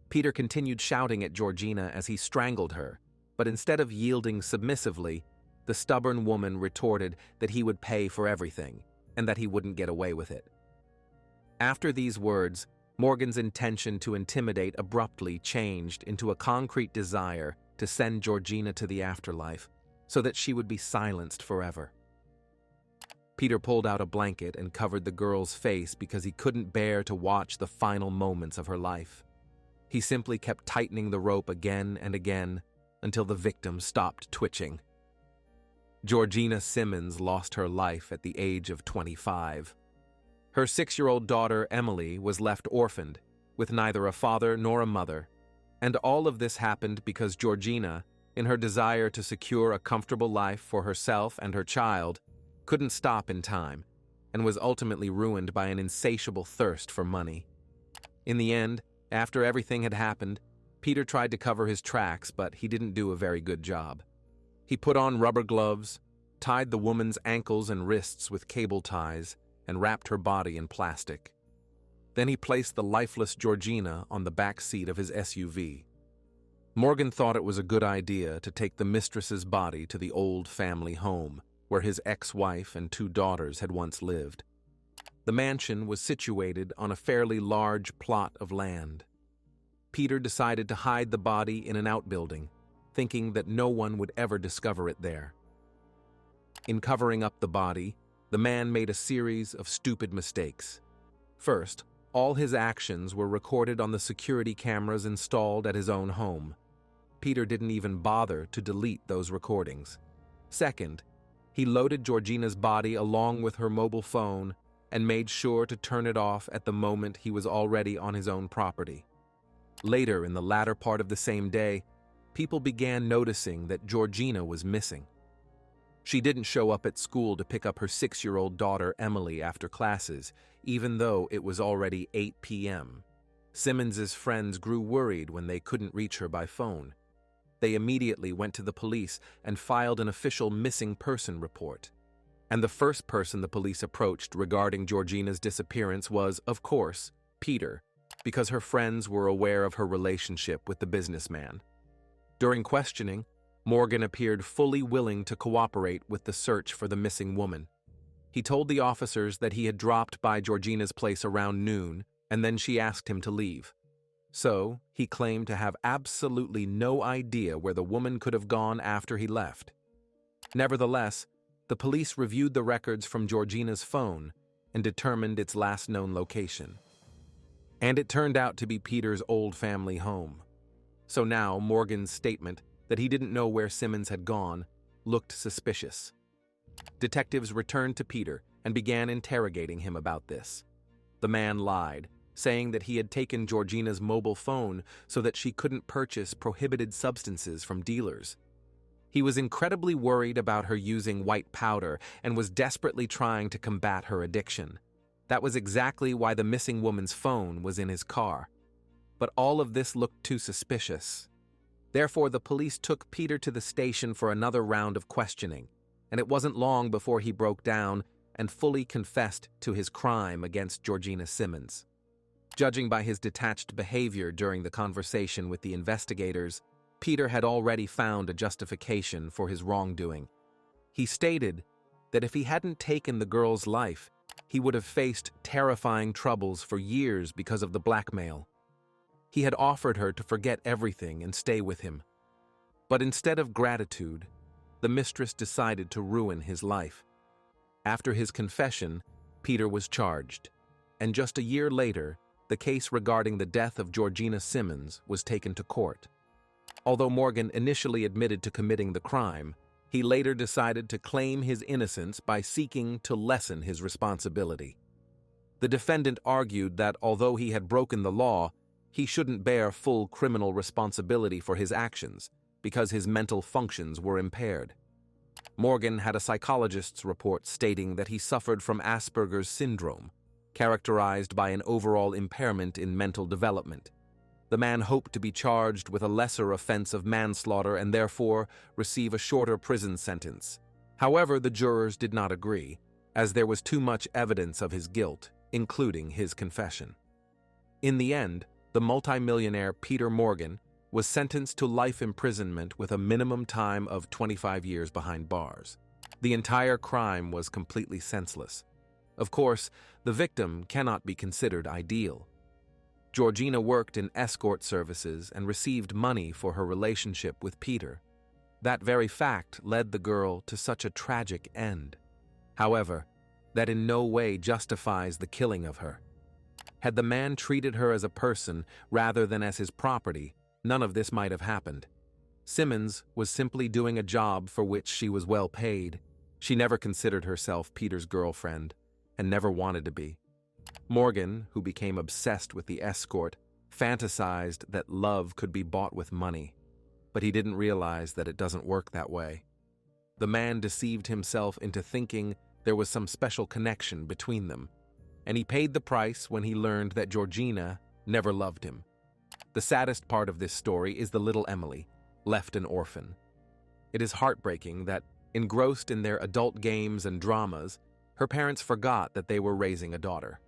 Peter continued shouting at Georgina as he strangled her, but instead of yielding submissively, the stubborn woman retorted that he would pay for everything and that he wouldn't get away with it. After these words, Morgan's intention to intimidate abruptly changed into a concrete desire to send Georgina to the afterlife so that she would be silenced forever. Peter pulled out a blanket and covered the girl's face because he couldn't bear to watch the final moments of her life. He simply kept tightening the rope again and again until the victim stopped twitching. Georgina Simonds lost her life at the age of 25. Her 6-year-old daughter, Emily, was left orphaned, with neither a father nor a mother. And all of this happened because Georgina, in her desire to secure a comfortable life for herself and her child, couldn't stop in time, and was ultimately ruined by an insatiable thirst for money. In the end, after everything had happened, Peter tried to cover his tracks, but he didn't do a very good job. He put on rubber gloves, tied the woman's ankles and wrists with cable ties, and wrapped her body in plastic. Then he placed the lifeless Georgina on the back seat of his SUV. Morgan thought it was a good idea to take the mistress's body to the old family home, where his ex-wife and 2 daughters had once lived. The mansion was situated on a fairly large plot of land. Peter decided to hide the body in an outbuilding, thinking that no one would ever discover it there. In covering up the body, the man made a series of stupid mistakes. First, all his actions were recorded on the security cameras installed at his own home. Peter didn't even bother to delete those recordings. Second, he loaded Georgina's body along with her mobile phone and made sure to turn it off at the moment he was already on his own property. Later, in the latter part of the same day, people began noticing that Georgina was missing. She didn't show up at school to pick up her 6-year-old daughter Emily after classes, even though it was already 8 p.m. Simmons's friends grew worried when they couldn't reach her by phone. They immediately went to the police and filed an official missing person report. And the first person the police approached regarding Georgina's disappearance was, of course, Peter, because her friends were aware of her relationship with the businessman. During questioning, Morgan appeared fully willing to cooperate with the search for the missing woman. He told the officers that he had dropped by Georgina's place around noon, and then she asked him to leave. So, he claimed to have absolutely no idea where the woman could have gone after he left. Nevertheless, the police reviewed the records from Georgina's phone and determined its last known location. And it turned out to be Peter's old family home. So now Morgan's statement that he didn't know where Simmons had gone looked suspicious. Detectives returned to Peter and began interrogating him about this. The man lied, saying that he had taken Georgina's mobile phone so that she couldn't purchase prohibited substances from dealers. He was incredibly worried about her using white powder and was desperately trying to combat her addiction. That was exactly why the missing woman's phone was in his car. But all of this looked too suspicious. Therefore, the police took Peter to the station for another round of questioning, and it wasn't long before he broke down and fully confessed to his crime against Georgina Simonds. Judging by his detached behavior during the conversation with the investigators, Peter had already found a justification for his wrongdoing. He stated that if he hadn't taken the girl's life, he would have faced terrifying troubles for years because of the blackmail. He had offered her to forget everything and stay with him. But instead of gratitude, the mistress decided to ruin his life. After his confession, Peter was charged, and just a year later, the case regarding the death of Georgina Simonds was taken to court. Although Morgan initially admitted to committing the crime, he later decided to claim his innocence by seeking to lessen his responsibility. The defendant argued that although he had broken the law, he shouldn't bear full criminal responsibility for his actions because his mental functions were impaired. Morgan had a psychologist's report stating that he suffered from Asperger's syndrome, characterized by an overall impairment in mental development. The man hoped to be charged with a lesser offense of manslaughter and therefore receive a shorter prison sentence. However, the jurors did not agree, as there was too much evidence of his guilt, including his confession. In the end, the multimillionaire Peter Morgan was sentenced to life imprisonment with a minimum time of 25 years behind bars. The entire crime was completely senseless. Of course, the victim cannot be considered ideal. Georgina worked in escort services and received money for her relationship with Peter. That very fact led the girl to such a tragic end. However, that in no way justifies the killing of her. Had the man treated her as a person rather than as his property, none of this might have happened. Simonds was simply doing a job for which she was well paid. She never considered herself Peter's girlfriend, and never wanted to be. Morgan, who became obsessed with the escort, fantasized that love could be bought with money, but he didn't realize that it doesn't work that way. The man deceived himself into thinking there was some special connection between them, and he paid the price when he learned that Georgina never loved him. The saddest part of this story is the little Emily, left an orphan. It is heartbreaking that, engrossed in their adult games and dramas, her parents forgot that they were raising a daughter.